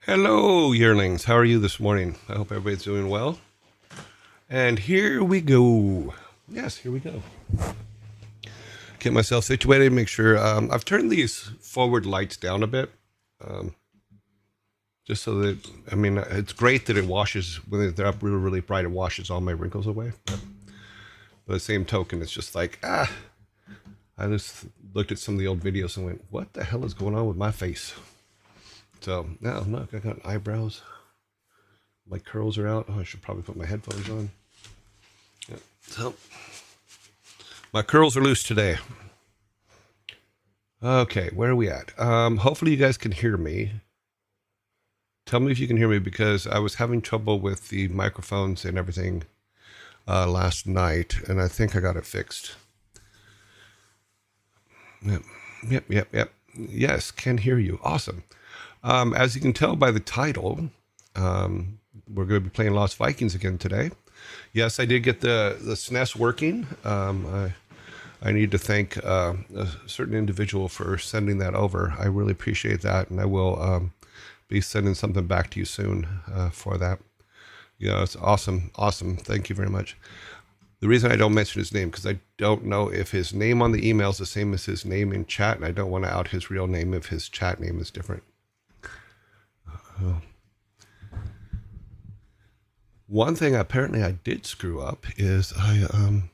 Hello, yearlings. How are you this morning? I hope everybody's doing well. And here we go. Yes, here we go. Get myself situated, make sure. I've turned these forward lights down a bit. Just so that, it's great that it washes, when they're up really, really bright, it washes all my wrinkles away. But by the same token, it's just like, I just looked at some of the old videos and went, what the hell is going on with my face? So, now, look, I got eyebrows. My curls are out. Oh, I should probably put my headphones on. Yeah. So, my curls are loose today. Okay, where are we at? Hopefully you guys can hear me. Tell me if you can hear me, because I was having trouble with the microphones and everything last night, and I think I got it fixed. Yep. Yes, can hear you. Awesome. As you can tell by the title, we're going to be playing Lost Vikings again today. Yes, I did get the SNES working. I need to thank a certain individual for sending that over. I really appreciate that, and I will be sending something back to you soon for that. Yeah, it's awesome. Thank you very much. The reason I don't mention his name, because I don't know if his name on the email is the same as his name in chat, and I don't want to out his real name if his chat name is different. One thing apparently I did screw up is I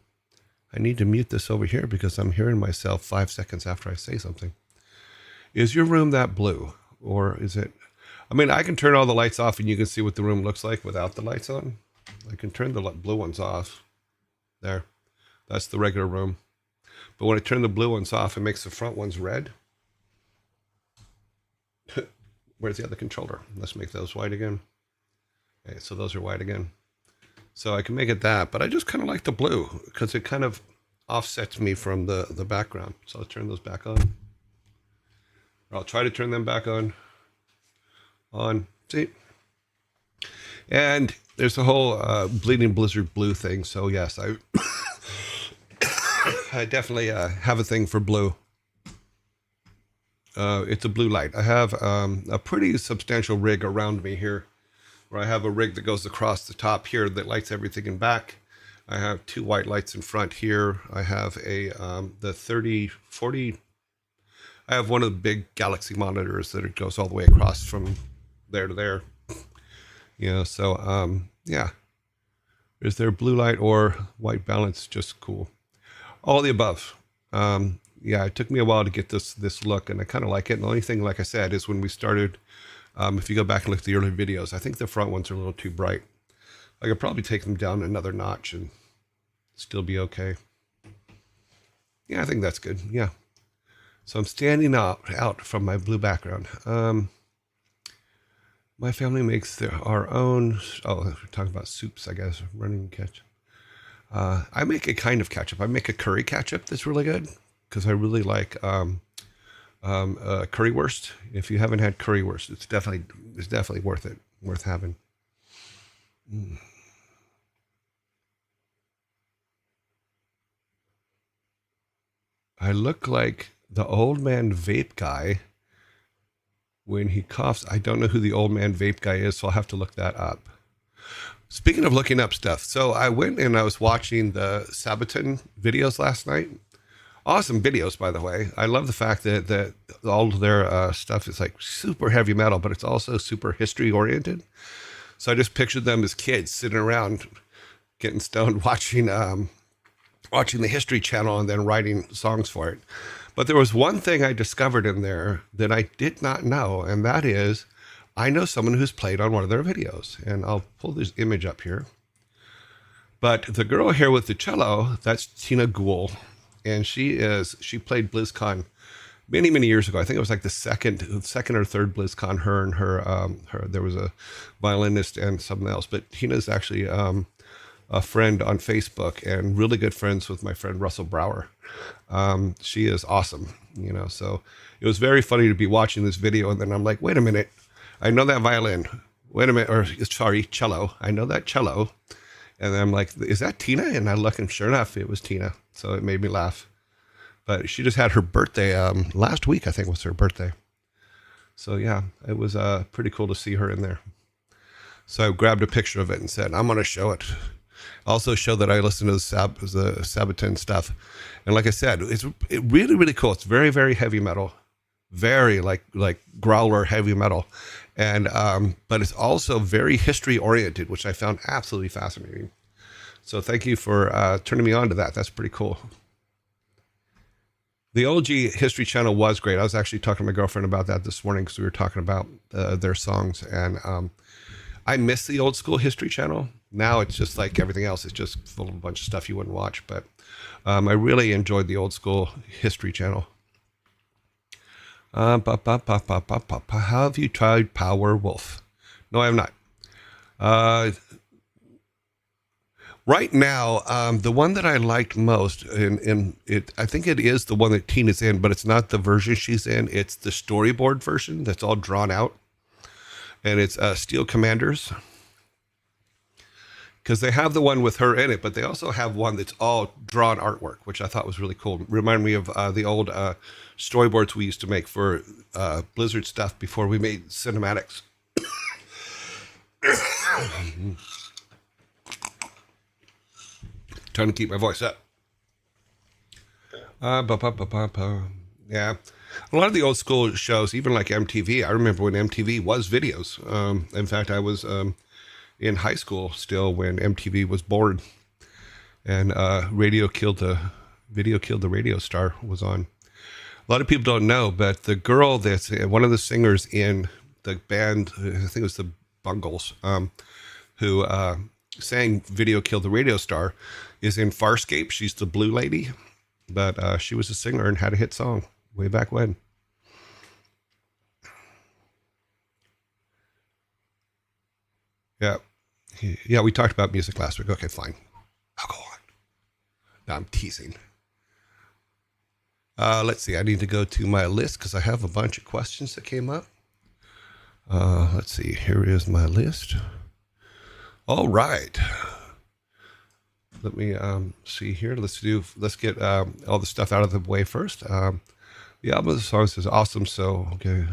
need to mute this over here because I'm hearing myself 5 seconds after I say something. Is your room that blue, or is it? I can turn all the lights off and you can see what the room looks like without the lights on. I can turn the blue ones off. There, that's the regular room. But when I turn the blue ones off, it makes the front ones red. Where's the other controller? Let's make those white again. Okay, so those are white again. So I can make it that, but I just kind of like the blue because it kind of offsets me from the background. So I'll turn those back on. Or I'll try to turn them back on. See? And there's the whole Bleeding Blizzard blue thing. So yes, I definitely have a thing for blue. It's a blue light. I have a pretty substantial rig around me here, where I have a rig that goes across the top here that lights everything in back. I have 2 white lights in front here. I have the 3040. I have one of the big Galaxy monitors that it goes all the way across from there to there. Yeah. Is there blue light or white balance? Just cool. All the above. Yeah, it took me a while to get this look, and I kind of like it. And the only thing, like I said, is when we started, if you go back and look at the early videos, I think the front ones are a little too bright. I could probably take them down another notch and still be okay. Yeah, I think that's good. Yeah. So I'm standing out from my blue background. My family makes our own, we're talking about soups, I guess, running ketchup. I make a kind of ketchup. I make a curry ketchup that's really good, because I really like currywurst. If you haven't had currywurst, it's definitely worth having. I look like the old man vape guy when he coughs. I don't know who the old man vape guy is, so I'll have to look that up. Speaking of looking up stuff, so I went and I was watching the Sabaton videos last night. Awesome videos, by the way. I love the fact that all of their stuff is like super heavy metal, but it's also super history oriented. So I just pictured them as kids sitting around getting stoned watching the History Channel and then writing songs for it. But there was one thing I discovered in there that I did not know, and that is I know someone who's played on one of their videos. And I'll pull this image up here. But the girl here with the cello, that's Tina Gould. And she played BlizzCon many years ago. I think it was like the second or third BlizzCon. Her and her there was a violinist and something else. But Tina's actually a friend on Facebook and really good friends with my friend Russell Brower. She is awesome, So it was very funny to be watching this video, and then I'm like, wait a minute, I know that violin. Wait a minute, or sorry, cello. I know that cello. And then I'm like, is that Tina? And I look, and sure enough, it was Tina. So it made me laugh. But she just had her birthday last week, I think was her birthday. So yeah, it was pretty cool to see her in there. So I grabbed a picture of it and said, I'm going to show it. Also show that I listen to the Sabaton stuff. And like I said, it's really, really cool. It's very, very heavy metal, very like growler heavy metal. And, but it's also very history oriented, which I found absolutely fascinating. So thank you for turning me on to that. That's pretty cool. The OG History Channel was great. I was actually talking to my girlfriend about that this morning because we were talking about their songs. And I miss the old school History Channel. Now it's just like everything else. It's just full of a bunch of stuff you wouldn't watch. But I really enjoyed the old school History Channel. Have you tried Power Wolf? No, I have not. Right now, the one that I liked most, and I think it is the one that Tina's in, but it's not the version she's in. It's the storyboard version that's all drawn out, and it's Steel Commanders. Because they have the one with her in it, but they also have one that's all drawn artwork, which I thought was really cool. Reminded me of the old storyboards we used to make for Blizzard stuff before we made cinematics. Trying to keep my voice up. Yeah. A lot of the old school shows, even like MTV, I remember when MTV was videos. In fact, I was in high school still when MTV was born. And Video Killed the Radio Star was on. A lot of people don't know, but the girl that's one of the singers in the band, I think it was the Bungles, who sang Video Killed the Radio Star, is in Farscape. She's the blue lady, but she was a singer and had a hit song way back when. Yeah. Yeah, we talked about music last week. Okay, fine. I'll go on. No, I'm teasing. Let's see. I need to go to my list because I have a bunch of questions that came up. Let's see. Here is my list. All right. Let me see here. Let's get all the stuff out of the way first. The album of the songs is awesome. So okay.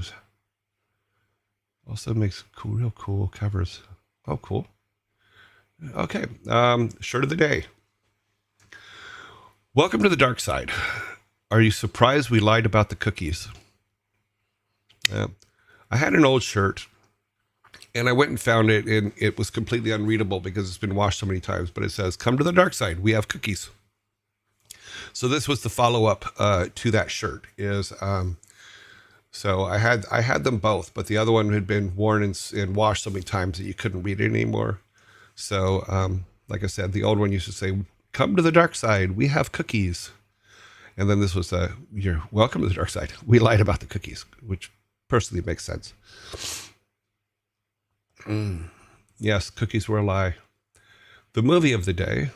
Also makes real cool covers. Oh, cool. Okay. Shirt of the day. Welcome to the dark side. Are you surprised we lied about the cookies? I had an old shirt. And I went and found it, and it was completely unreadable because it's been washed so many times. But it says, "Come to the dark side. We have cookies." So this was the follow-up to that shirt. So I had them both, but the other one had been worn and washed so many times that you couldn't read it anymore. So like I said, the old one used to say, "Come to the dark side. We have cookies." And then this was "You're welcome to the dark side. We lied about the cookies," which personally makes sense. Yes, cookies were a lie. The movie of the day,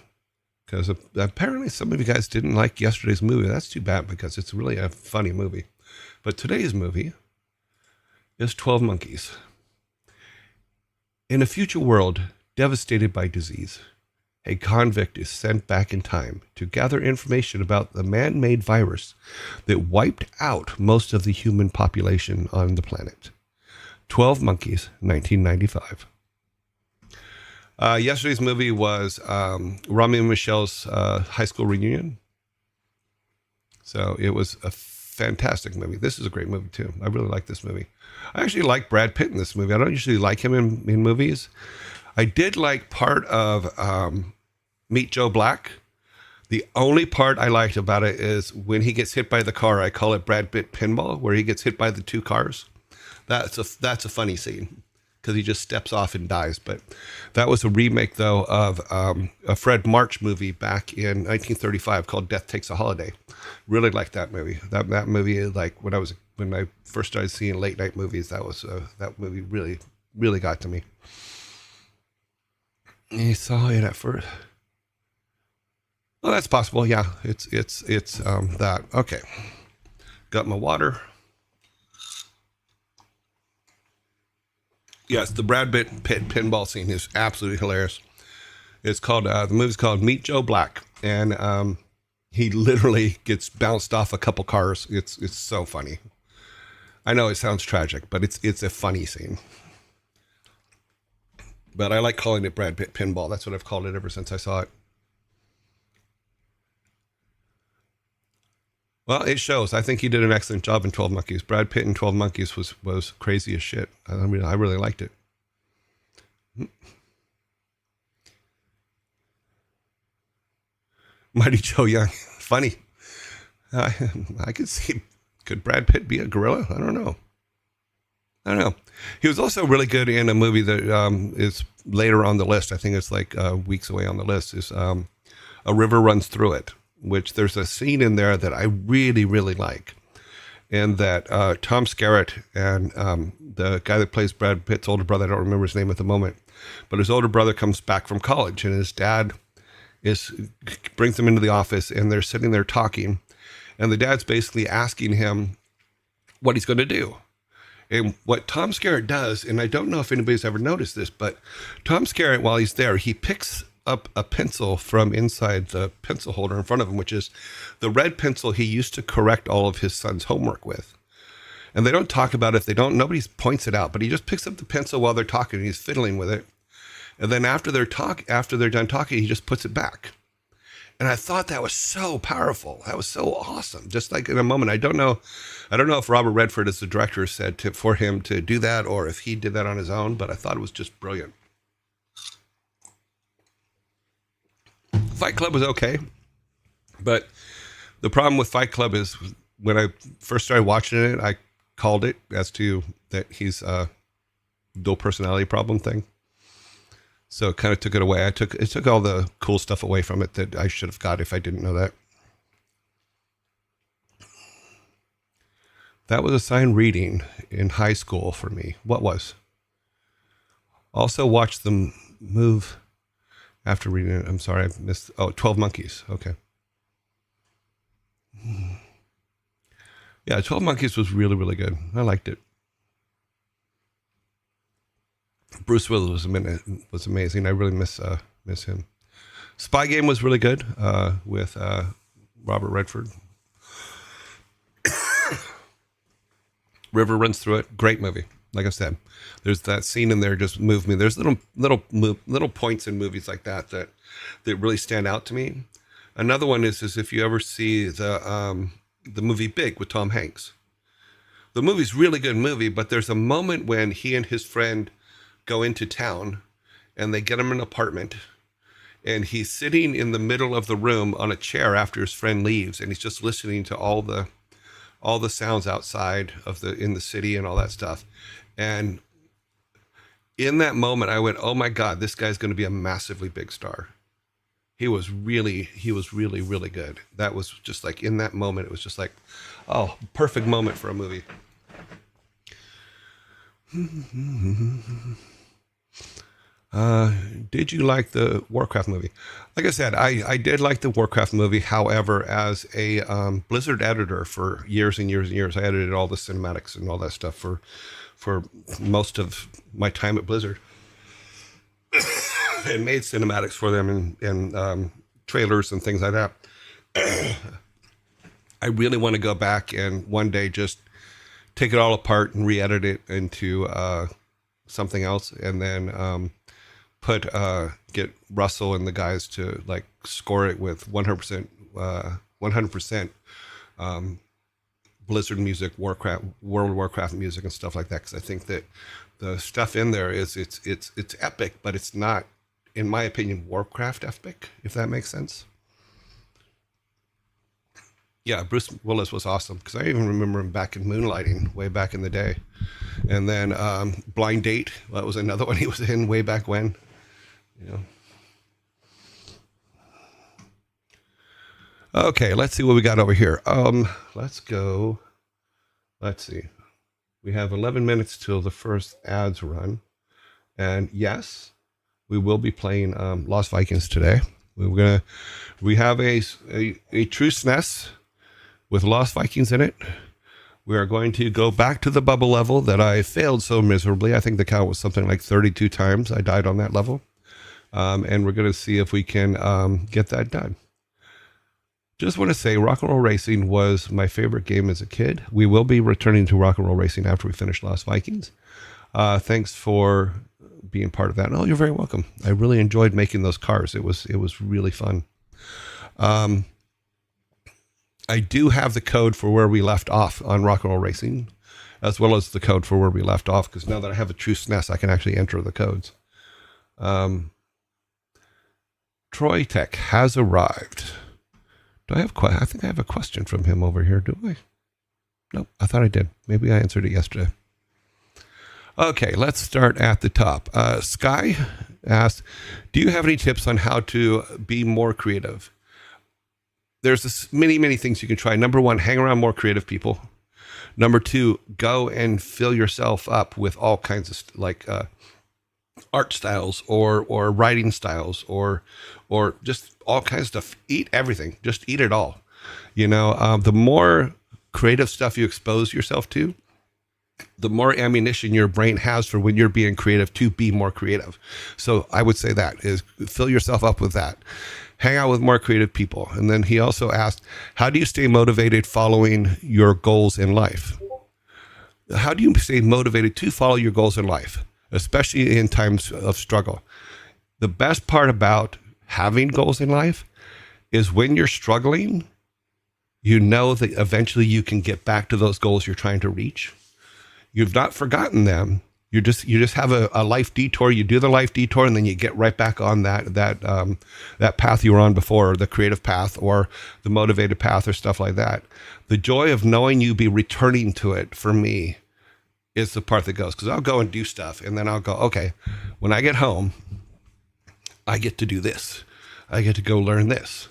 because apparently some of you guys didn't like yesterday's movie. That's too bad because it's really a funny movie. But today's movie is 12 Monkeys. In a future world devastated by disease, a convict is sent back in time to gather information about the man-made virus that wiped out most of the human population on the planet. 12 Monkeys, 1995. Yesterday's movie was Rami and Michelle's high school reunion. So it was a fantastic movie. This is a great movie too. I really like this movie. I actually like Brad Pitt in this movie. I don't usually like him in movies. I did like part of Meet Joe Black. The only part I liked about it is when he gets hit by the car. I call it Brad Pitt pinball, where he gets hit by the two cars. That's a funny scene because he just steps off and dies. But that was a remake, though, of a Fred March movie back in 1935 called Death Takes a Holiday. Really liked that movie. That movie, like when I first started seeing late night movies, that movie really got to me. You saw it at first. Well, that's possible. Yeah, it's that. Okay, got my water. Yes, the Brad Pitt pinball scene is absolutely hilarious. It's called the movie's called Meet Joe Black, and he literally gets bounced off a couple cars. It's so funny. I know it sounds tragic, but it's a funny scene. But I like calling it Brad Pitt pinball. That's what I've called it ever since I saw it. Well, it shows. I think he did an excellent job in 12 Monkeys. Brad Pitt in 12 Monkeys was crazy as shit. I mean, I really liked it. Mighty Joe Young. Funny. I, I could see, could Brad Pitt be a gorilla? I don't know. I don't know. He was also really good in a movie that is later on the list. I think it's like weeks away on the list. Is A River Runs Through It, which there's a scene in there that I really, really like. And that Tom Skerritt and the guy that plays Brad Pitt's older brother, I don't remember his name at the moment, but his older brother comes back from college, and his dad brings him into the office, and they're sitting there talking, and the dad's basically asking him what he's going to do. And what Tom Skerritt does, and I don't know if anybody's ever noticed this, but Tom Skerritt, while he's there, he picks up a pencil from inside the pencil holder in front of him, which is the red pencil he used to correct all of his son's homework with. And they don't talk about it. Nobody points it out, but he just picks up the pencil while they're talking. And he's fiddling with it. And then after they're done talking, he just puts it back. And I thought that was so powerful. That was so awesome. Just like in a moment, I don't know if Robert Redford, as the director, said for him to do that, or if he did that on his own, but I thought it was just brilliant. Fight Club was okay, but the problem with Fight Club is when I first started watching it, I called it as to that he's a dual personality problem thing. So it kind of took it away. It took all the cool stuff away from it that I should have got if I didn't know that. That was assigned reading in high school for me. What was? Also watched them move after reading it. I'm sorry, I missed. 12 Monkeys. Okay. Yeah, 12 Monkeys was really, really good. I liked it. Bruce Willis was amazing. I really miss him. Spy Game was really good with Robert Redford. River Runs Through It. Great movie. Like I said, there's that scene in there just moved me. There's little points in movies like that really stand out to me. Another one is if you ever see the movie Big with Tom Hanks. The movie's really good movie, but there's a moment when he and his friend go into town and they get him an apartment, and he's sitting in the middle of the room on a chair after his friend leaves, and he's just listening to all the sounds outside in the city and all that stuff. And in that moment I went, oh my God, this guy's going to be a massively big star. He was really, really good. That was just like, in that moment, it was just like, oh, perfect moment for a movie. Did you like the Warcraft movie? Like I said, I did like the Warcraft movie. However, as a Blizzard editor for years and years and years, I edited all the cinematics and all that stuff for most of my time at Blizzard. And made cinematics for them and trailers and things like that. I really want to go back and one day just take it all apart and re-edit it into something else, and then get Russell and the guys to like score it with 100% Blizzard music, World of Warcraft music and stuff like that, because I think that the stuff in there it's epic, but it's not, in my opinion, Warcraft epic, if that makes sense. Yeah, Bruce Willis was awesome, because I even remember him back in Moonlighting way back in the day. And then Blind Date, that was another one he was in way back when. You know. Okay, let's see what we got over here. Let's see. We have 11 minutes till the first ads run. And yes, we will be playing Lost Vikings today. We have a true SNES with Lost Vikings in it. We are going to go back to the bubble level that I failed so miserably. I think the count was something like 32 times I died on that level. And we're going to see if we can get that done. Just want to say Rock and Roll Racing was my favorite game as a kid. We will be returning to Rock and Roll Racing after we finish Lost Vikings. Thanks for being part of that. Oh, you're very welcome. I really enjoyed making those cars. It was really fun. I do have the code for where we left off on Rock and Roll Racing, as well as the code for where we left off, because now that I have a true SNES, I can actually enter the codes. Troy Tech has arrived. Do I have I think I have a question from him over here, do I? Nope, I thought I did. Maybe I answered it yesterday. Okay, let's start at the top. Sky asked, do you have any tips on how to be more creative? There's many things you can try. Number one, hang around more creative people. Number two, go and fill yourself up with all kinds of art styles or writing styles or just all kinds of stuff. Eat everything. Just eat it all. The more creative stuff you expose yourself to, the more ammunition your brain has for when you're being creative to be more creative. So I would say that is fill yourself up with that. Hang out with more creative people. And then he also asked, how do you stay motivated following your goals in life? How do you stay motivated to follow your goals in life, especially in times of struggle? The best part about having goals in life is when you're struggling, you know that eventually you can get back to those goals you're trying to reach. You've not forgotten them. You just have a life detour. You do the life detour, and then you get right back on that path you were on before, the creative path or the motivated path or stuff like that. The joy of knowing you be returning to it for me is the part that goes, because I'll go and do stuff, and then I'll go, okay, when I get home, I get to do this. I get to go learn this.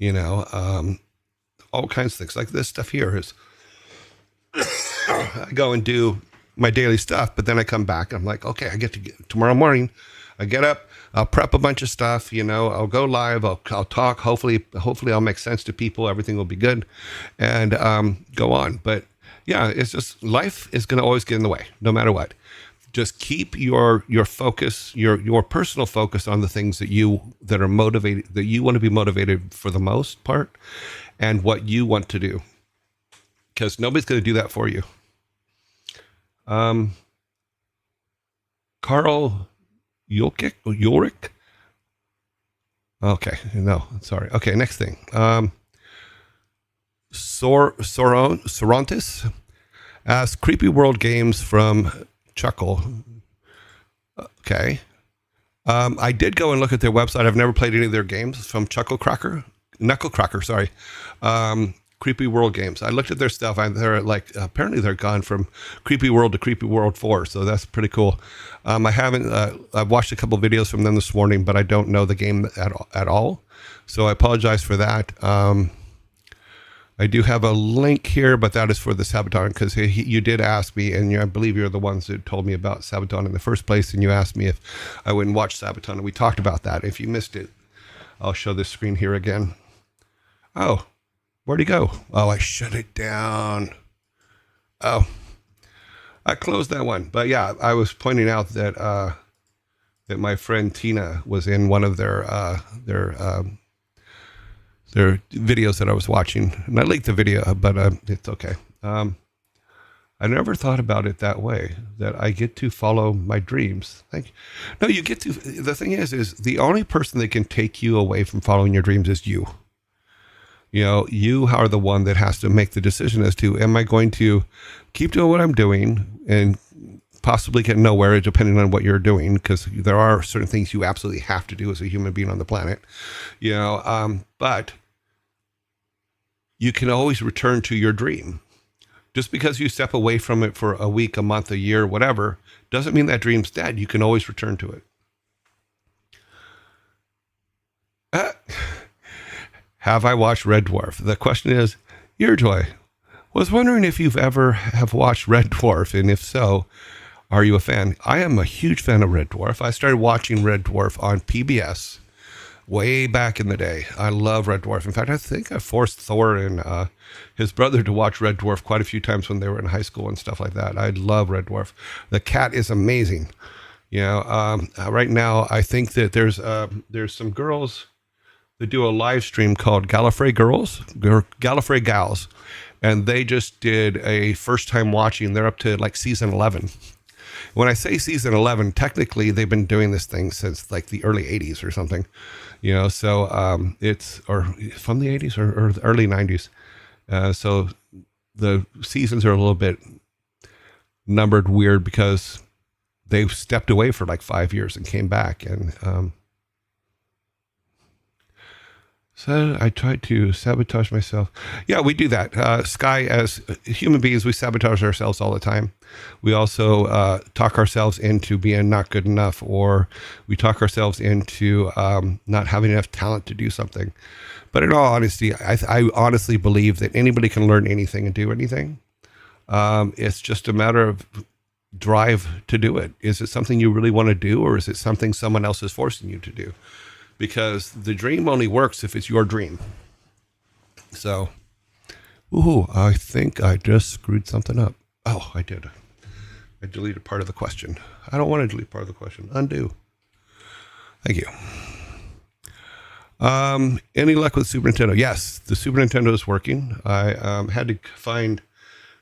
All kinds of things like this stuff here is. I go and do my daily stuff, but then I come back. I'm like, okay, tomorrow morning. I get up, I'll prep a bunch of stuff. I'll go live. I'll talk. Hopefully, I'll make sense to people. Everything will be good, and go on. But yeah, it's just life is going to always get in the way, no matter what. Just keep your focus, your personal focus on the things that are motivated, that you want to be motivated for the most part, and what you want to do. Because nobody's going to do that for you. Carl Ulrich? Okay, no, sorry. Okay, next thing. Sorontis asks Creepy World Games from Chuckle. Okay. I did go and look at their website. I've never played any of their games from Knucklecracker, sorry. Creepy World Games. I looked at their stuff. Apparently they're gone from Creepy World to Creepy World 4. So that's pretty cool. I've watched a couple videos from them this morning, but I don't know the game at all. So I apologize for that. I do have a link here, but that is for the Sabaton, because you did ask me, and I believe you're the ones that told me about Sabaton in the first place, and you asked me if I wouldn't watch Sabaton, and we talked about that. If you missed it, I'll show this screen here again. Oh, where'd he go? Oh, I shut it down. Oh, I closed that one. But yeah, I was pointing out that that my friend Tina was in one of their videos that I was watching, and I linked the video, but it's okay. I never thought about it that way, that I get to follow my dreams. Thank you. No, you get to. The thing is the only person that can take you away from following your dreams is you. You are the one that has to make the decision as to, am I going to keep doing what I'm doing and possibly get nowhere depending on what you're doing, because there are certain things you absolutely have to do as a human being on the planet, but you can always return to your dream. Just because you step away from it for a week, a month, a year, whatever, doesn't mean that dream's dead. You can always return to it. Have I watched Red Dwarf? The question is, Earjoy, was wondering if you've ever have watched Red Dwarf, and if so, are you a fan? I am a huge fan of Red Dwarf. I started watching Red Dwarf on PBS way back in the day. I love Red Dwarf. In fact, I think I forced Thor and his brother to watch Red Dwarf quite a few times when they were in high school and stuff like that. I love Red Dwarf. The cat is amazing. Right now, I think that there's some girls They do a live stream called Gallifrey Girls, or Gallifrey Gals, and they just did a first time watching. They're up to like season 11. When I say season 11, technically they've been doing this thing since like the early 80s or something, so it's or from the 80s or the early 90s. So the seasons are a little bit numbered weird because they've stepped away for like 5 years and came back. And so I tried to sabotage myself. Yeah, we do that. Sky, as human beings, we sabotage ourselves all the time. We also talk ourselves into being not good enough, or we talk ourselves into not having enough talent to do something. But in all honesty, I honestly believe that anybody can learn anything and do anything. It's just a matter of drive to do it. Is it something you really want to do, or is it something someone else is forcing you to do? Because the dream only works if it's your dream. So, I think I just screwed something up. Oh, I did. I deleted part of the question. I don't want to delete part of the question. Undo. Thank you. Any luck with Super Nintendo? Yes, the Super Nintendo is working. I had to find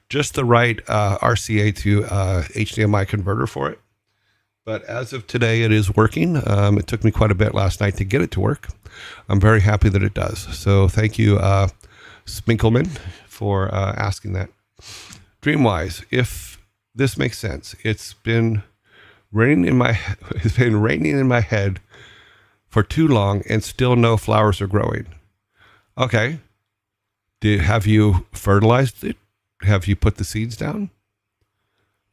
just the right RCA to HDMI converter for it. But as of today, it is working. It took me quite a bit last night to get it to work. I'm very happy that it does. So thank you, Spinkleman, for asking that. Dreamwise, if this makes sense, it's been raining in my head for too long, and still no flowers are growing. Okay. Have you fertilized it? Have you put the seeds down?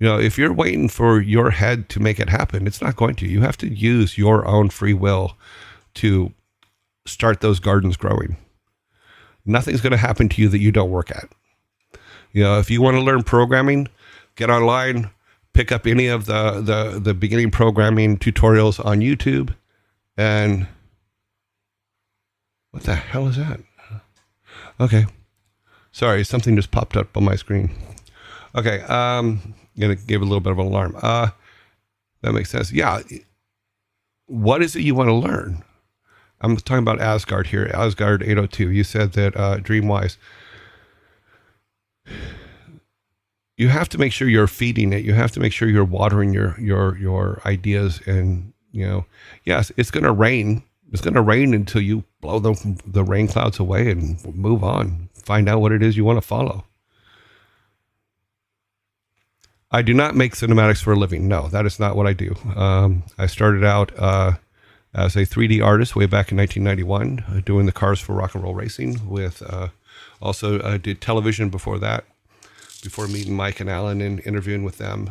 If you're waiting for your head to make it happen, it's not going to. You have to use your own free will to start those gardens growing. Nothing's going to happen to you that you don't work at. If you want to learn programming, get online, pick up any of the beginning programming tutorials on YouTube. And what the hell is that? Okay. Sorry, something just popped up on my screen. Okay, gonna give a little bit of an alarm. That makes sense. Yeah. What is it you want to learn? I'm talking about Asgard here. Asgard 802. You said that Dreamwise. You have to make sure you're feeding it. You have to make sure you're watering your ideas. And yes, it's gonna rain. It's gonna rain until you blow the rain clouds away and move on. Find out what it is you want to follow. I do not make cinematics for a living. No, that is not what I do. I started out as a 3D artist way back in 1991, doing the cars for rock and roll racing. Also did television before that, before meeting Mike and Alan and interviewing with them.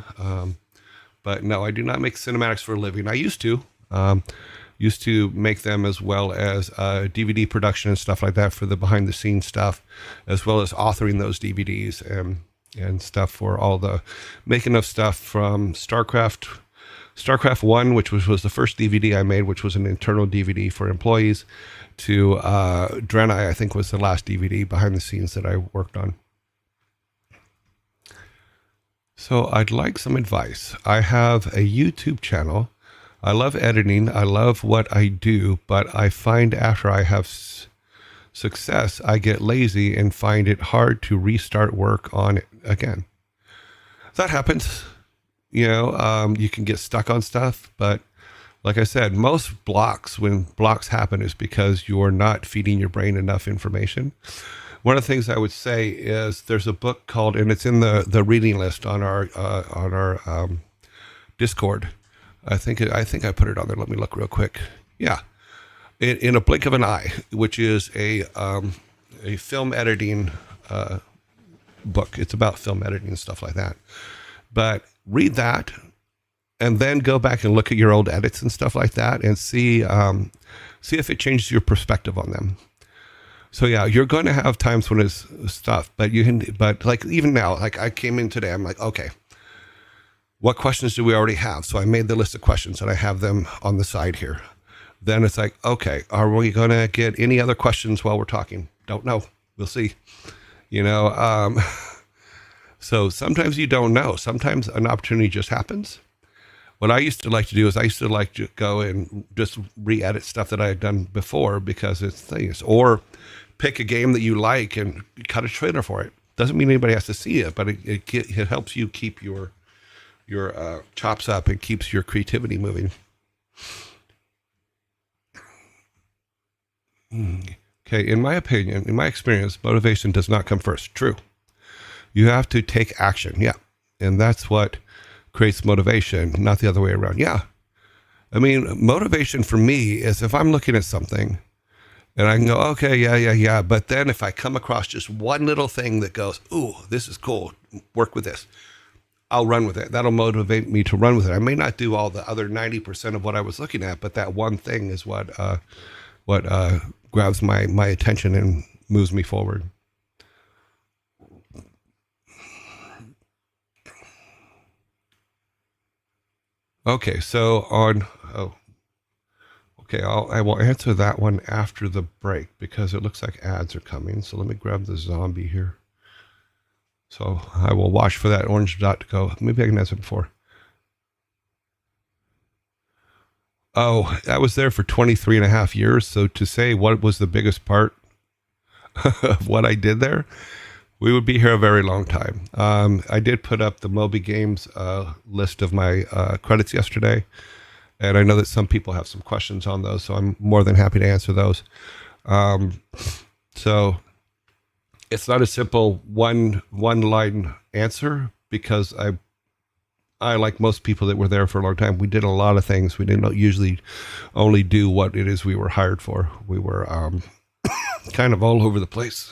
But no, I do not make cinematics for a living. I used to. Used to make them, as well as DVD production and stuff like that for the behind the scenes stuff, as well as authoring those DVDs and stuff for all the making of stuff from StarCraft 1, which was the first DVD I made, which was an internal DVD for employees, to Draenei, I think was the last DVD behind the scenes that I worked on. So I'd like some advice. I have a YouTube channel. I love editing. I love what I do, but I find after I have success, I get lazy and find it hard to restart work on it again. That happens. You can get stuck on stuff, but like I said, most blocks, when blocks happen, is because you're not feeding your brain enough information. One of the things I would say is there's a book called, and it's in the reading list on our Discord. I think I put it on there. Let me look real quick. Yeah. In a blink of an eye, which is a film editing book. It's about film editing and stuff like that. But read that, and then go back and look at your old edits and stuff like that, and see if it changes your perspective on them. So yeah, you're going to have times when it's stuff, but like even now, like I came in today, I'm like, okay, what questions do we already have? So I made the list of questions and I have them on the side here. Then it's like, okay, are we going to get any other questions while we're talking? Don't know. We'll see. So sometimes you don't know. Sometimes an opportunity just happens, What I used to like to do is I used to like to go and just re-edit stuff that I had done before because it's things, or pick a game that you like and cut a trailer for it. Doesn't mean anybody has to see it, but it helps you keep your chops up and keeps your creativity moving. Okay, in my opinion, in my experience, motivation does not come first. True. You have to take action. Yeah. And that's what creates motivation, not the other way around. Yeah. I mean, motivation for me is if I'm looking at something and I can go, okay, yeah. But then if I come across just one little thing that goes, ooh, this is cool, work with this, I'll run with it. That'll motivate me to run with it. I may not do all the other 90% of what I was looking at, but that one thing is what grabs my attention and moves me forward. Okay, so I will answer that one after the break because it looks like ads are coming. So let me grab the zombie here. So I will watch for that orange dot to go. Maybe I can answer before. Oh, I was there for 23 and a half years. So to say what was the biggest part of what I did there, we would be here a very long time. I did put up the Moby Games list of my credits yesterday. And I know that some people have some questions on those, so I'm more than happy to answer those. So it's not a simple one line answer because I like most people that were there for a long time. We did a lot of things. We didn't usually only do what it is we were hired for. We were kind of all over the place.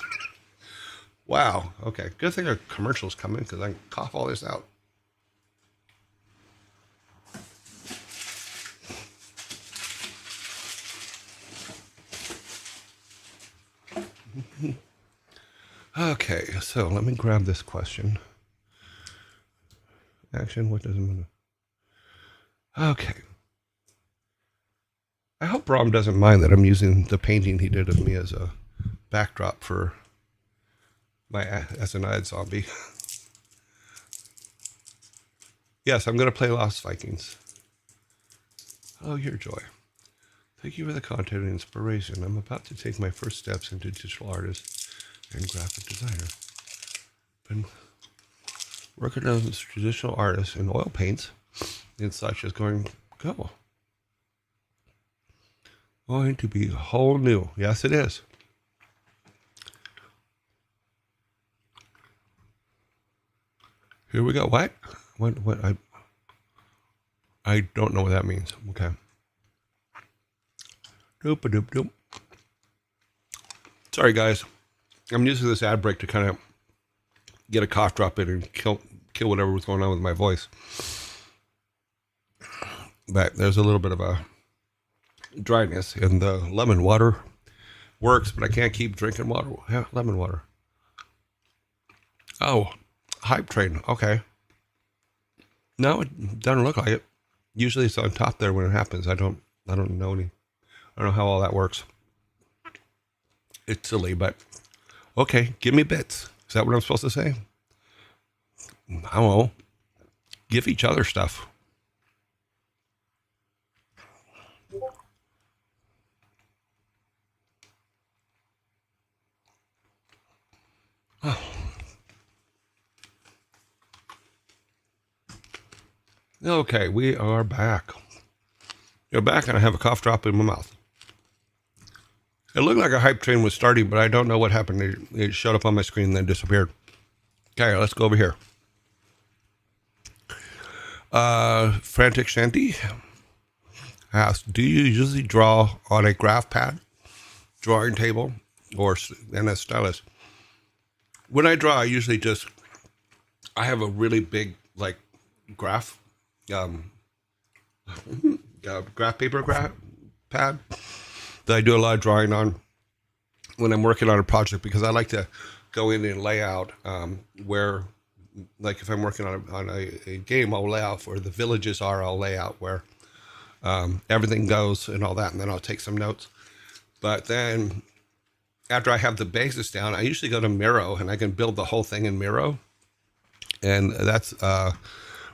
Wow. Okay. Good thing our commercials come in because I can cough all this out. Okay, so let me grab this question. Action, what does it mean? Okay. I hope Brom doesn't mind that I'm using the painting he did of me as a backdrop for my as an ad zombie. Yes, I'm going to play Lost Vikings. Oh, your joy. Thank you for the content and inspiration. I'm about to take my first steps into digital artist and graphic designer. Been working as a traditional artist in oil paints and such is going to be whole new. Yes, it is. Here we go. What? What? I don't know what that means. Okay. Doop-a-doop-doop. Sorry, guys. I'm using this ad break to kind of get a cough drop in and kill whatever was going on with my voice. But there's a little bit of a dryness, and the lemon water works, but I can't keep drinking water. Yeah, lemon water. Oh, hype train. Okay. No, it doesn't look like it. Usually it's on top there when it happens. I don't know any. I don't know how all that works. It's silly, but okay, give me bits. Is that what I'm supposed to say? I don't know. Give each other stuff. Oh. Okay, we are back. You're back, and I have a cough drop in my mouth. It looked like a hype train was starting, but I don't know what happened. It showed up on my screen and then disappeared. Okay, let's go over here. Frantic Shanty asks, do you usually draw on a graph pad, drawing table, or in a stylus? When I draw, I usually I have a really big, like, graph, graph paper pad that I do a lot of drawing on when I'm working on a project, because I like to go in and lay out where, like if I'm working on a game, I'll lay out where the villages are, I'll lay out where everything goes and all that, and then I'll take some notes. But then after I have the basis down, I usually go to Miro, and I can build the whole thing in Miro. And that's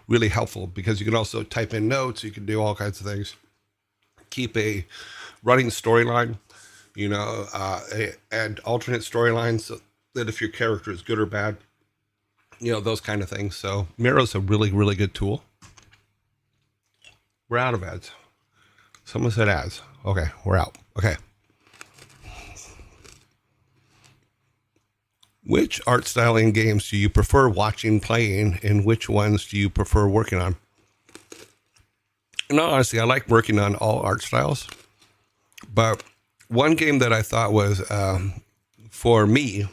really helpful because you can also type in notes. You can do all kinds of things. Keep a running storyline, and alternate storylines so that if your character is good or bad, those kind of things. So Miro's a really, really good tool. We're out of ads. Someone said ads. Okay, we're out. Okay. Which art style in games do you prefer watching, playing, and which ones do you prefer working on? Honestly, I like working on all art styles. But one game that I thought was, for me,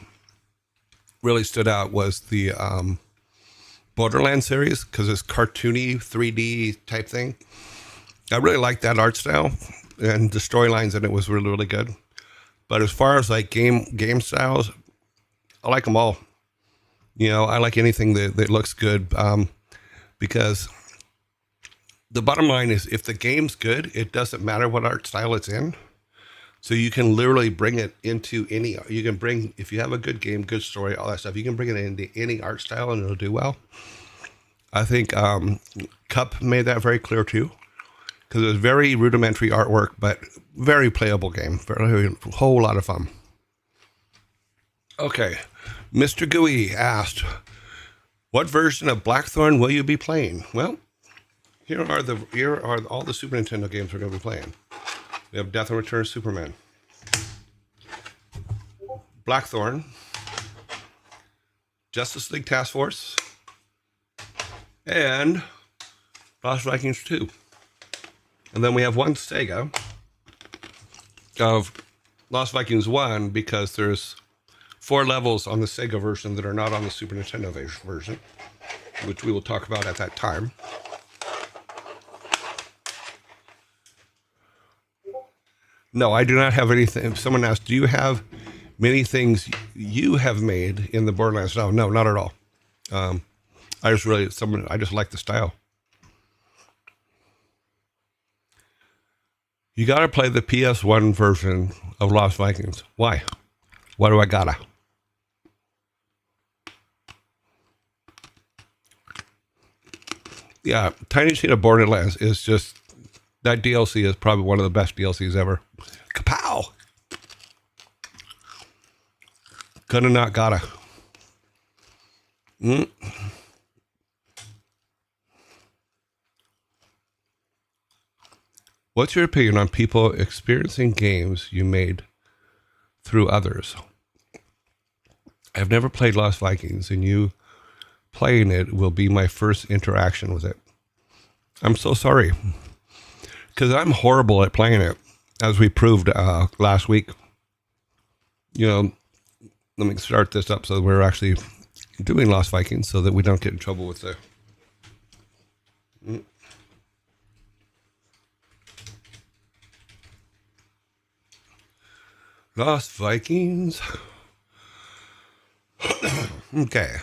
really stood out was the Borderlands series because it's cartoony, 3D type thing. I really liked that art style, and the storylines in it was really, really good. But as far as like game styles, I like them all. I like anything that looks good, because the bottom line is if the game's good, it doesn't matter what art style it's in. So you can literally bring it into if you have a good game, good story, all that stuff, you can bring it into any art style and it'll do well. I think Cup made that very clear too, because it was very rudimentary artwork, but very playable game. Very, a whole lot of fun. Okay, Mr. Gooey asked, what version of Blackthorn will you be playing? Well, here are all the Super Nintendo games we're going to be playing. We have Death and Return of Superman, Blackthorn, Justice League Task Force, and Lost Vikings 2. And then we have one Sega of Lost Vikings 1 because there's 4 levels on the Sega version that are not on the Super Nintendo version, which we will talk about at that time. No, I do not have anything. Someone asked, do you have many things you have made in the Borderlands? No, not at all. I just like the style. You got to play the PS1 version of Lost Vikings. Why? Why do I gotta? Yeah, Tiny Tina Borderlands is just, that DLC is probably one of the best DLCs ever. Kapow! Gonna not gotta. What's your opinion on people experiencing games you made through others? I've never played Lost Vikings, and you playing it will be my first interaction with it. I'm so sorry, because I'm horrible at playing it, as we proved last week. Let me start this up so that we're actually doing Lost Vikings so that we don't get in trouble with the... Lost Vikings. Okay.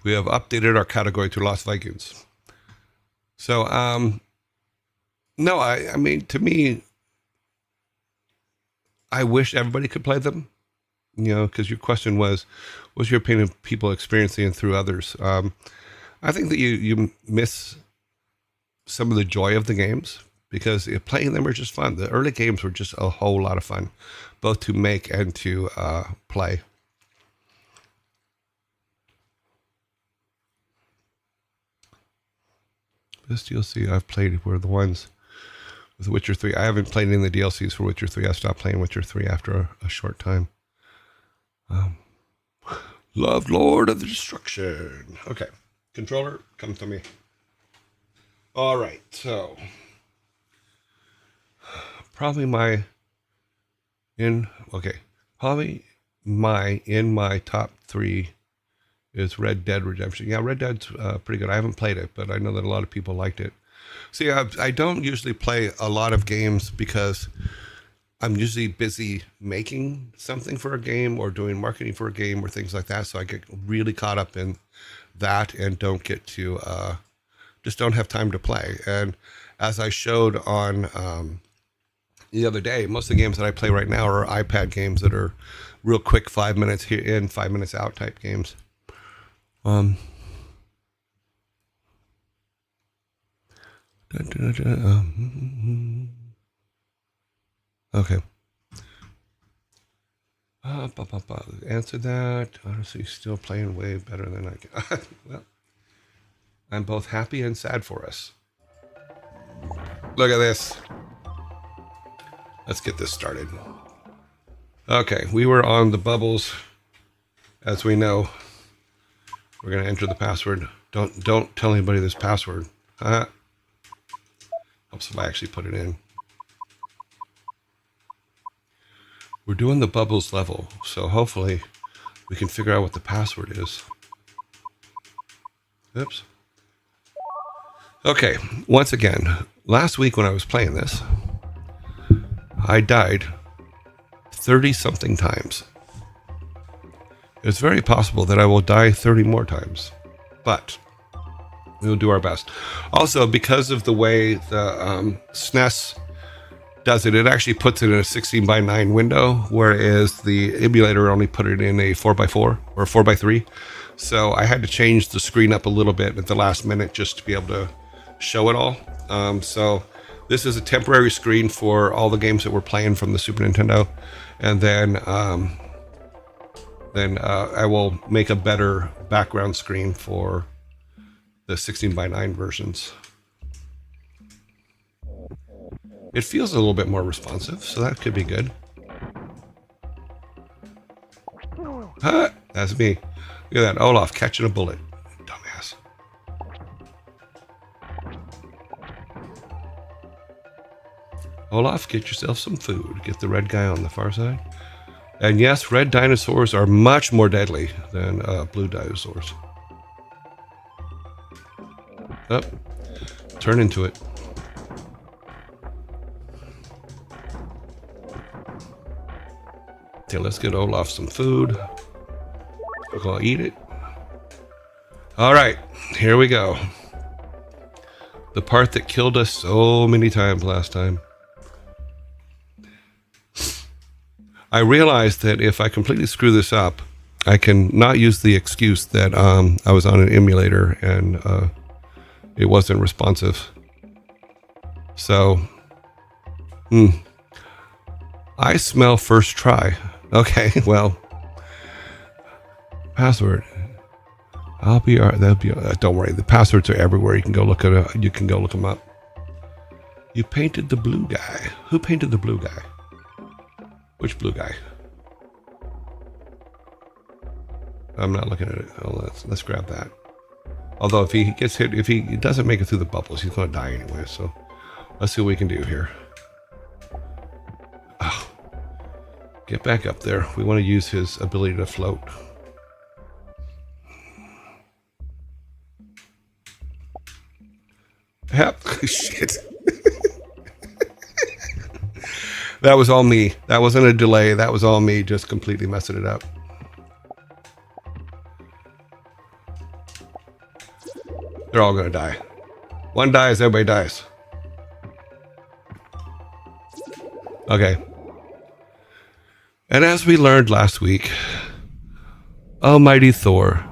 We have updated our category to Lost Vikings. So, no, I mean, to me, I wish everybody could play them, because your question was, what's your opinion of people experiencing it through others? I think that you miss some of the joy of the games, because playing them are just fun. The early games were just a whole lot of fun, both to make and to play. This DLC I've played were the ones with Witcher 3. I haven't played any of the DLCs for Witcher 3. I stopped playing Witcher 3 after a short time. Love Lord of the Destruction. Okay. Controller, come to me. All right. So, probably in my top 3 is Red Dead Redemption. Yeah, Red Dead's pretty good. I haven't played it, but I know that a lot of people liked it. See, I don't usually play a lot of games because I'm usually busy making something for a game or doing marketing for a game or things like that. So I get really caught up in that and don't get to, just don't have time to play. And as I showed on the other day, most of the games that I play right now are iPad games that are real quick, 5 minutes here in, 5 minutes out type games. Okay. Answer that. Honestly, still playing way better than I can. Well, I'm both happy and sad for us. Look at this. Let's get this started. Okay, we were on the bubbles. As we know, we're gonna enter the password. Don't tell anybody this password. Helps if I actually put it in. We're doing the bubbles level, so hopefully we can figure out what the password is. Oops. Okay, once again, last week when I was playing this, I died 30-something times. It's very possible that I will die 30 more times, but we'll do our best. Also, because of the way the SNES does it, it actually puts it in a 16:9 window, whereas the emulator only put it in a 4x4 or 4x3. So I had to change the screen up a little bit at the last minute just to be able to show it all. So this is a temporary screen for all the games that we're playing from the Super Nintendo, and then I will make a better background screen for the 16:9 versions. It feels a little bit more responsive, so that could be good. That's me. Look at that, Olaf catching a bullet. Dumbass. Olaf, get yourself some food. Get the red guy on the far side. And yes, red dinosaurs are much more deadly than blue dinosaurs. Up. Turn into it. Okay, let's get Olaf some food. We're gonna eat it. All right, here we go. The part that killed us so many times last time. I realized that if I completely screw this up, I can not use the excuse that I was on an emulator and it wasn't responsive. So, I smell first try. Okay, well, password. I'll be. That'll be. Don't worry, the passwords are everywhere. You can go look at it. You can go look them up. You painted the blue guy. Who painted the blue guy? Which blue guy? I'm not looking at it. Oh, let's grab that. Although if he gets hit, if he doesn't make it through the bubbles, he's going to die anyway. So let's see what we can do here. Oh, get back up there. We want to use his ability to float. Yep. Shit. That was all me. That wasn't a delay. That was all me just completely messing it up. They're all going to die. One dies, everybody dies. Okay. And as we learned last week, Almighty Thor,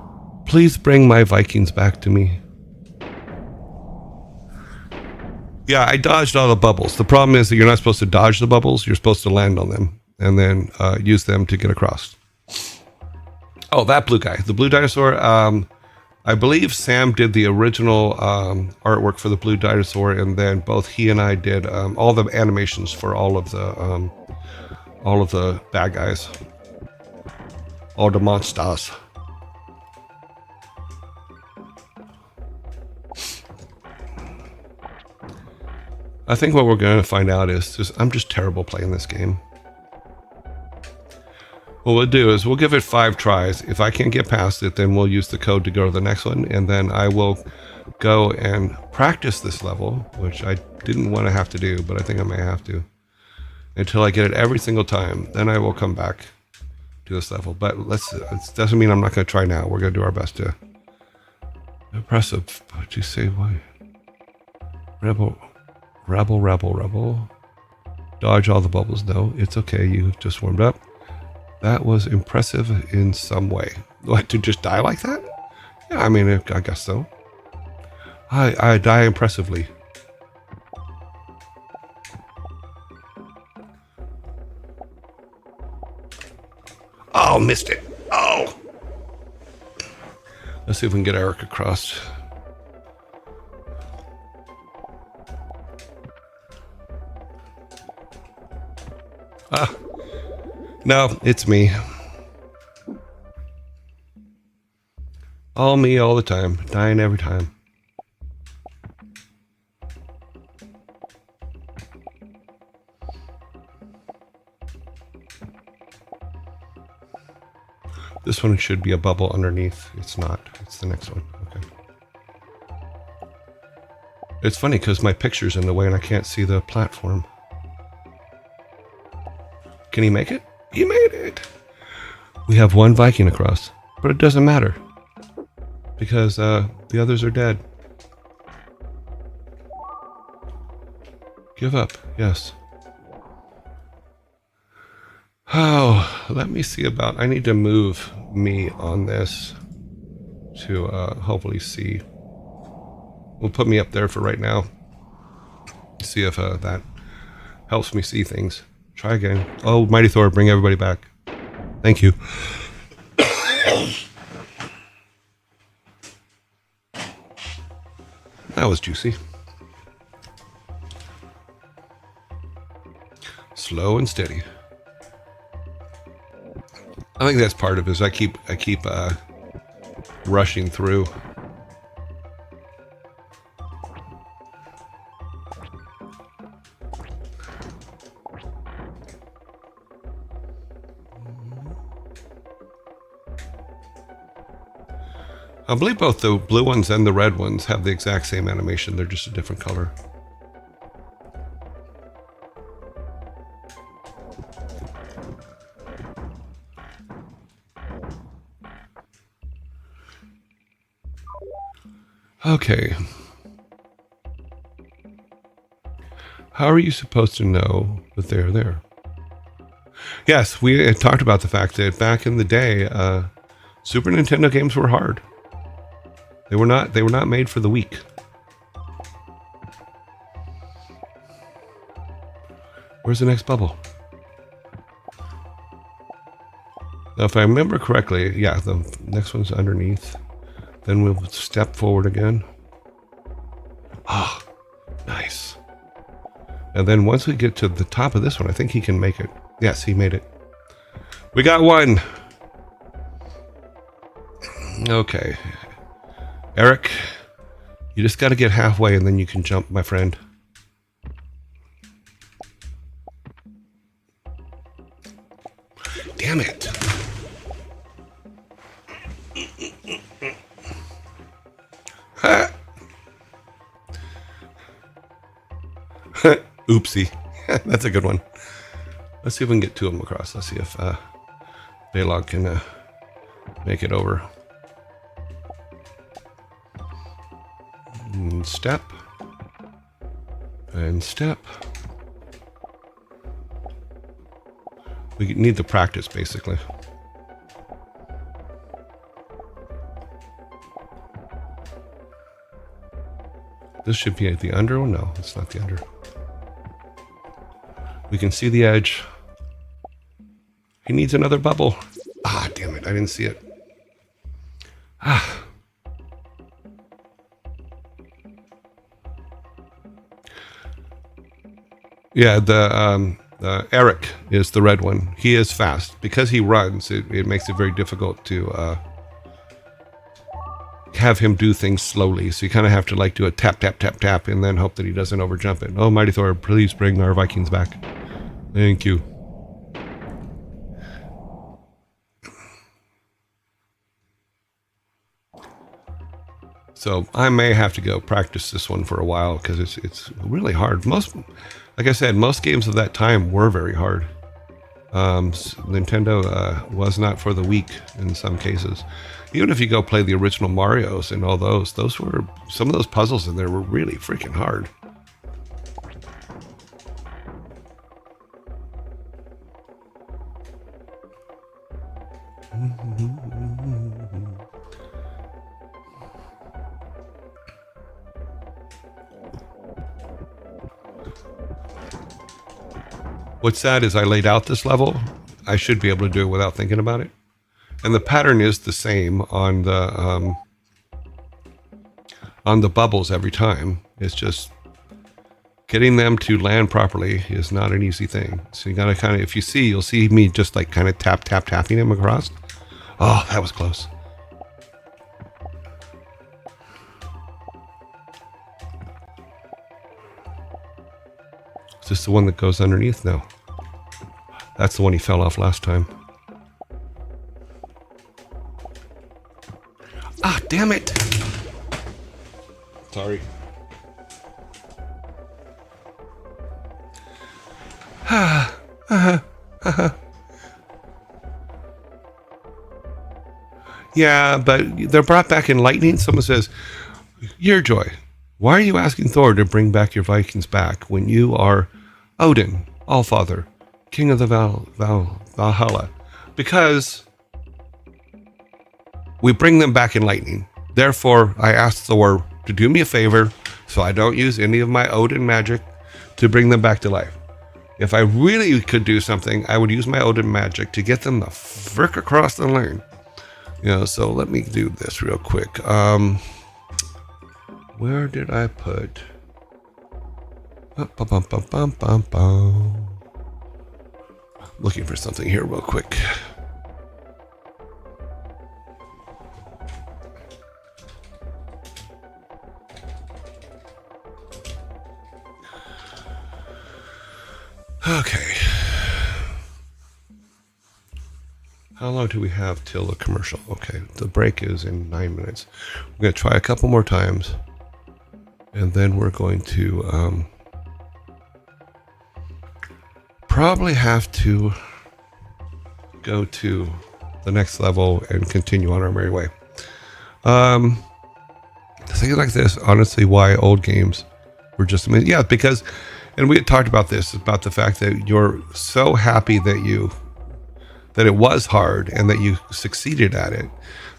please bring my Vikings back to me. Yeah, I dodged all the bubbles. The problem is that you're not supposed to dodge the bubbles. You're supposed to land on them and then use them to get across. Oh, that blue guy. The blue dinosaur. I believe Sam did the original artwork for the blue dinosaur, and then both he and I did all the animations for all of the bad guys. All the monsters. I think what we're going to find out is I'm just terrible playing this game. What we'll do is we'll give it 5 tries. If I can't get past it, then we'll use the code to go to the next one, and then I will go and practice this level, which I didn't want to have to do, but I think I may have to, until I get it every single time. Then I will come back to this level. But it doesn't mean I'm not going to try now. We're going to do our best to press a. What'd you say? Why? Rebel. Dodge all the bubbles. No, it's okay. You just warmed up. That was impressive in some way. What, to just die like that? Yeah, I mean, I guess so. I die impressively. Oh, missed it. Oh. Let's see if we can get Eric across. Ah. No, it's me. All me all the time. Dying every time. This one should be a bubble underneath. It's not. It's the next one. Okay. It's funny because my picture's in the way and I can't see the platform. Can he make it? He made it! We have one Viking across, but it doesn't matter because the others are dead. Give up. Yes. Oh, let me see about... I need to move me on this to hopefully see. We'll put me up there for right now. See if that helps me see things. Try again. Oh, Mighty Thor, bring everybody back. Thank you. That was juicy. Slow and steady. I think that's part of it. Is I keep rushing through. I believe both the blue ones and the red ones have the exact same animation. They're just a different color. Okay. How are you supposed to know that they're there? Yes, we had talked about the fact that back in the day, Super Nintendo games were hard. They were not made for the weak. Where's the next bubble? Now, if I remember correctly, yeah, the next one's underneath. Then we'll step forward again. Ah, oh, nice. And then once we get to the top of this one, I think he can make it. Yes, he made it. We got one. Okay. Eric, you just got to get halfway and then you can jump, my friend. Damn it. Oopsie. That's a good one. Let's see if we can get two of them across. Let's see if Baylog can make it over. And step. And step. We need the practice, basically. This should be at the under. Oh, no, it's not the under. We can see the edge. He needs another bubble. Ah, damn it. I didn't see it. Ah. Yeah, the Eric is the red one. He is fast. Because he runs, it makes it very difficult to have him do things slowly. So you kind of have to like do a tap, tap, tap, tap, and then hope that he doesn't overjump it. Oh, Mighty Thor, please bring our Vikings back. Thank you. So I may have to go practice this one for a while because it's really hard. Like I said, most games of that time were very hard. Nintendo was not for the weak in some cases. Even if you go play the original Marios and all those were, some of those puzzles in there were really freaking hard. What's sad is I laid out this level I should be able to do it without thinking about it. And the pattern is the same on the bubbles every time. It's just getting them to land properly is not an easy thing. So you gotta kind of, if you see, you'll see me just like kind of tapping them across. Oh, that was close. Is this the one that goes underneath? No. That's the one he fell off last time. Ah, damn it. Sorry. Yeah, but they're brought back in lightning. Someone says, Your Joy, why are you asking Thor to bring back your Vikings back when you are Odin, Allfather, King of the Valhalla? Because we bring them back in lightning. Therefore, I asked Thor to do me a favor so I don't use any of my Odin magic to bring them back to life. If I really could do something, I would use my Odin magic to get them the frick across the line. You know, so let me do this real quick. Where did I put? Looking for something here real quick. Okay. How long do we have till the commercial? Okay, the break is in 9 minutes. We're going to try a couple more times. And then we're going to probably have to go to the next level and continue on our merry way. Things like this, honestly, why old games were just amazing. Yeah, because, and we had talked about this, about the fact that you're so happy that it was hard and that you succeeded at it,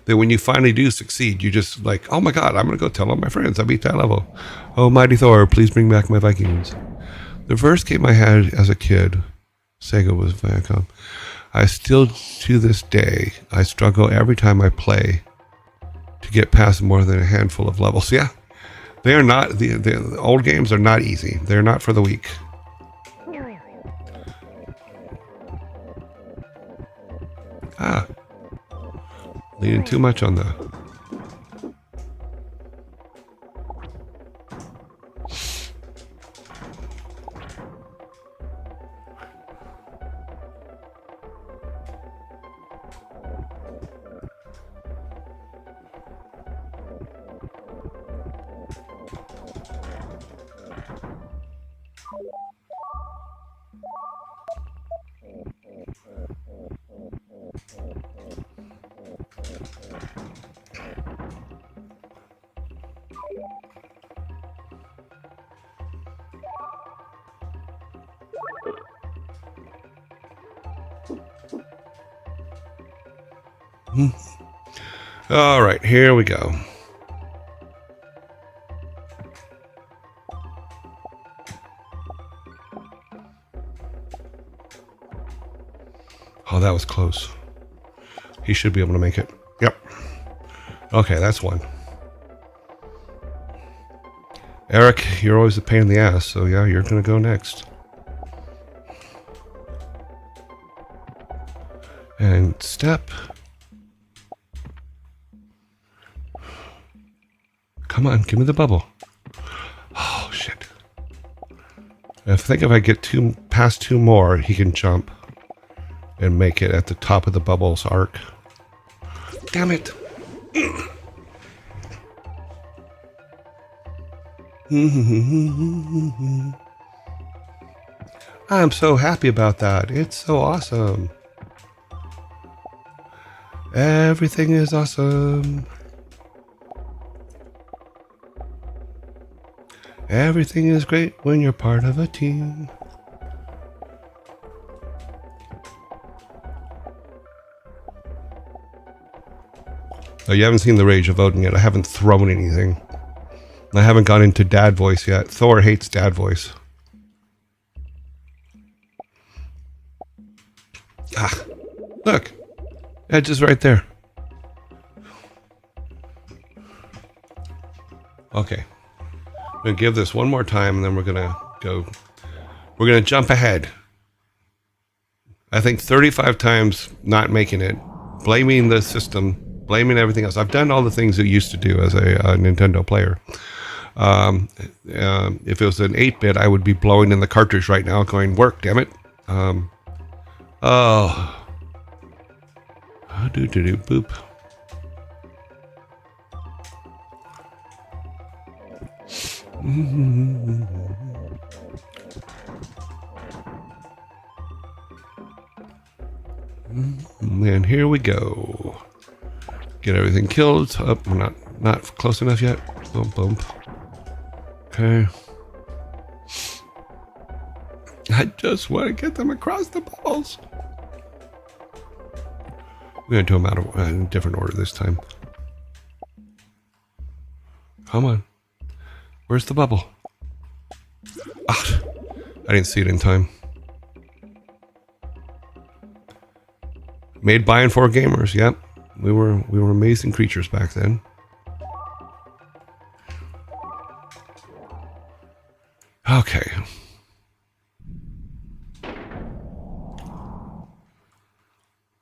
that when you finally do succeed, you just like, oh my God, I'm going to go tell all my friends I beat that level. Oh, mighty Thor, please bring back my Vikings. The first game I had as a kid, Sega was Viacom. I still, to this day, I struggle every time I play to get past more than a handful of levels. Yeah, they are not, the old games are not easy. They're not for the weak. Ah, leaning too much on the... All right, here we go. Oh, that was close. He should be able to make it. Yep. Okay, that's one. Eric, you're always a pain in the ass, so yeah, you're going to go next. And step. Come on, give me the bubble. Oh, shit. I think if I get past two more, he can jump and make it at the top of the bubbles arc. Damn it. I'm so happy about that. It's so awesome. Everything is awesome. Everything is great when you're part of a team. Oh, you haven't seen the Rage of Odin yet. I haven't thrown anything. I haven't gone into dad voice yet. Thor hates dad voice. Ah, look. Edge is right there. Okay. I'm going to give this one more time, and then we're going to go. We're going to jump ahead. I think 35 times not making it, blaming the system, blaming everything else. I've done all the things you used to do as a Nintendo player. If it was an 8-bit, I would be blowing in the cartridge right now going, work, damn it. Oh. Boop. And here we go. Get everything killed. Oh, we're not close enough yet. Boom, boom. Okay. I just want to get them across the bubbles. We're going to do them out of in a different order this time. Come on. Where's the bubble? Ah, I didn't see it in time. Made by and for gamers. Yep. We were amazing creatures back then. Okay.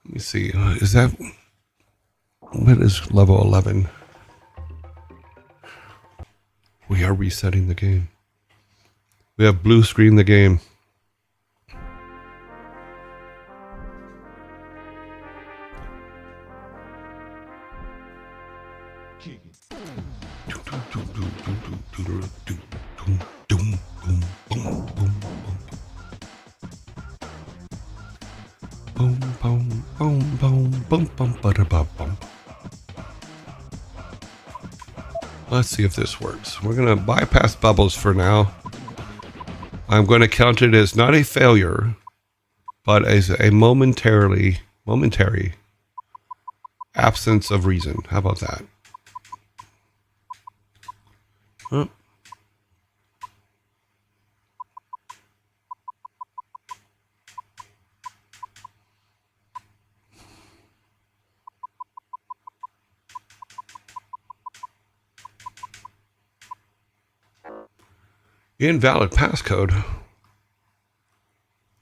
Let me see. Is that... What is level 11? We are resetting the game. We have blue screen the game. Let's see if this works. We're going to bypass bubbles for now. I'm going to count it as not a failure, but as a momentary absence of reason. How about that? Huh? Invalid passcode.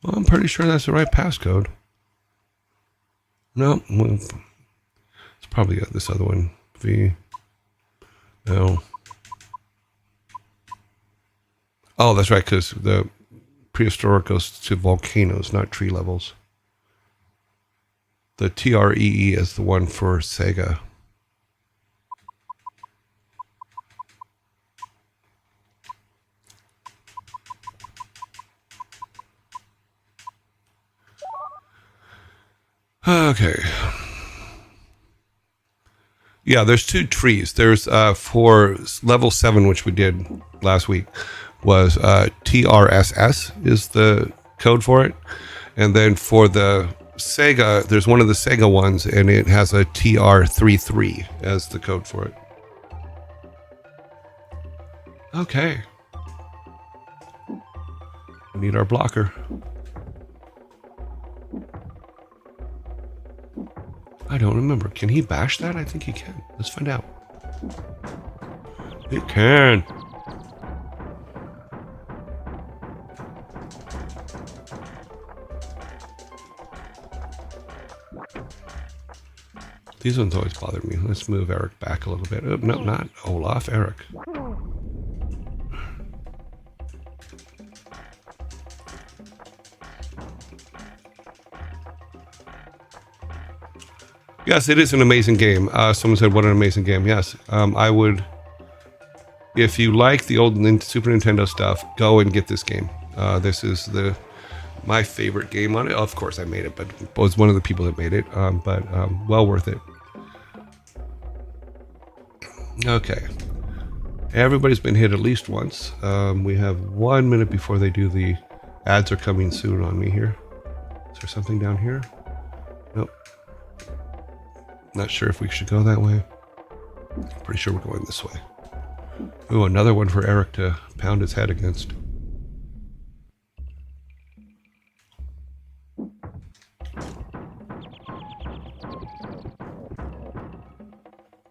Well, I'm pretty sure that's the right passcode. No, well, it's probably this other one. V. No. Oh, that's right, because the prehistoric goes to volcanoes, not tree levels. The TREE is the one for Sega. Okay. Yeah, there's two trees. There's for level 7, which we did last week, was TRSS is the code for it. And then for the Sega, there's one of the Sega ones, and it has a TR33 as the code for it. Okay. We need our blocker. I don't remember. Can he bash that? I think he can. Let's find out. He can. These ones always bother me. Let's move Eric back a little bit. Oh, no, not Olaf. Eric. Yes, it is an amazing game. Someone said, what an amazing game. Yes, I would, if you like the old Super Nintendo stuff, go and get this game. This is my favorite game on it. Of course, I made it, but I was one of the people that made it, but well worth it. Okay. Everybody's been hit at least once. We have 1 minute before they do the ads are coming soon on me here. Is there something down here? Nope. Not sure if we should go that way. Pretty sure we're going this way. Ooh, another one for Eric to pound his head against.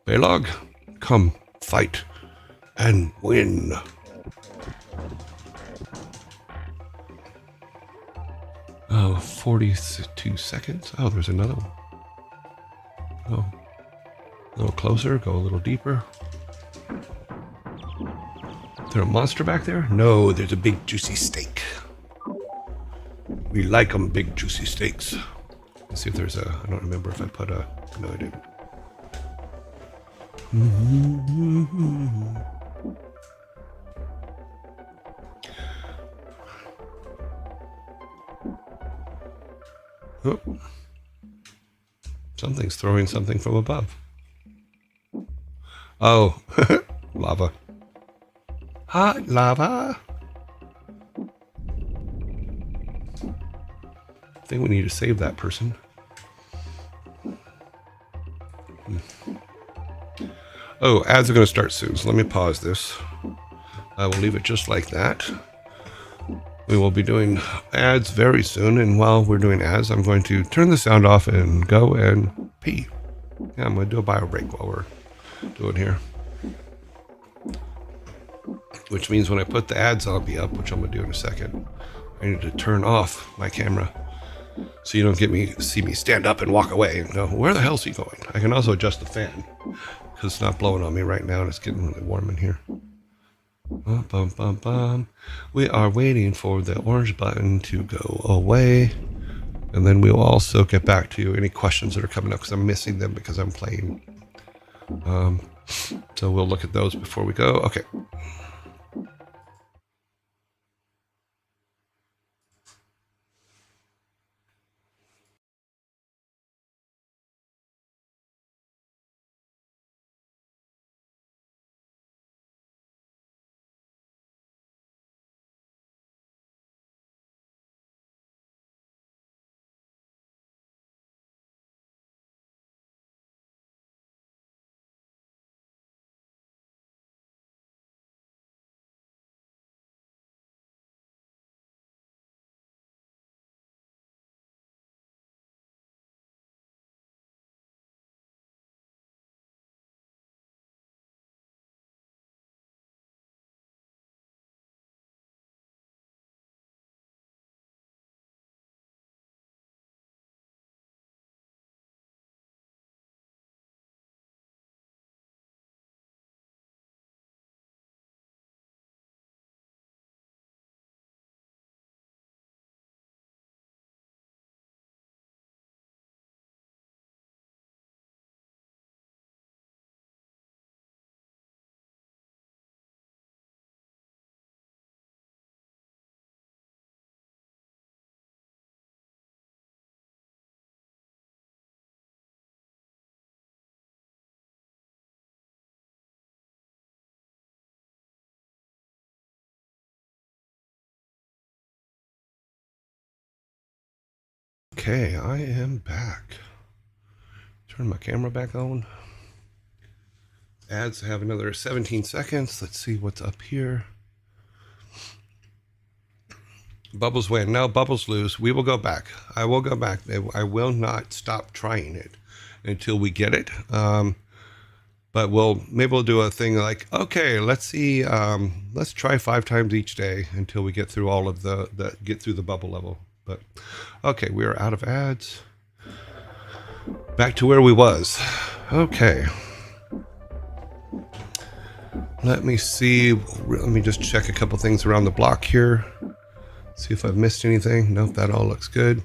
Baylog, come, fight, and win. Oh, 42 seconds. Oh, there's another one. Oh, a little closer, go a little deeper. Is there a monster back there? No, there's a big juicy steak. We like them big juicy steaks. Let's see if there's a, I don't remember if I put a, no I didn't. Oh. Something's throwing something from above. Oh, lava. Hot lava. I think we need to save that person. Oh, ads are going to start soon, so let me pause this. I will leave it just like that. We will be doing ads very soon, and while we're doing ads, I'm going to turn the sound off and go and pee. Yeah, I'm going to do a bio break while we're doing here. Which means when I put the ads on be up, which I'm going to do in a second, I need to turn off my camera so you don't see me stand up and walk away and go, where the hell's he going? I can also adjust the fan because it's not blowing on me right now and it's getting really warm in here. Bum, bum, bum, bum. We are waiting for the orange button to go away, and then we'll also get back to any questions that are coming up because I'm missing them because I'm playing. So we'll look at those before we go. Okay. Okay, I am back. Turn my camera back on. Ads have another 17 seconds. Let's see what's up here. Bubbles win. No, Bubbles lose. We will go back. I will go back. I will not stop trying it until we get it. But maybe we'll do a thing like, okay, let's see, let's try 5 times each day until we get through all of get through the bubble level. But okay, we are out of ads. Back to where we was. Okay. Let me see. Let me just check a couple things around the block here. See if I've missed anything. Nope, that all looks good.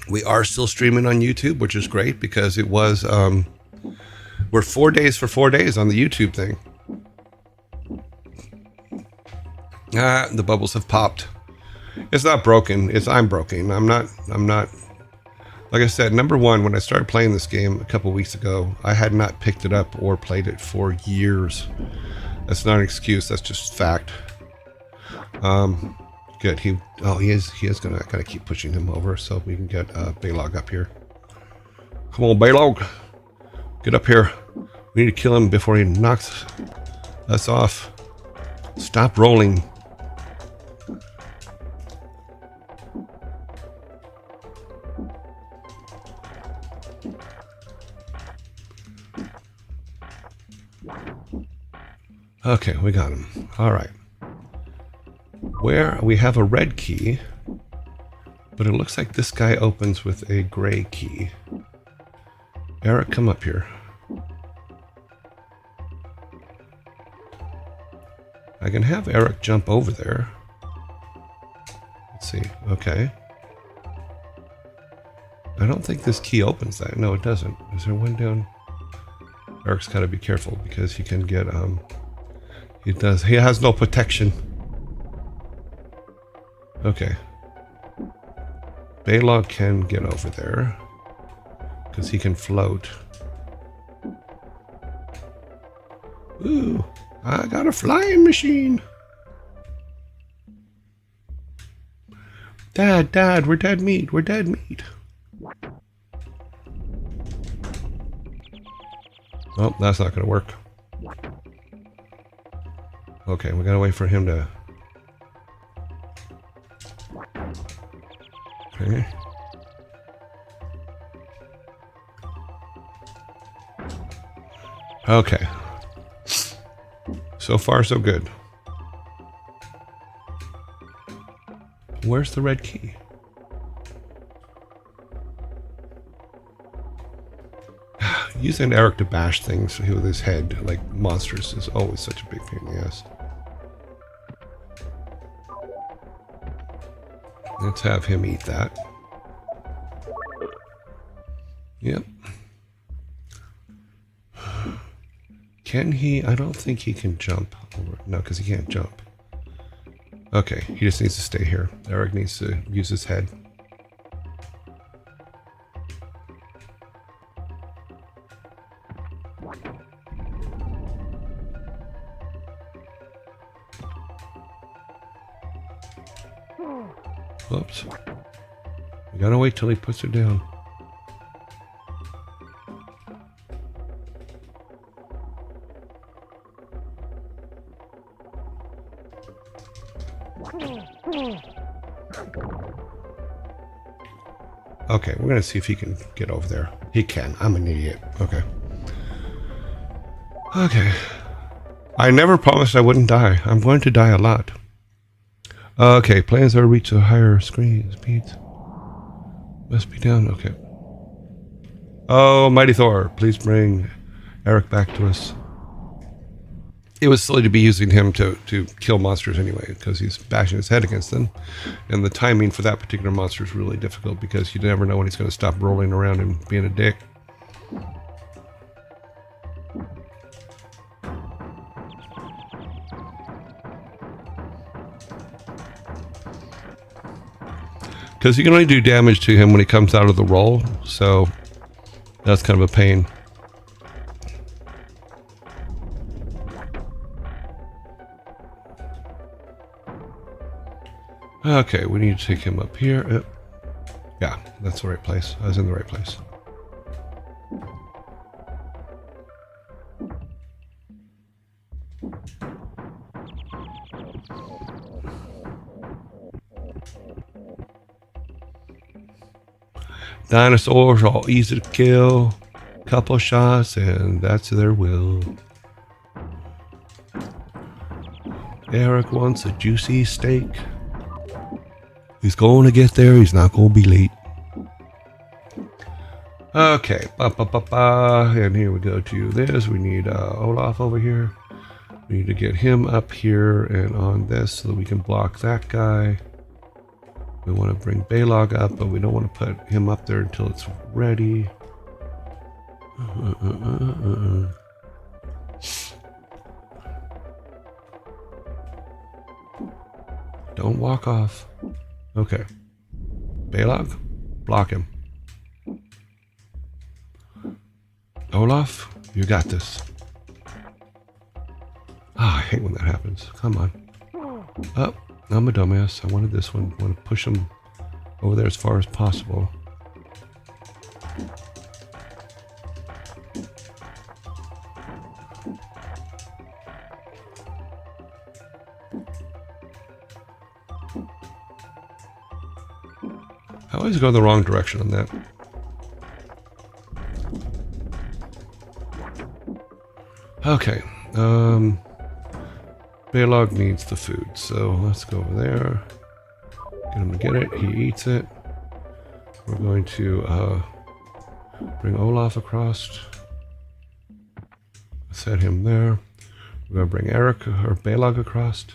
We are still streaming on YouTube, which is great because it was, we're 4 days for 4 days on the YouTube thing. The bubbles have popped. It's not broken. I'm broken. I'm not, like I said, number one, when I started playing this game a couple weeks ago, I had not picked it up or played it for years. That's not an excuse. That's just fact. Good. He is gotta keep pushing him over so we can get Baylog up here. Come on, Baylog. Get up here. We need to kill him before he knocks us off. Stop rolling. Okay, we got him. All right. Where we have a red key, but it looks like this guy opens with a gray key. Eric, come up here. I can have Eric jump over there. Let's see. Okay. I don't think this key opens that. No, it doesn't. Is there one down? Eric's got to be careful because he can get, he has no protection. Okay. Baylog can get over there because he can float. Ooh, I got a flying machine. Dad, we're dead meat. We're dead meat. Oh, that's not going to work. Okay, we got to wait for him to... Okay. Okay. So far, so good. Where's the red key? Using Eric to bash things with his head, like monsters, is always such a big pain in the ass. Let's have him eat that. Yep. Can he? I don't think he can jump over. No, because he can't jump. Okay, he just needs to stay here. Eric needs to use his head. Oops. We gotta wait till he puts her down. Okay, we're gonna see if he can get over there. He can. I'm an idiot. Okay. Okay. I never promised I wouldn't die. I'm going to die a lot. Okay, planes are reach a higher screen speeds. Must be down. Okay. Oh, Mighty Thor, please bring Eric back to us. It was silly to be using him to kill monsters anyway, because he's bashing his head against them. And the timing for that particular monster is really difficult because you never know when he's going to stop rolling around and being a dick. Because you can only do damage to him when he comes out of the roll, so that's kind of a pain. Okay, we need to take him up here. Yeah, that's the right place. I was in the right place. Dinosaurs are all easy to kill. Couple shots and that's their will. Eric wants a juicy steak. He's going to get there. He's not going to be late. Okay. And here we go to this. We need Olaf over here. We need to get him up here and on this so that we can block that guy. We want to bring Baylog up, but we don't want to put him up there until it's ready. Don't walk off. Okay. Baylog, block him. Olaf, you got this. I hate when that happens. Come on. Oh, I'm a dumbass. I wanted this one. I want to push him over there as far as possible. I always go the wrong direction on that. Okay. Balog needs the food, so let's go over there. Get him to get it. He eats it. We're going to bring Olaf across. Set him there. We're going to bring Eric or Balog across.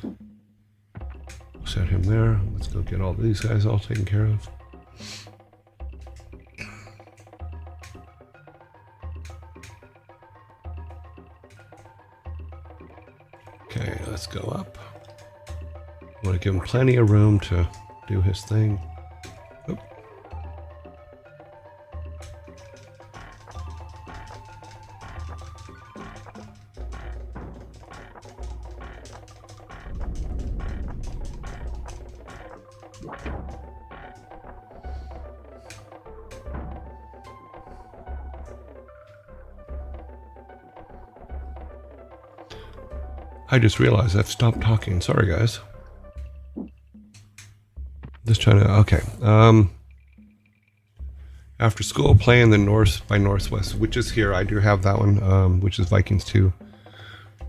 Set him there. Let's go get all these guys all taken care of. Okay, let's go up. I want to give him plenty of room to do his thing. Oop. I just realized I've stopped talking. Sorry, guys. Just trying to... Okay. After school, play in the North by Northwest, which is here. I do have that one, which is Vikings 2.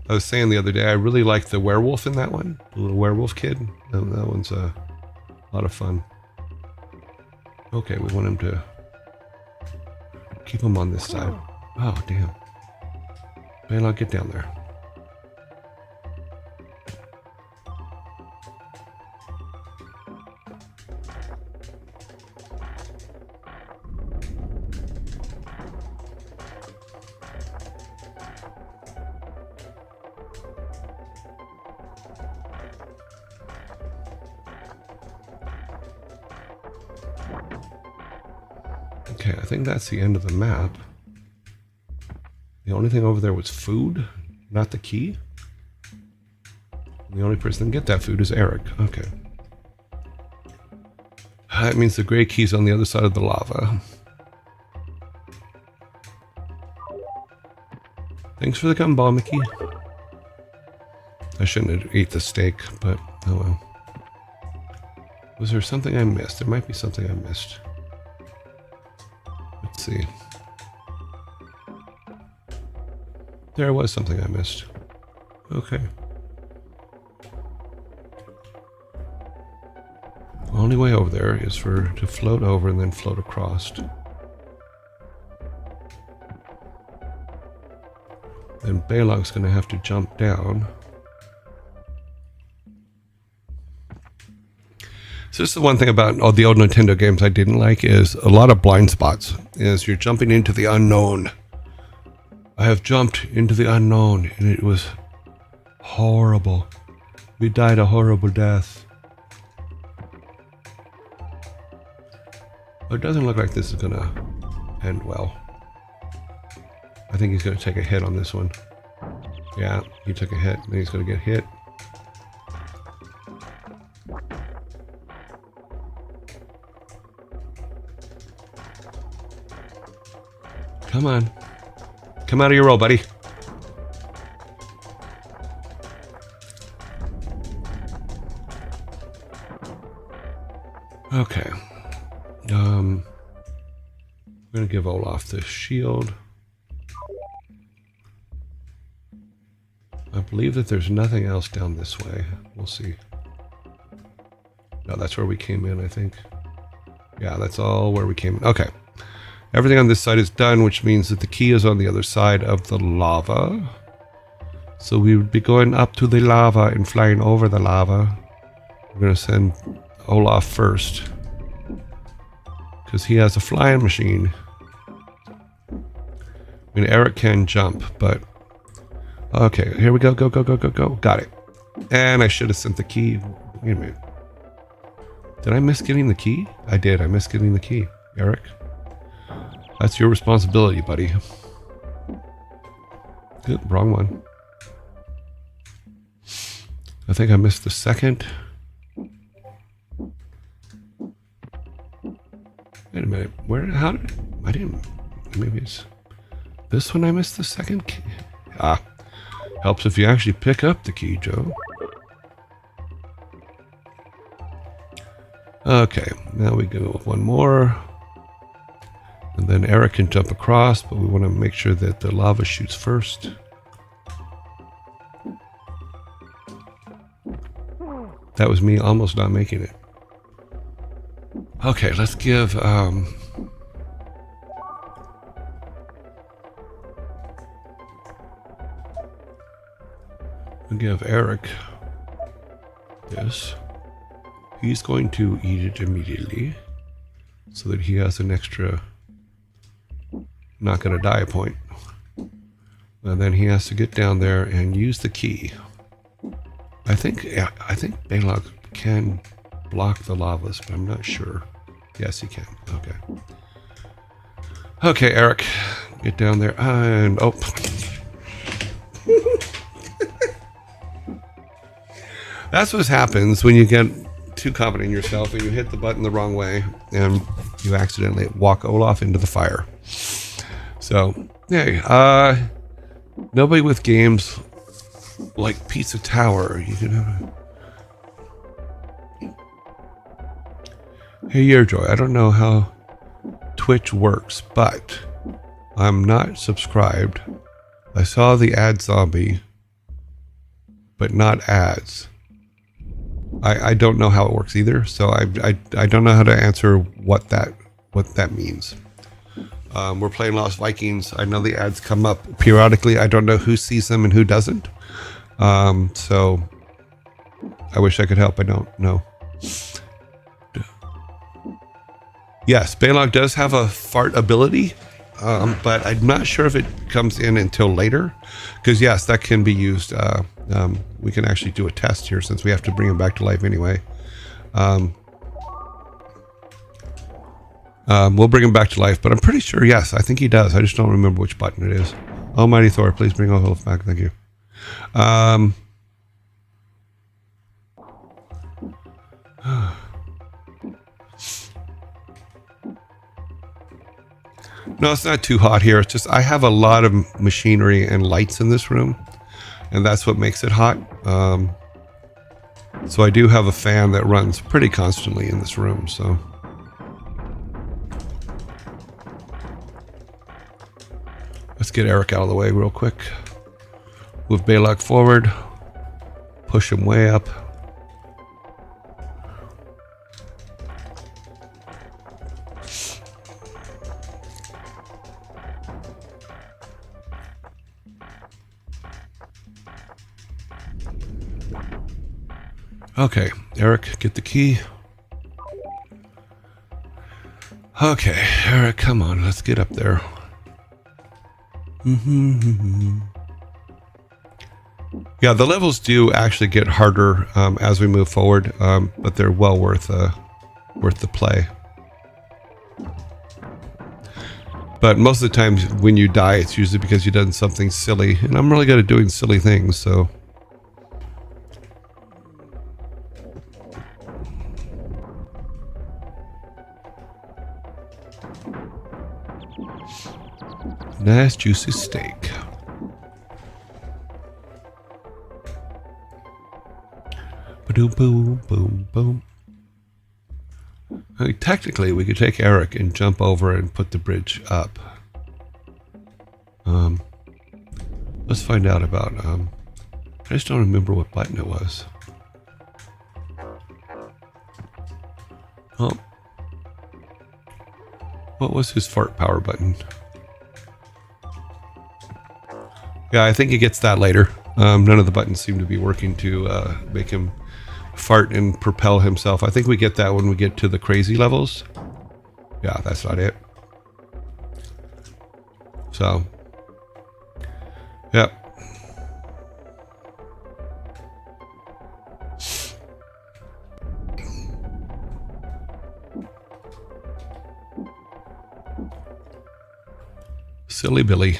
I was saying the other day, I really like the werewolf in that one. The little werewolf kid. That one's a lot of fun. Okay, we want him to keep him on this side. Oh, damn. Balog, get down there. Okay, I think that's the end of the map. The only thing over there was food, not the key. And the only person that can get that food is Eric. Okay. That means the gray key's on the other side of the lava. Thanks for the gumball, Mickey. I shouldn't have ate the steak, but oh well. Was there something I missed? There might be something I missed. Let's see. There was something I missed. Okay. The only way over there is to float over and then float across. Then Balog's going to have to jump down. So this is the one thing about all the old Nintendo games I didn't like is a lot of blind spots. Is you're jumping into the unknown. I have jumped into the unknown and it was horrible. We died a horrible death. But it doesn't look like this is gonna end well. I think he's gonna take a hit on this one. Yeah, he took a hit, and he's gonna get hit. Come on. Come out of your roll, buddy. Okay. I'm gonna give Olaf the shield. I believe that there's nothing else down this way. We'll see. No, that's where we came in, I think. Yeah, that's all where we came in. Okay. Everything on this side is done, which means that the key is on the other side of the lava. So we would be going up to the lava and flying over the lava. We're going to send Olaf first, because he has a flying machine. I mean, Eric can jump, but... Okay, here we go. Go, go, go, go, go. Got it. And I should have sent the key. Wait a minute. Did I miss getting the key? I did. I missed getting the key. Eric? That's your responsibility, buddy. Oop, wrong one. I think I missed the second. Wait a minute. Where? How did I didn't? Maybe it's this one. I missed the second key. Ah, helps if you actually pick up the key, Joe. Okay, now we go with one more. And then Eric can jump across, but we want to make sure that the lava shoots first. That was me almost not making it. Okay, let's give we'll give Eric this. He's going to eat it immediately so that he has an extra not gonna die point. And then he has to get down there and use the key. I think Balog can block the lavas, but I'm not sure. Yes, he can. Okay. Okay, Eric, get down there and oh. That's what happens when you get too confident in yourself and you hit the button the wrong way and you accidentally walk Olaf into the fire. So, hey, nobody with games like Pizza Tower, you can have a... Hey, Yearjoy, I don't know how Twitch works, but I'm not subscribed. I saw the ad zombie, but not ads. I don't know how it works either, so I don't know how to answer what that means. We're playing Lost Vikings. I know the ads come up periodically. I don't know who sees them and who doesn't. So I wish I could help. I don't know. Yes, Balog does have a fart ability, but I'm not sure if it comes in until later. Because yes, that can be used. We can actually do a test here since we have to bring him back to life anyway. We'll bring him back to life, but I'm pretty sure, yes, I think he does. I just don't remember which button it is. Almighty Thor, please bring Olaf back. Thank you. No, it's not too hot here. It's just I have a lot of machinery and lights in this room, and that's what makes it hot. So I do have a fan that runs pretty constantly in this room, so... Let's get Eric out of the way real quick. Move Balog forward. Push him way up. Okay, Eric, get the key. Okay, Eric, come on, let's get up there. Yeah, the levels do actually get harder as we move forward, but they're well worth the play. But most of the times when you die, it's usually because you've done something silly, and I'm really good at doing silly things, so... Nice juicy steak. Boom, boom, boom, boom. I mean, technically, we could take Eric and jump over and put the bridge up. Let's find out about. I just don't remember what button it was. Oh, what was his fart power button? Yeah, I think he gets that later. None of the buttons seem to be working to make him fart and propel himself. I think we get that when we get to the crazy levels. Yeah, that's not it. So, yep. Silly Billy.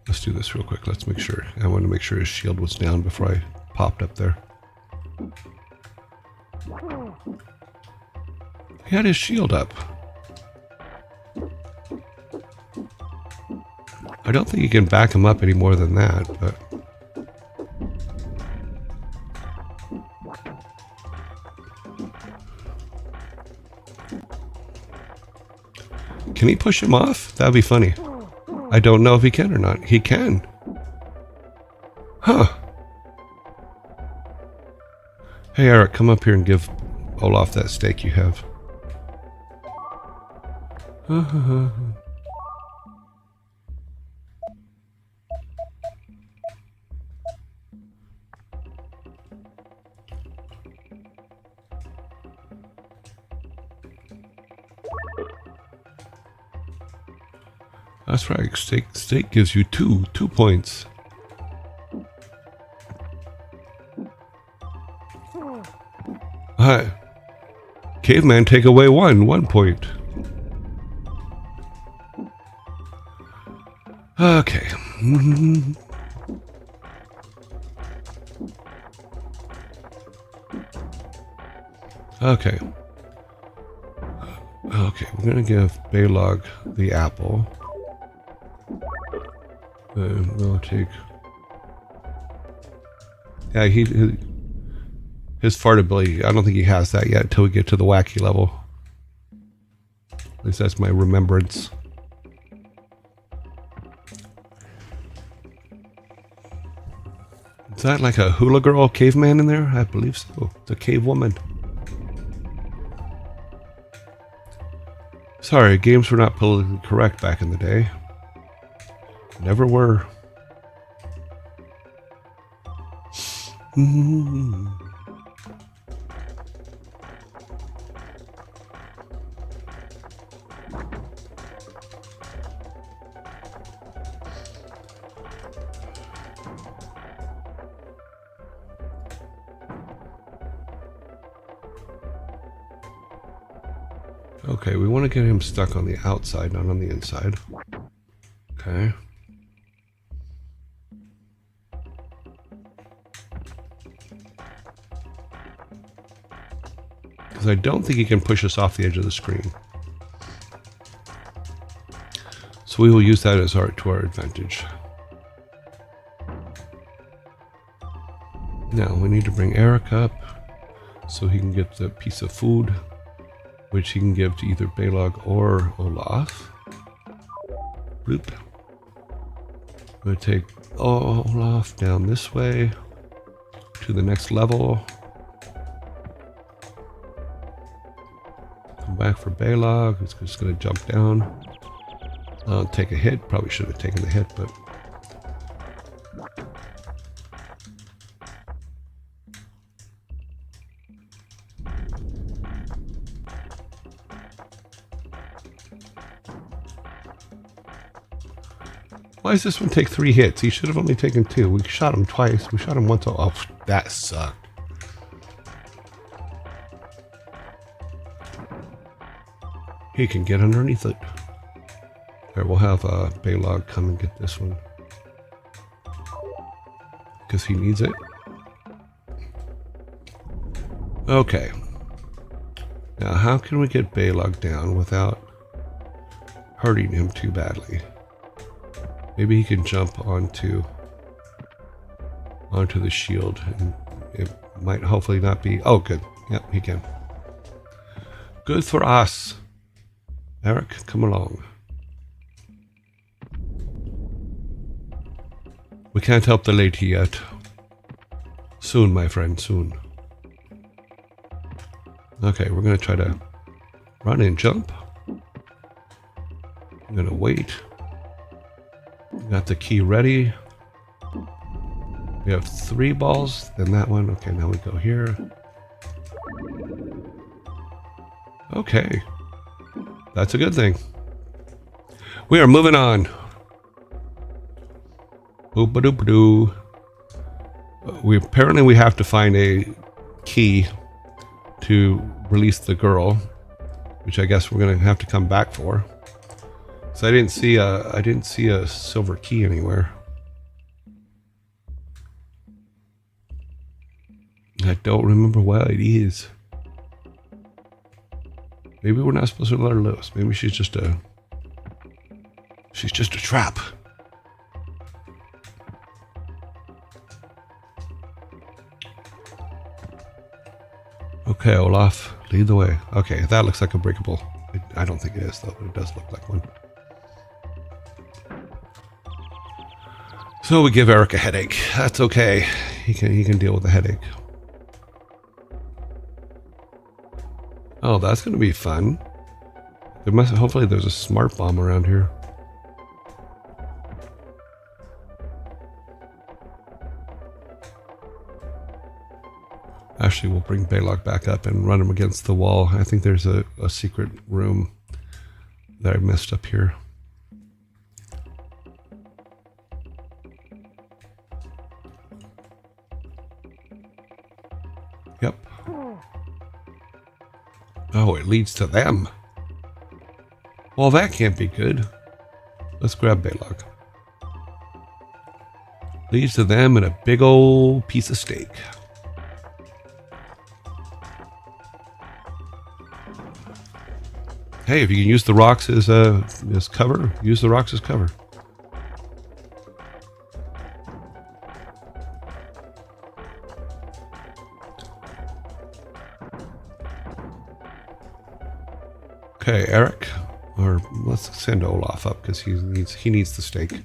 Let's do this real quick. Let's make sure. I want to make sure his shield was down before I popped up there. He had his shield up. I don't think you can back him up any more than that, but... Can he push him off? That'd be funny. I don't know if he can or not. He can. Huh. Hey, Eric, come up here and give Olaf that steak you have. That's right. Steak gives you two points. Hi. Caveman take away 1 point. Okay. Okay. Okay, we're gonna give Balog the apple. We'll take. Yeah, his fart ability. I don't think he has that yet until we get to the wacky level. At least that's my remembrance. Is that like a hula girl caveman in there? I believe so. It's a cave woman. Sorry, games were not politically correct back in the day. Never were. Okay, we want to get him stuck on the outside, not on the inside. Okay. Because I don't think he can push us off the edge of the screen. So we will use that as to our advantage. Now we need to bring Eric up so he can get the piece of food, which he can give to either Balog or Olaf. Bloop. I'm going to take Olaf down this way to the next level. Come back for Balog. It's just going to jump down. Take a hit. Probably should have taken the hit, but... Why does this one take 3 hits? He should have only taken 2. We shot him twice. We shot him once. Oh, that sucked. He can get underneath it. There, we'll have Balog come and get this one. Because he needs it. Okay. Now, how can we get Balog down without hurting him too badly? Maybe he can jump onto the shield, and it might hopefully not be... Oh, good. Yep, he can. Good for us. Eric, come along. We can't help the lady yet. Soon, my friend, soon. Okay, we're going to try to run and jump. I'm going to wait. Got the key ready. We have 3 balls, then that one. Okay, now we go here. Okay. That's a good thing. We are moving on. Boop-a-doop-a-doo. Apparently we have to find a key to release the girl, which I guess we're gonna have to come back for. So I didn't see a silver key anywhere. I don't remember what it is. Maybe we're not supposed to let her loose. Maybe she's just a trap. Okay, Olaf, lead the way. Okay, that looks like a breakable. I don't think it is though, but it does look like one. So we give Eric a headache. That's okay. He can deal with the headache. Oh, that's going to be fun. Hopefully there's a smart bomb around here. Actually, we'll bring Balog back up and run him against the wall. I think there's a secret room that I missed up here. Yep. Oh, it leads to them. Well, that can't be good. Let's grab Balog. Leads to them and a big old piece of steak. Hey, if you can use the rocks as cover, use the rocks as cover. Okay, Eric, or let's send Olaf up because he needs the steak.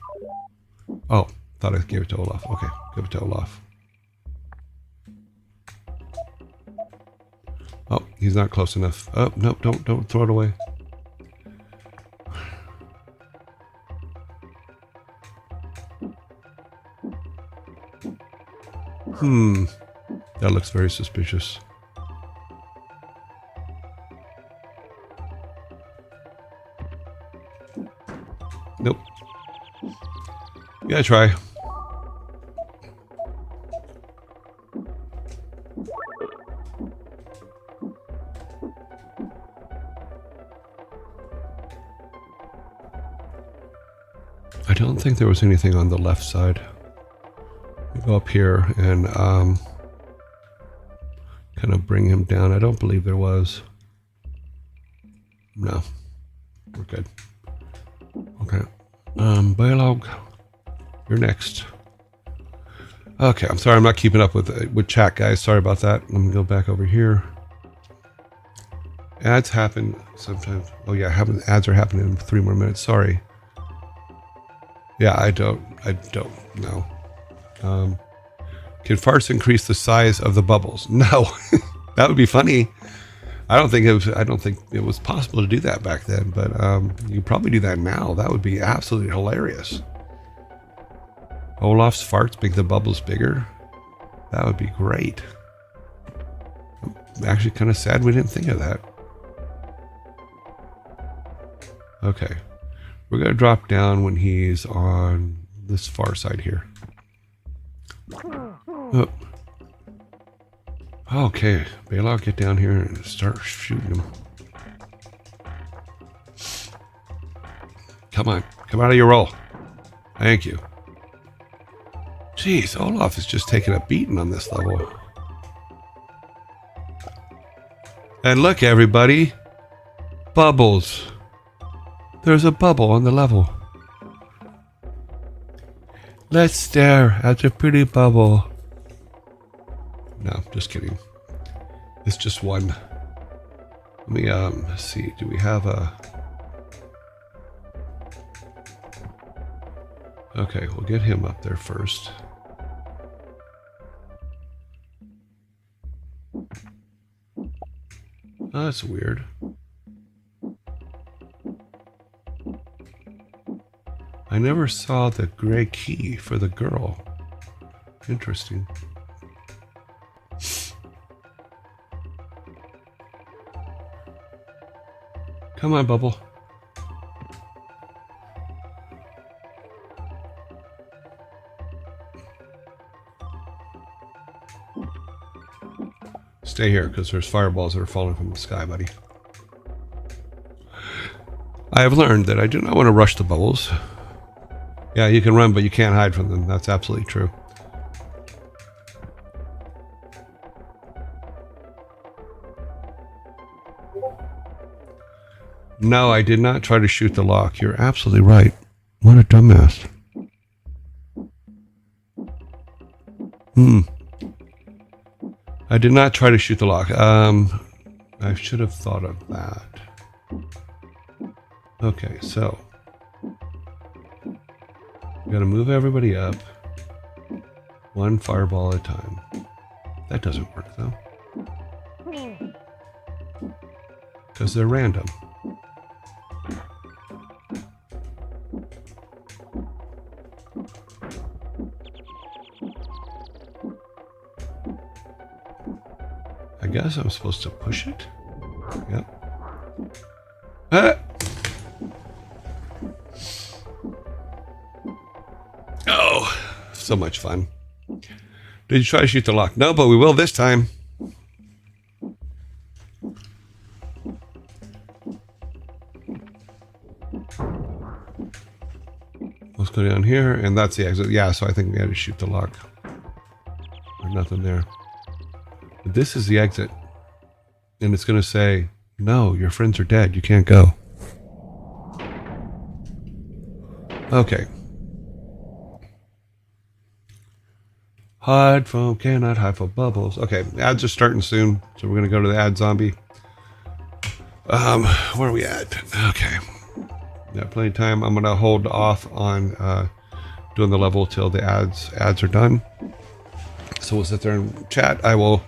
Oh, thought I gave it to Olaf. Okay, give it to Olaf. Oh, he's not close enough. Oh, no, don't throw it away. That looks very suspicious. Nope. Yeah, try. I don't think there was anything on the left side. We go up here and kind of bring him down. I don't believe there was. No, we're good. Okay, Balog, you're next. Okay, I'm sorry, I'm not keeping up with chat, guys. Sorry about that. Let me go back over here. Ads happen sometimes. Oh yeah, ads are happening in 3 more minutes. Sorry. Yeah, I don't know. Can farts increase the size of the bubbles? No, that would be funny. I don't think it was possible to do that back then, but you could probably do that now. That would be absolutely hilarious. Olaf's farts make the bubbles bigger. That would be great. I'm actually kind of sad we didn't think of that. Okay. We're going to drop down when he's on this far side here. Oh. Okay, Balog, get down here and start shooting him. Come on, come out of your roll. Thank you. Jeez, Olaf is just taking a beating on this level. And look, everybody. Bubbles. There's a bubble on the level. Let's stare at the pretty bubble. No, just kidding. It's just one. Let me see. Do we have a... Okay, we'll get him up there first. Oh, that's weird. I never saw the gray key for the girl. Interesting. Come on, Bubble. Stay here, because there's fireballs that are falling from the sky, buddy. I have learned that I do not want to rush the bubbles. Yeah, you can run, but you can't hide from them. That's absolutely true. No, I did not try to shoot the lock. You're absolutely right. What a dumbass. I did not try to shoot the lock. I should have thought of that. Okay, so... we gotta move everybody up. One fireball at a time. That doesn't work though. Because they're random. I guess I'm supposed to push it? Yep. Ah! Oh, so much fun. Did you try to shoot the lock? No, but we will this time. Let's go down here, and that's the exit. Yeah, so I think we had to shoot the lock. There's nothing there. But this is the exit. And it's going to say, no, your friends are dead. You can't go. Okay. Hide from, cannot hide from bubbles. Okay, ads are starting soon, so we're going to go to the ad zombie. Where are we at? Okay. Yeah, plenty of time. I'm going to hold off on doing the level till the ads are done. So we'll sit there and chat. I will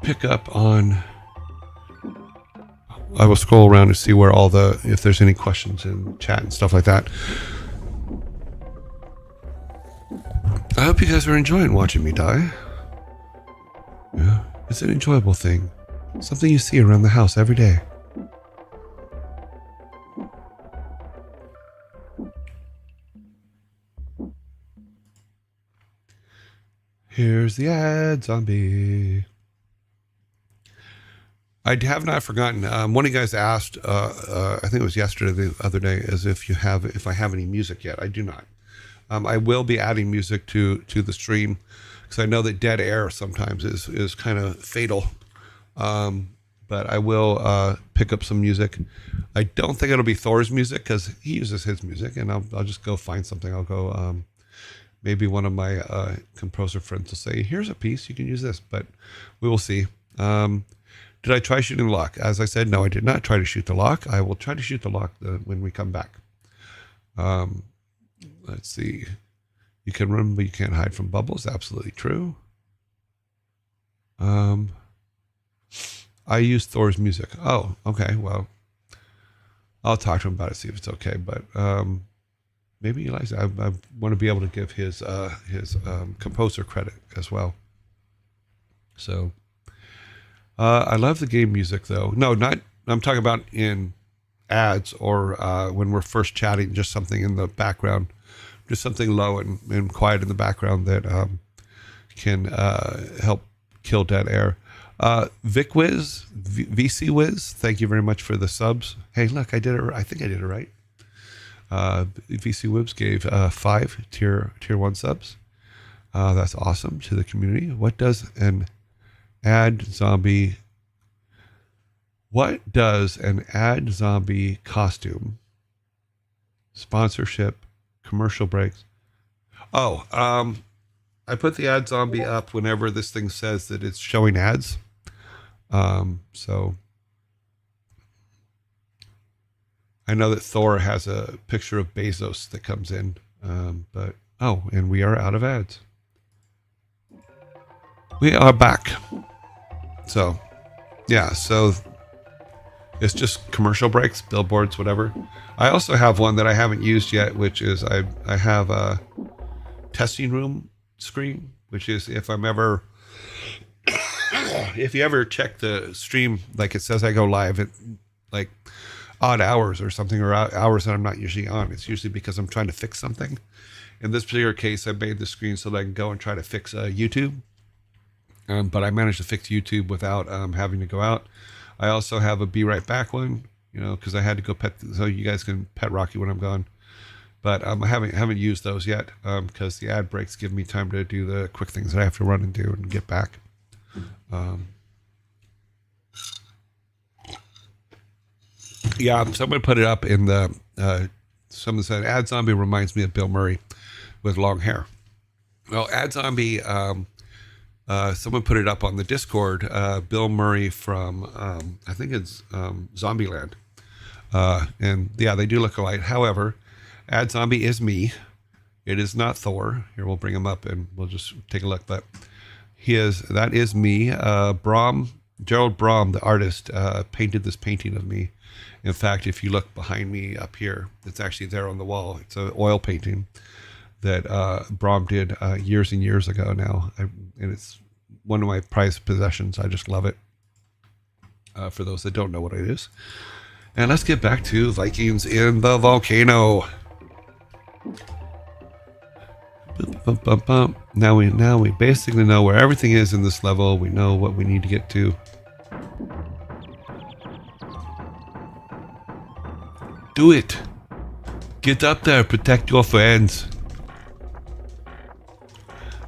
pick up on... I will scroll around to see where all the... if there's any questions in chat and stuff like that. I hope you guys are enjoying watching me die. Yeah, it's an enjoyable thing. Something you see around the house every day. Here's the ad zombie. I have not forgotten. One of you guys asked, I think it was yesterday, the other day, as if I have any music yet. I do not. I will be adding music to the stream because I know that dead air sometimes is kind of fatal. But I will pick up some music. I don't think it'll be Thor's music because he uses his music, and I'll just go find something. I'll go. Maybe one of my composer friends will say, "Here's a piece. You can use this," but we will see. Did I try shooting the lock? As I said, no, I did not try to shoot the lock. I will try to shoot the lock when we come back. Let's see. You can run, but you can't hide from bubbles. Absolutely true. I use Thor's music. Oh, okay. Well, I'll talk to him about it, see if it's okay. But maybe he likes it. I want to be able to give his composer credit as well. So I love the game music, though. No, not. I'm talking about in ads or when we're first chatting. Just something in the background. Just something low and quiet in the background that can help kill dead air. VicWiz, VCWiz, thank you very much for the subs. Hey, look, I did it. I think I did it right. VCWiz gave 5 tier 1 subs. That's awesome to the community. What does an ad zombie costume, sponsorship, commercial breaks? I put the ad zombie up whenever this thing says that it's showing ads. So I know that Thor has a picture of Bezos that comes in, and we are out of ads. We are back. So, yeah, so it's just commercial breaks, billboards, whatever. I also have one that I haven't used yet, which is I have a testing room screen, which is if you ever check the stream, like it says I go live at like odd hours or something, or hours that I'm not usually on. It's usually because I'm trying to fix something. In this particular case, I made the screen so that I can go and try to fix YouTube. But I managed to fix YouTube without having to go out. I also have a Be Right Back one, because I had to go so you guys can pet Rocky when I'm gone. But I haven't used those yet because the ad breaks give me time to do the quick things that I have to run and do and get back. Yeah, someone put it up in the. Someone said Ad Zombie reminds me of Bill Murray with long hair. Well, Ad Zombie. Someone put it up on the Discord. Bill Murray from I think it's Zombieland, and yeah, they do look alike. However, Ad Zombie is me, It is not Thor. Here, we'll bring him up and we'll just take a look. But that is me. Gerald Brom, the artist, painted this painting of me. In fact, if you look behind me up here, it's actually there on the wall. It's an oil painting that Brom did years and years ago now. And it's one of my prized possessions. I just love it. For those that don't know what it is. And let's get back to Vikings in the volcano. Boop, bump, bump, bump. Now we basically know where everything is in this level. We know what we need to get to. Do it. Get up there. Protect your friends.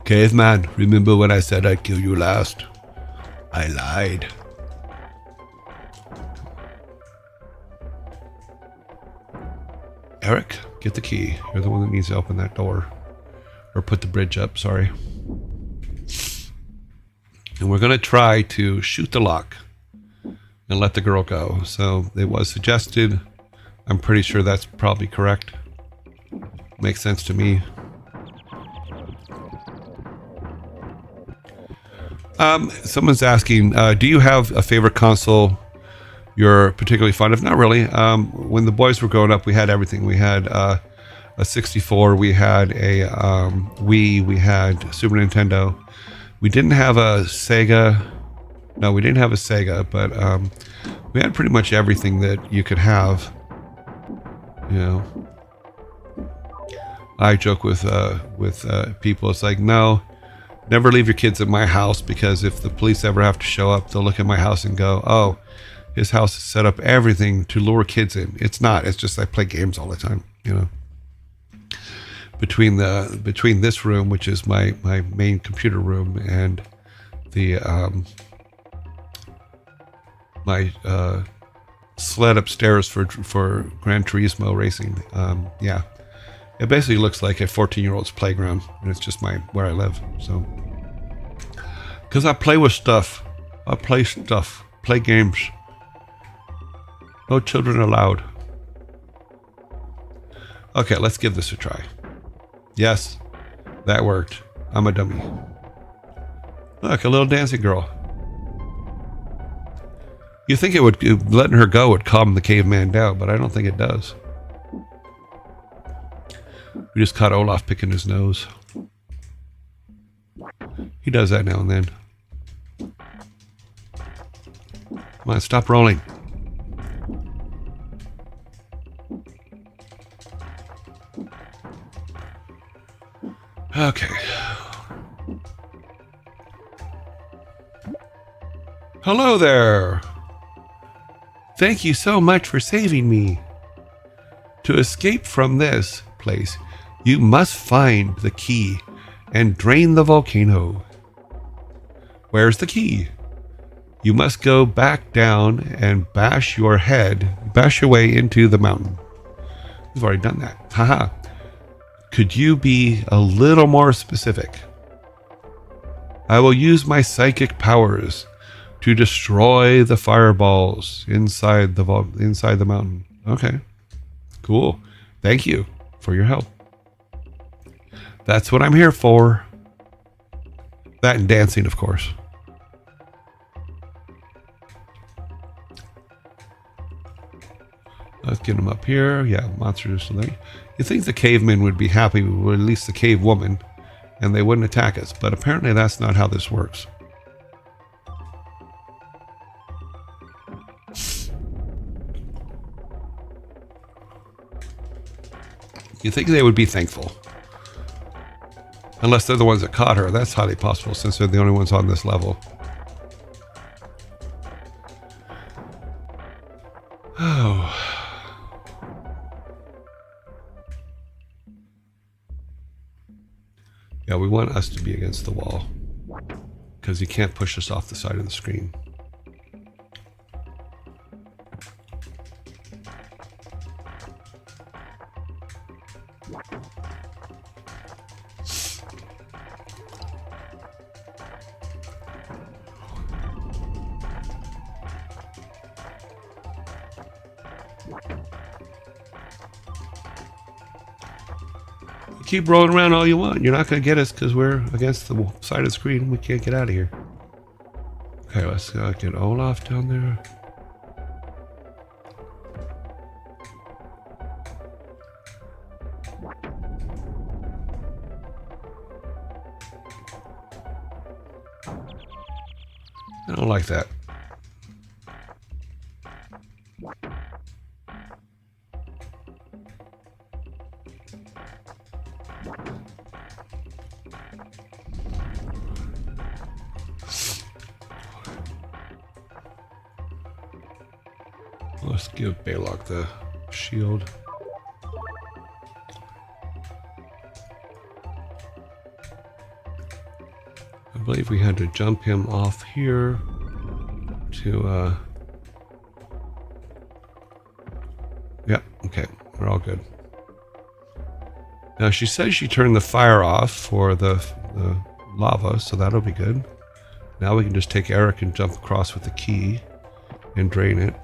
Caveman, remember when I said I'd kill you last? I lied. Eric, get the key. You're the one that needs to open that door. Or put the bridge up, sorry. And we're going to try to shoot the lock and let the girl go. So it was suggested. I'm pretty sure that's probably correct. Makes sense to me. Someone's asking, do you have a favorite console you're particularly fond of? Not really. When the boys were growing up, we had everything. We had a 64, we had a Wii, we had Super Nintendo. We didn't have a Sega. No, we didn't have a Sega, but we had pretty much everything that you could have. You know, I joke with people. It's like, no, never leave your kids at my house, because if the police ever have to show up, they'll look at my house and go, oh, his house is set up everything to lure kids in. It's not. It's just I play games all the time, you know. Between this room, which is my main computer room, and the my sled upstairs for Gran Turismo racing. Yeah, it basically looks like a 14-year-old's playground, and it's just where I live. So, because I play with stuff, play games. No children allowed. Okay, let's give this a try. Yes, that worked. I'm a dummy. Look, a little dancing girl. You think letting her go would calm the caveman down, but I don't think it does. We just caught Olaf picking his nose. He does that now and then. Come on, stop rolling. Okay. Hello there. Thank you so much for saving me. To escape from this place, you must find the key and drain the volcano. Where's the key? You must go back down and bash your way into the mountain. We've already done that. Haha. Could you be a little more specific? I will use my psychic powers to destroy the fireballs inside the mountain. Okay, cool. Thank you for your help. That's what I'm here for. That and dancing, of course. Let's get him up here. Yeah, monsters. You think the cavemen would be happy with at least the cave woman, and they wouldn't attack us, but apparently that's not how this works. You think they would be thankful. Unless they're the ones that caught her. That's highly possible, since they're the only ones on this level. Oh. Yeah, we want us to be against the wall, because you can't push us off the side of the screen. keep rolling around all you want. You're not going to get us because we're against the side of the screen. We can't get out of here. Okay, let's get Olaf down there. I don't like that. Let's give Balog the shield. I believe we had to jump him off here to, yeah, okay, we're all good. Now she says she turned the fire off for the lava, so that'll be good. Now we can just take Eric and jump across with the key and drain it.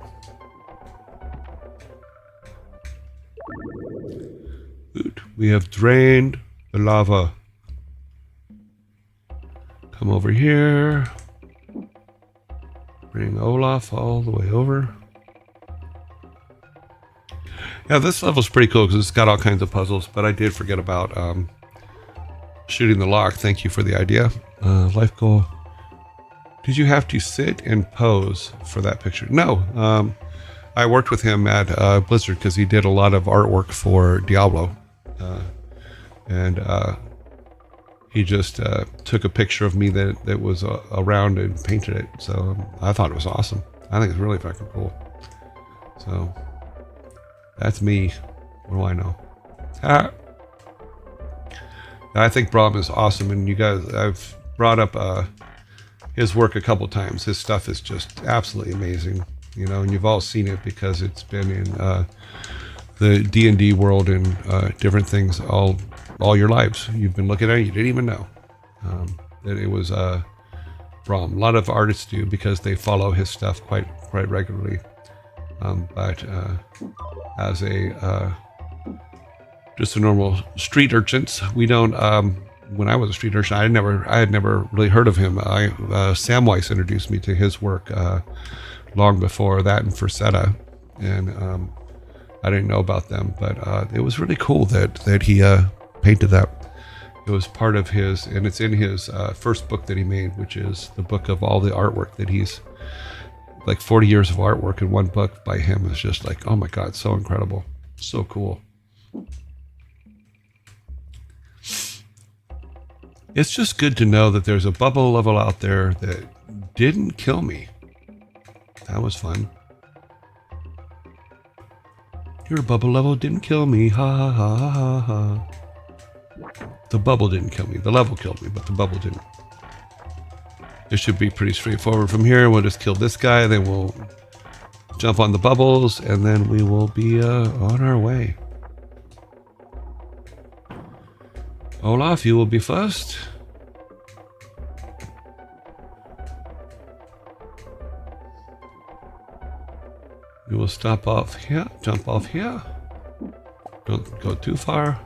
Good. We have drained the lava. Come over here. Bring Olaf all the way over. Yeah, this level's pretty cool because it's got all kinds of puzzles, but I did forget about shooting the lock. Thank you for the idea. Life goal. Did you have to sit and pose for that picture? No. I worked with him at Blizzard because he did a lot of artwork for Diablo. He just took a picture of me that was around and painted it. So I thought it was awesome. I think it's really fucking cool. So that's me. What do I know? I think Braum is awesome. And you guys, I've brought up his work a couple times. His stuff is just absolutely amazing. You know, and you've all seen it because it's been in the D&D world and different things all your lives. You've been looking at it, you didn't even know that it was Braum. A lot of artists do because they follow his stuff quite regularly. But as just a normal street urchins, we don't. When I was a street urchin, I had never really heard of him. Samwise introduced me to his work long before that in Forsetta, and I didn't know about them. But it was really cool that he painted that. It was part of his, and it's in his first book that he made, which is the book of all the artwork that he's, like 40 years of artwork in one book by him is just like, oh my God, so incredible. So cool. It's just good to know that there's a bubble level out there that didn't kill me. That was fun. Your bubble level didn't kill me. Ha ha ha ha ha. The bubble didn't kill me. The level killed me, but the bubble didn't. It should be pretty straightforward from here. We'll just kill this guy, then we'll jump on the bubbles, and then we will be on our way. Olaf, you will be first. We will stop off here, jump off here. Don't go too far.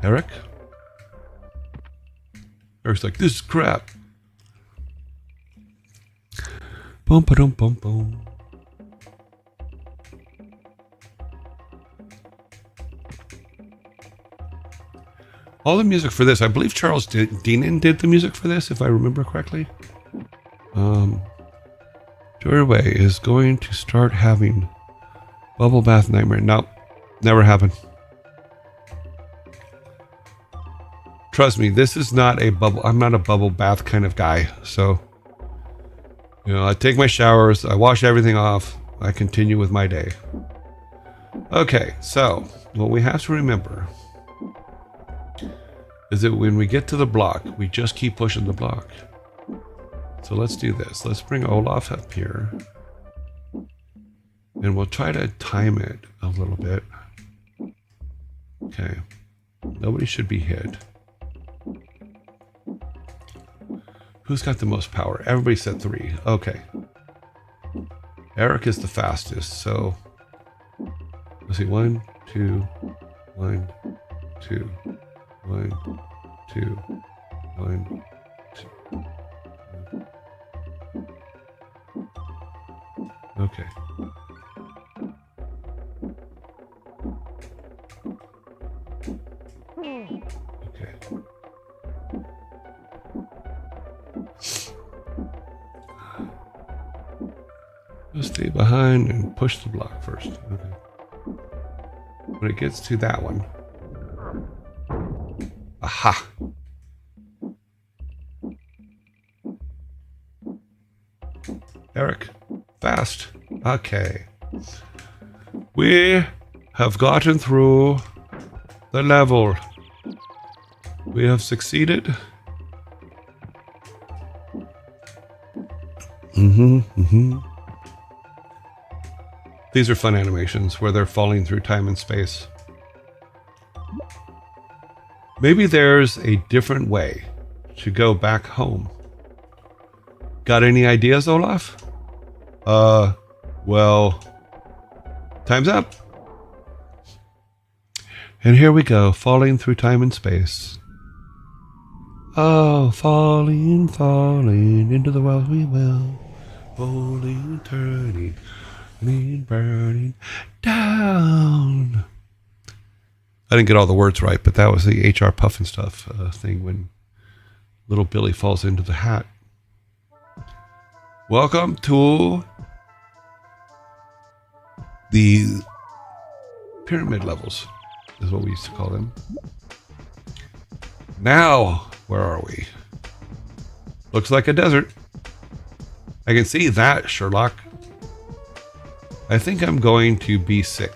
Eric? Eric's like, this is crap. Boom, ba-dum, boom, boom. All the music for this, I believe Charles Deenan did the music for this, if I remember correctly. Joyrway is going to start having bubble bath nightmare. Nope, never happened. Trust me, this is not a bubble. I'm not a bubble bath kind of guy. So, you know, I take my showers, I wash everything off, I continue with my day. Okay, so what we have to remember is that when we get to the block, we just keep pushing the block. So let's do this. Let's bring Olaf up here. And we'll try to time it a little bit. Okay. Nobody should be hit. Who's got the most power? Everybody said 3. Okay. Eric is the fastest, so let's see. 1, 2, 1, 2. One, two, one, two. Okay. Okay. Just stay behind and push the block first. Okay. When it gets to that one. Aha! Eric, fast. Okay. We have gotten through the level. We have succeeded. These are fun animations where they're falling through time and space. Maybe there's a different way to go back home. Got any ideas, Olaf? Well, time's up. And here we go, falling through time and space. Oh, falling, falling into the world we will. Rolling, turning, burning down. I didn't get all the words right, but that was the HR Puffin stuff thing when little Billy falls into the hat. Welcome to the pyramid levels, is what we used to call them. Now, where are we? Looks like a desert. I can see that, Sherlock. I think I'm going to be sick.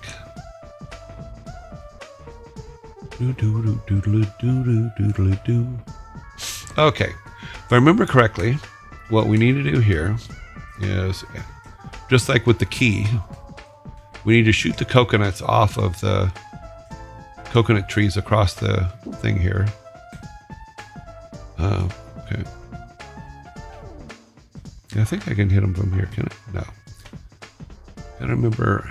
Okay, if I remember correctly, what we need to do here is, just like with the key, we need to shoot the coconuts off of the coconut trees across the thing here. Okay. I think I can hit them from here, can I? No. I don't remember.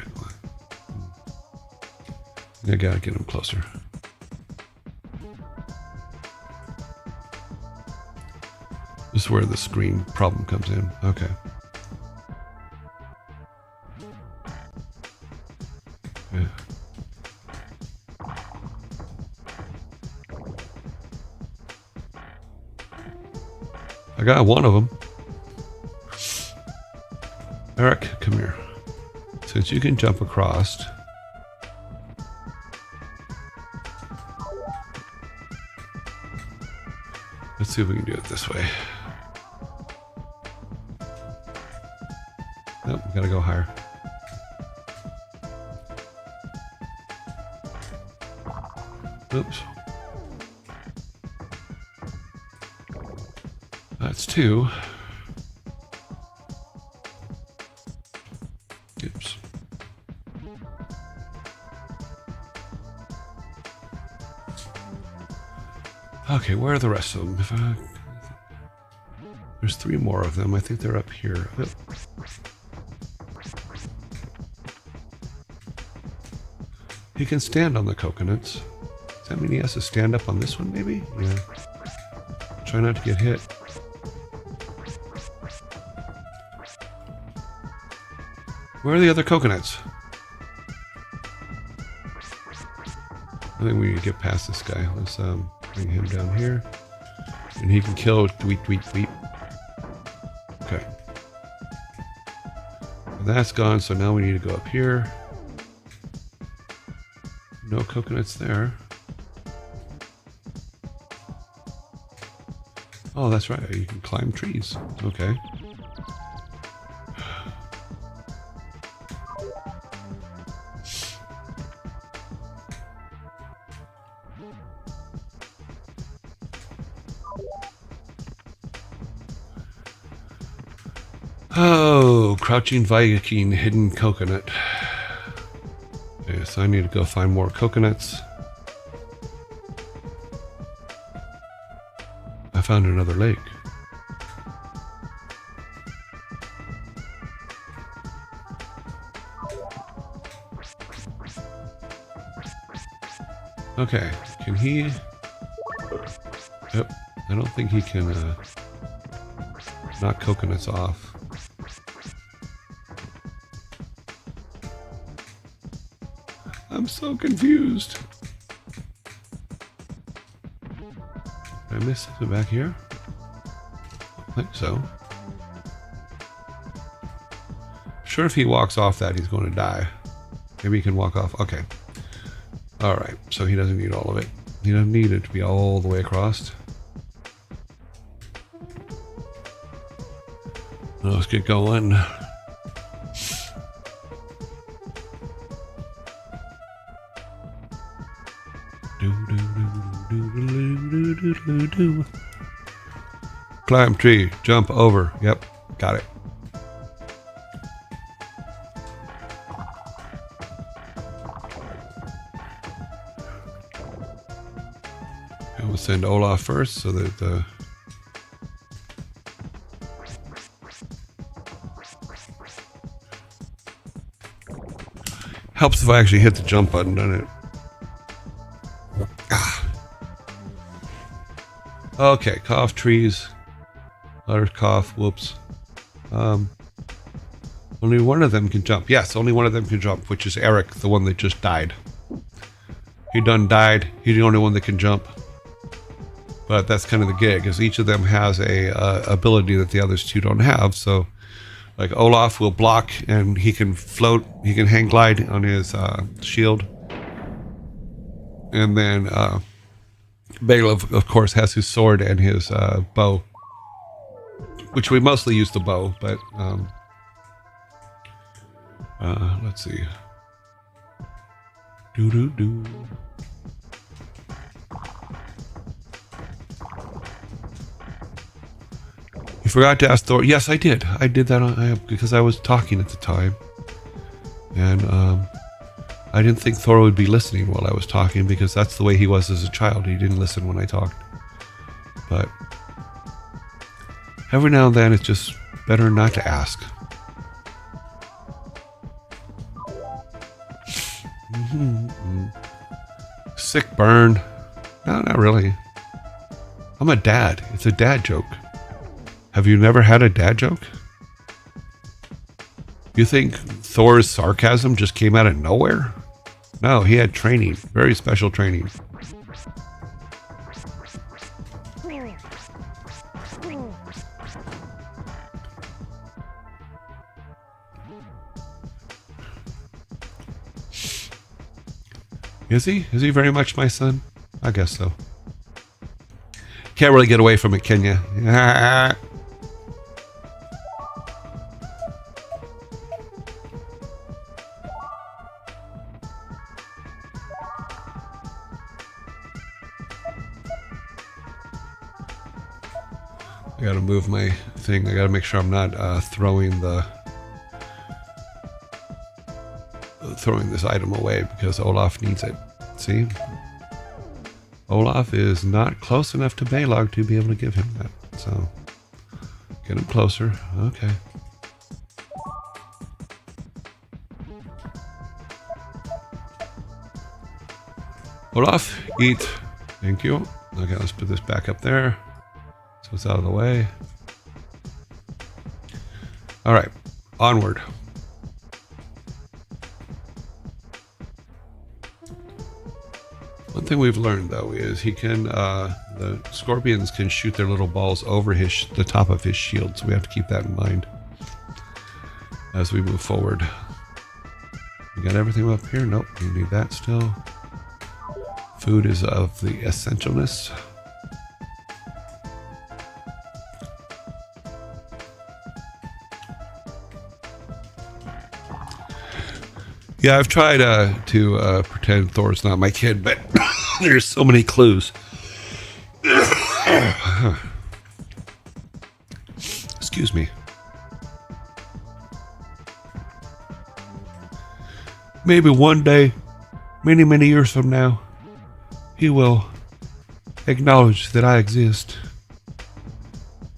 I gotta get them closer. This is where the screen problem comes in. Okay. Yeah. I got one of them. Eric, come here. Since you can jump across. Let's see if we can do it this way. Nope, we gotta go higher. Oops. That's two. Oops. Okay, where are the rest of them? There's three more of them. I think they're up here. Yep. He can stand on the coconuts. Does that mean he has to stand up on this one, maybe? Yeah. Try not to get hit. Where are the other coconuts? I think we need to get past this guy. Let's bring him down here. And he can kill Tweet, Tweet, Tweet. Okay. That's gone, so now we need to go up here. No coconuts there. Oh, that's right. You can climb trees. Okay. Oh, crouching Viking, hidden coconut. Okay, so I need to go find more coconuts. I found another lake. Okay, can he Yep. I don't think he can knock coconuts off. I'm so confused. Did I miss it back here? I think so. Sure, if he walks off that, he's going to die. Maybe he can walk off. Okay. All right. So he doesn't need all of it. He doesn't need it to be all the way across. Let's get going. Climb tree, jump over. Yep, got it. And we'll send Olaf first so that the helps if I actually hit the jump button, doesn't it? Ah. Okay, cough trees. Letters cough, whoops. Only one of them can jump. Yes, only one of them can jump, which is Eric, the one that just died. He done died. He's the only one that can jump. But that's kind of the gig, is each of them has a ability that the others two don't have. So, like Olaf will block, and he can float. He can hang glide on his shield. And then Bela, of course, has his sword and his bow, which we mostly use the bow. But let's see. Do. You forgot to ask Thor. Yes, I did. I did that because I was talking at the time. And I didn't think Thor would be listening while I was talking, because that's the way he was as a child. He didn't listen when I talked. But every now and then, it's just better not to ask. Sick burn. No, not really. I'm a dad. It's a dad joke. Have you never had a dad joke? You think Thor's sarcasm just came out of nowhere? No, he had training. Very special training. Is he? Is he very much my son? I guess so. Can't really get away from it, can you? I gotta move my thing. I gotta make sure I'm not throwing this item away, because Olaf needs it. See? Olaf is not close enough to Balog to be able to give him that. So, get him closer. Okay. Olaf, eat. Thank you. Okay, let's put this back up there, so it's out of the way. All right, onward. One thing we've learned, though, is he can, the scorpions can shoot their little balls over the top of his shield, so we have to keep that in mind as we move forward. We got everything up here? Nope, we need that still. Food is of the essentialness. Yeah, I've tried to pretend Thor's not my kid, but there's so many clues. Excuse me. Maybe one day, many, many years from now, he will acknowledge that I exist.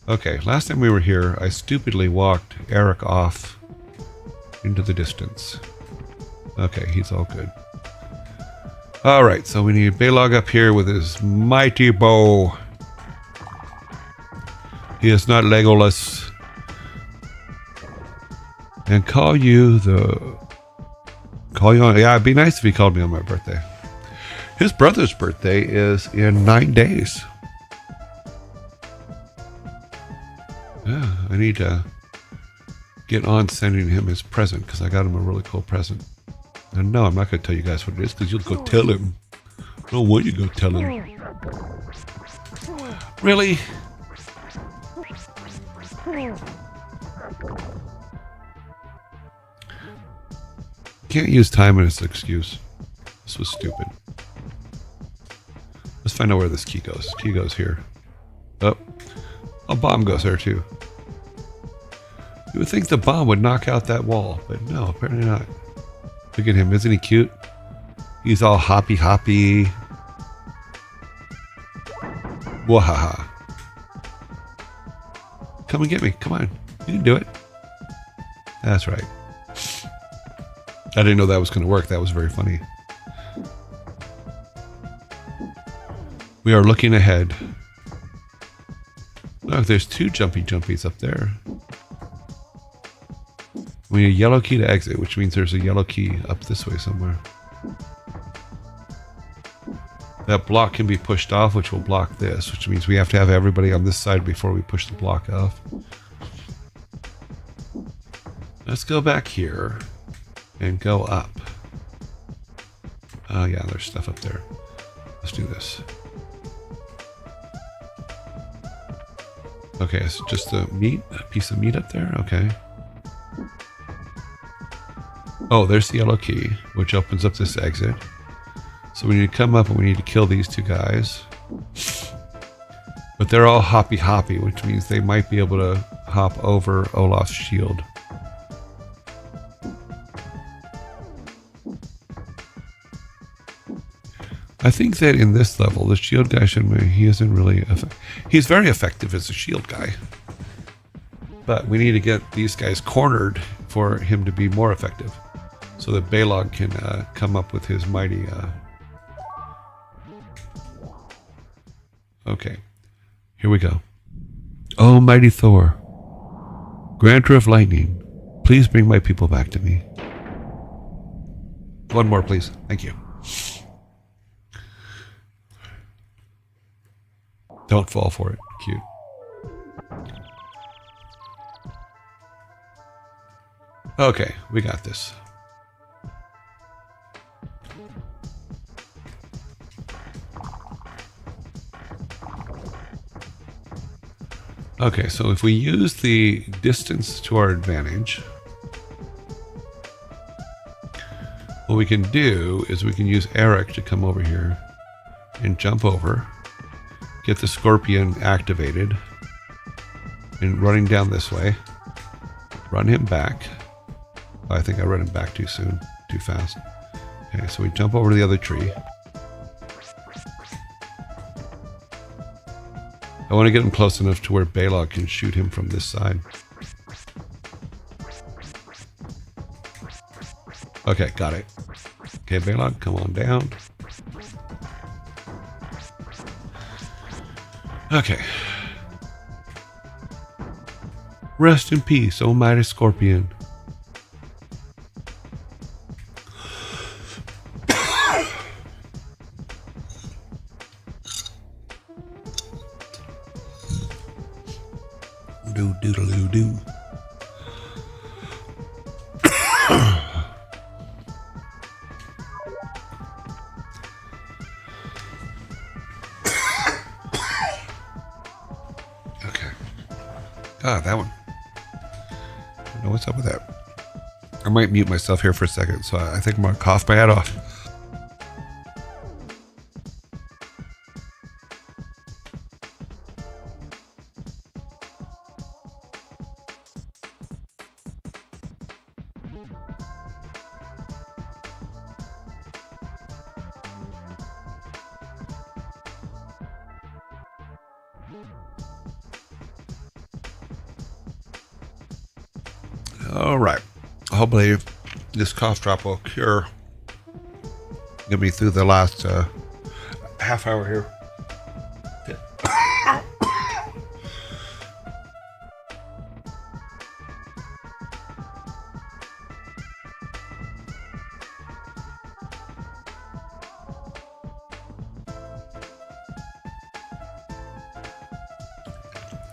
Okay, last time we were here, I stupidly walked Eric off into the distance. Okay, he's all good. Alright, so we need Balog up here with his mighty bow. He is not Legolas. And call you on. Yeah, it'd be nice if he called me on my birthday. His brother's birthday is in 9 days. Yeah, I need to get on sending him his present because I got him a really cool present. And no, I'm not going to tell you guys what it is because you'll go tell him. I don't want you to go tell him. Really? Can't use time as an excuse. This was stupid. Let's find out where this key goes. Key goes here. Oh, a bomb goes there too. You would think the bomb would knock out that wall, but no, apparently not. Look at him, isn't he cute? He's all hoppy. Wahaha. Come and get me, come on. You can do it. That's right. I didn't know that was going to work. That was very funny. We are looking ahead. Look, there's 2 jumpies up there. We need a yellow key to exit, which means there's a yellow key up this way somewhere. That block can be pushed off, which will block this, which means we have to have everybody on this side before we push the block off. Let's go back here and go up. Oh yeah, there's stuff up there. Let's do this. Okay, so just a piece of meat up there. Okay. Oh, there's the yellow key, which opens up this exit. So we need to come up and we need to kill these 2 guys. But they're all hoppy, which means they might be able to hop over Olaf's shield. I think that in this level, the shield guy he isn't really, he's very effective as a shield guy. But we need to get these guys cornered for him to be more effective. So that Balog can come up with his mighty... Okay, here we go. Oh, mighty Thor, granter of lightning, please bring my people back to me. One more, please. Thank you. Don't fall for it. Cute. Okay, we got this. Okay, so if we use the distance to our advantage, what we can do is we can use Eric to come over here and jump over, get the scorpion activated, and running down this way, run him back. Oh, I think I ran him back too soon, too fast. Okay, so we jump over to the other tree. I want to get him close enough to where Balog can shoot him from this side. Okay, got it. Okay, Balog, come on down. Okay. Rest in peace, O mighty scorpion. Do. Okay. Ah, that one. I don't know what's up with that. I might mute myself here for a second, so I think I'm gonna cough my head off. All right. Hopefully this cough drop will get me through the last half hour here.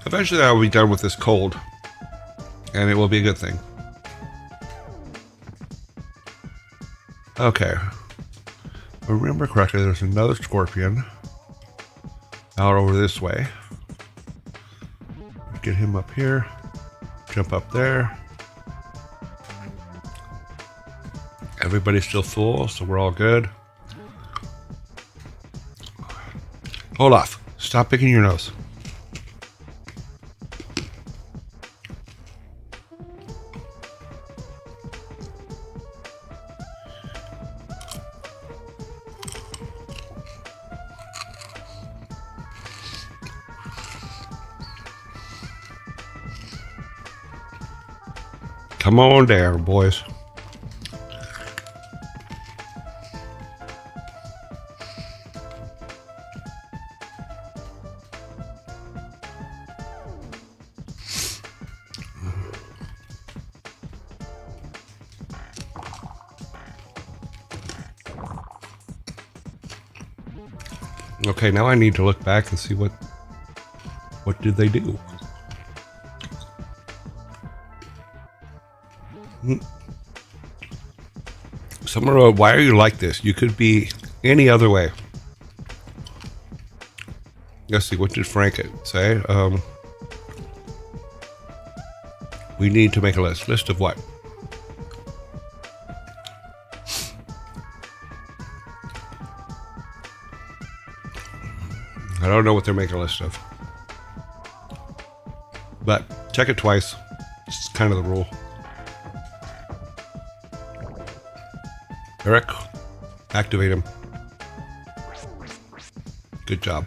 Eventually I will be done with this cold, and it will be a good thing. Okay. If I remember correctly, there's another scorpion out over this way. Get him up here. Jump up there. Everybody's still full, so we're all good. Olaf, stop picking your nose. Come on down, boys. Okay, now I need to look back and see what did they do. Summer, why are you like this? You could be any other way. Let's see, what did Frank say? We need to make a list. List of what? I don't know what they're making a list of. But check it twice. It's kind of the rule. Eric, activate him. Good job.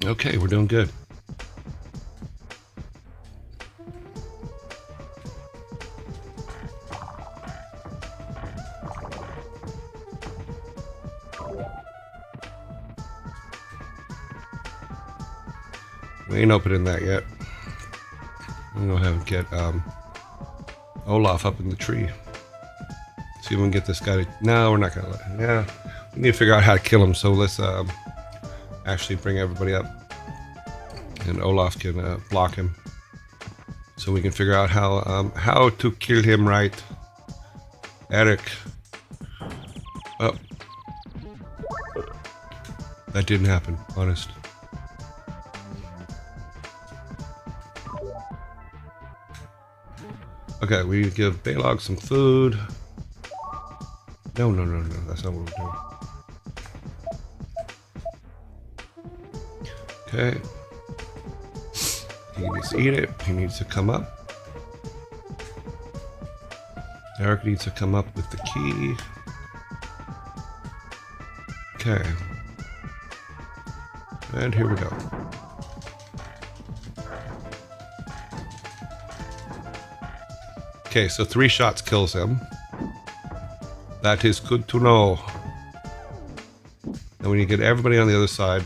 Okay, we're doing good. We ain't opening that yet. I'm gonna have to get Olaf up in the tree. See if we can get this guy to... No, we're not gonna let him. Yeah, we need to figure out how to kill him. So let's actually bring everybody up, and Olaf can block him, so we can figure out how to kill him right. Eric. Oh, that didn't happen. Honest. Okay, we give Balog some food. No, that's not what we're doing. Okay. He needs to eat it. He needs to come up. Eric needs to come up with the key. Okay. And here we go. Okay, so 3 shots kills him. That is good to know. And we need to get everybody on the other side,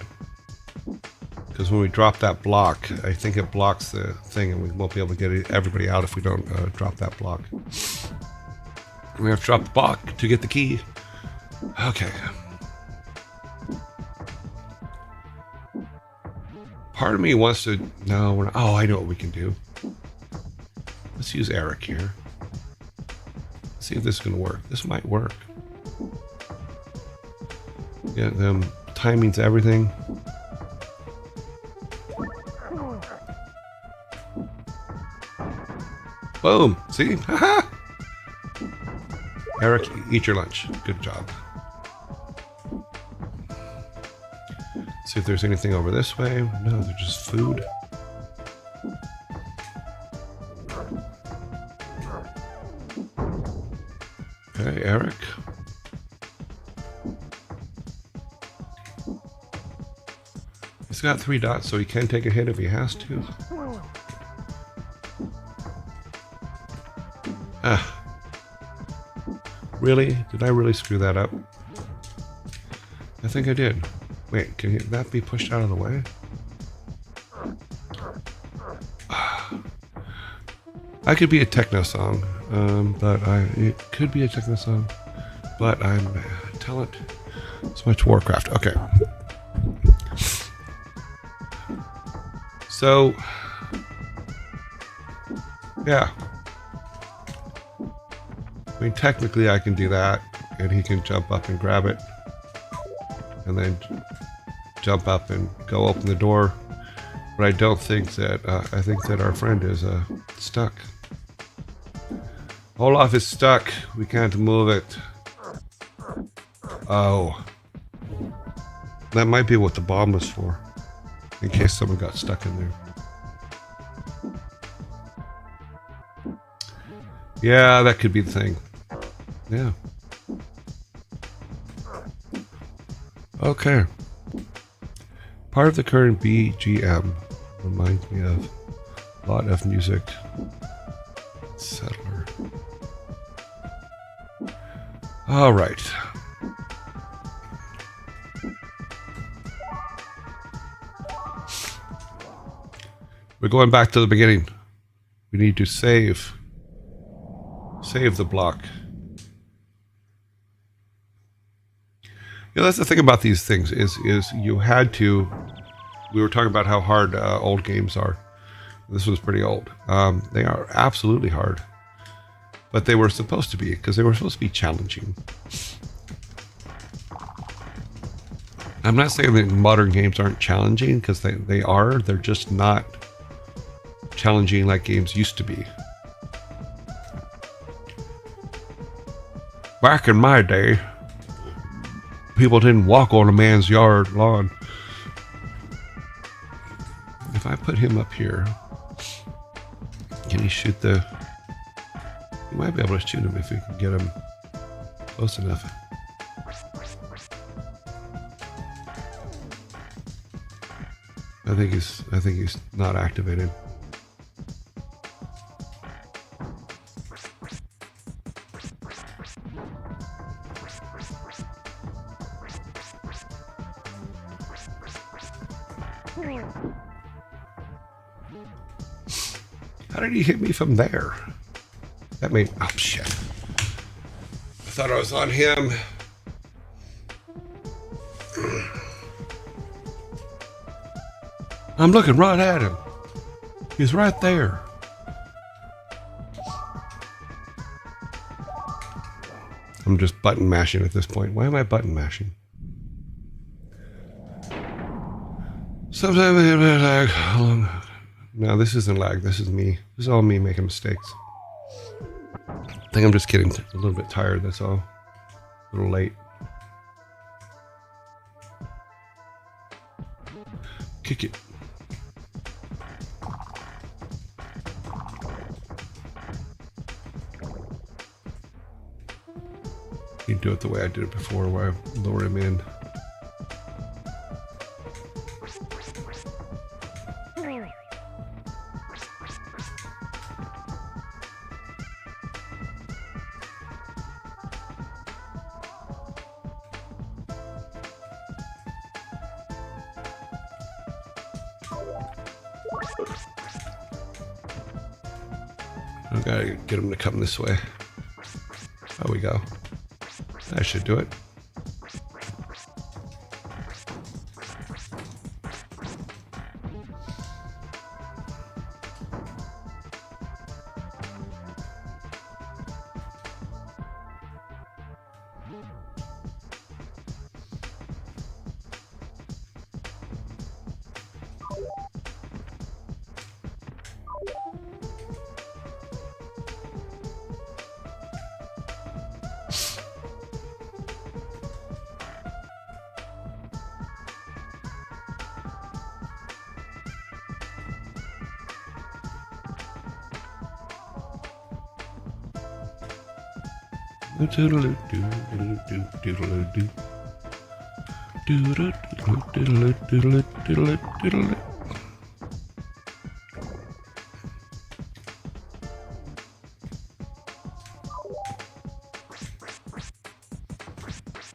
because when we drop that block, I think it blocks the thing, and we won't be able to get everybody out if we don't drop that block. We have to drop the block to get the key. Okay. Part of me wants to... No, we're not... Oh, I know what we can do. Let's use Eric here. See if this is going to work. This might work. Yeah, timing's everything. Boom! See? Haha! Eric, eat your lunch. Good job. See if there's anything over this way. No, they're just food. Okay, Eric. He's got 3 dots, so he can take a hit if he has to. Really? Did I really screw that up? I think I did. Wait, can that be pushed out of the way? I could be a techno song, but it could be a techno song, but I'm talent. So much Warcraft. Okay. So, yeah. I mean, technically I can do that, and he can jump up and grab it, and then jump up and go open the door. But I don't think that, I think that our friend is stuck. Olaf is stuck. We can't move it. Oh. That might be what the bomb was for. In case someone got stuck in there. Yeah, that could be the thing. Yeah. Okay. Part of the current BGM reminds me of a lot of music. Settler. All right. We're going back to the beginning. We need to save the block. Yeah, that's the thing about these things is you had to. We were talking about how hard old games are. This was pretty old. They are absolutely hard, but they were supposed to be because they were supposed to be challenging. I'm not saying that modern games aren't challenging because they are. They're just not challenging like games used to be. Back in my day, people didn't walk on a man's yard lawn. If I put him up here, can he shoot the... You might be able to shoot him if you can get him close enough. I think he's not activated. How did he hit me from there? That made... Oh, shit. I thought I was on him. I'm looking right at him. He's right there. I'm just button mashing at this point. Why am I button mashing? Sometimes I lag. No, this isn't lag. This is me. This is all me making mistakes. I think I'm just getting a little bit tired. That's all. A little late. Kick it. You do it the way I did it before, where I lower him in. I gotta get him to come this way. There we go. That should do it.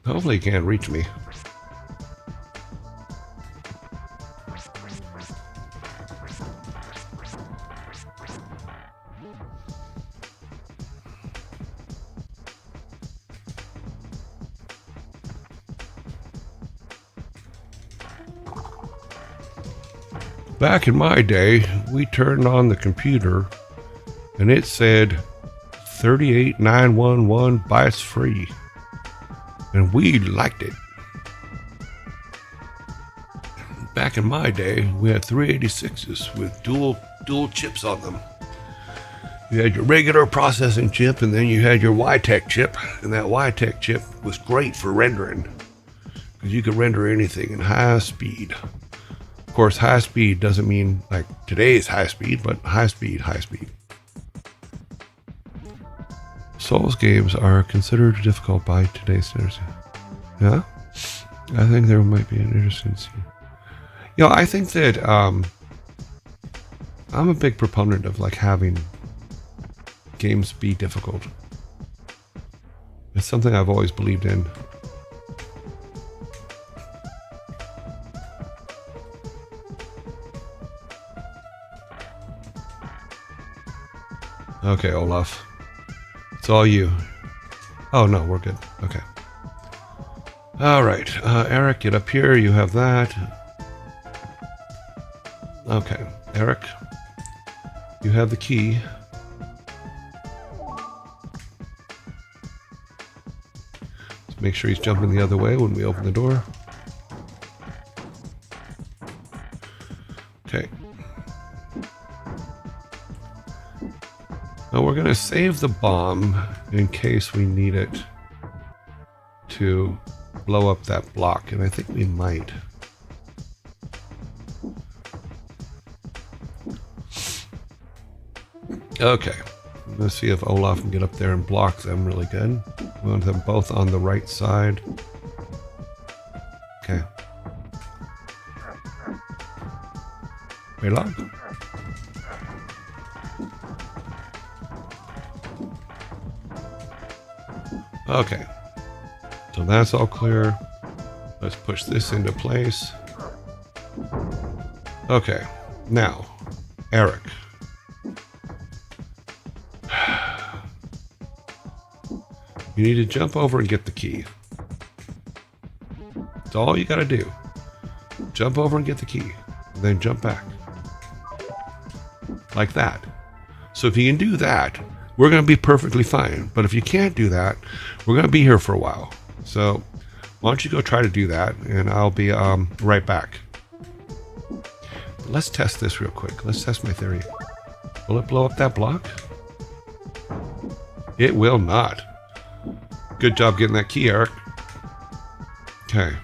Hopefully he can't reach me. Back in my day, we turned on the computer and it said 38911 bytes free. And we liked it. Back in my day, we had 386s with dual chips on them. You had your regular processing chip, and then you had your YTech chip, and that YTech chip was great for rendering, because you could render anything in high speed. Of course, high speed doesn't mean like today's high speed, but high speed. Souls games are considered difficult by today's standards. Yeah? I think there might be an interesting scene. You know, I think that I'm a big proponent of like having games be difficult. It's something I've always believed in. Okay, Olaf. It's all you. Oh, no, we're good. Okay. All right. Eric, get up here. You have that. Okay. Eric, you have the key. Let's make sure he's jumping the other way when we open the door. Okay. Now we're going to save the bomb in case we need it to blow up that block, and I think we might. Okay, let's see if Olaf can get up there and block them really good. We want them both on the right side. Okay. Reload. Okay, so that's all clear. Let's push this into place. Okay, now, Eric. You need to jump over and get the key. That's all you gotta do. Jump over and get the key, and then jump back. Like that. So if you can do that, we're going to be perfectly fine. But if you can't do that, we're going to be here for a while. So why don't you go try to do that, and I'll be right back. Let's test this real quick. Let's test my theory. Will it blow up that block? It will not. Good job getting that key, Eric. Okay.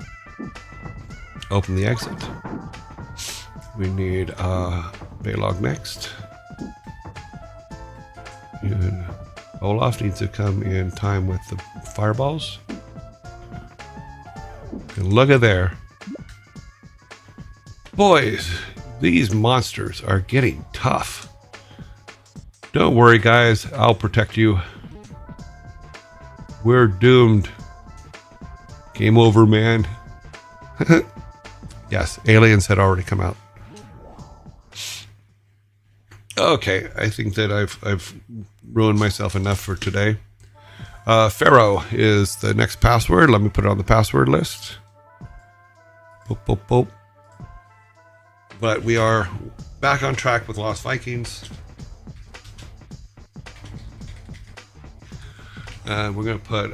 Open the exit. We need Baylog next. And Olaf needs to come in time with the fireballs. And look at there. Boys, these monsters are getting tough. Don't worry, guys. I'll protect you. We're doomed. Game over, man. Yes, aliens had already come out. Okay, I think that I've ruined myself enough for today. Pharaoh is the next password. Let me put it on the password list. Boop, boop, boop. But we are back on track with Lost Vikings. We're going to put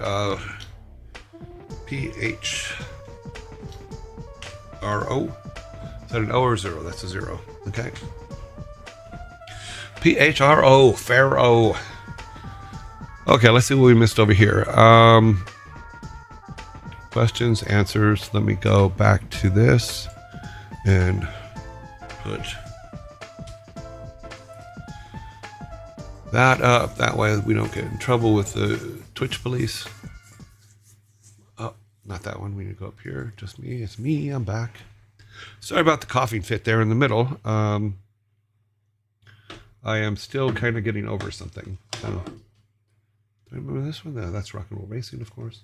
PHRO. Is that an O or 0? That's a 0. Okay. PHRO, Pharaoh. Okay, let's see what we missed over here. Questions, answers. Let me go back to this and put that up. That way we don't get in trouble with the Twitch police. Oh, not that one. We need to go up here. Just me. It's me. I'm back. Sorry about the coughing fit there in the middle. I am still kind of getting over something. So, do I remember this one? No, that's Rock and Roll Racing, of course.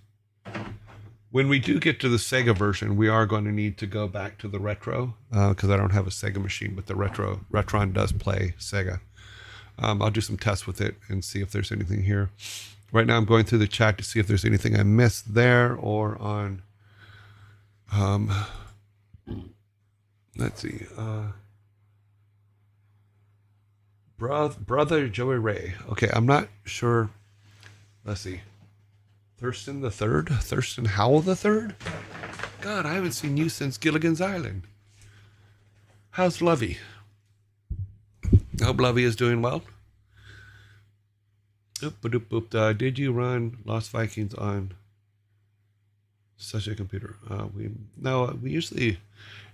When we do get to the Sega version, we are going to need to go back to the retro because I don't have a Sega machine, but the Retron does play Sega. I'll do some tests with it and see if there's anything here. Right now I'm going through the chat to see if there's anything I missed there or on, let's see, brother Joey Ray. Okay, I'm not sure. Let's see. Thurston the Third? Thurston Howell the Third? God, I haven't seen you since Gilligan's Island. How's Lovey? I hope Lovey is doing well. Did you run Lost Vikings on such a computer? We usually,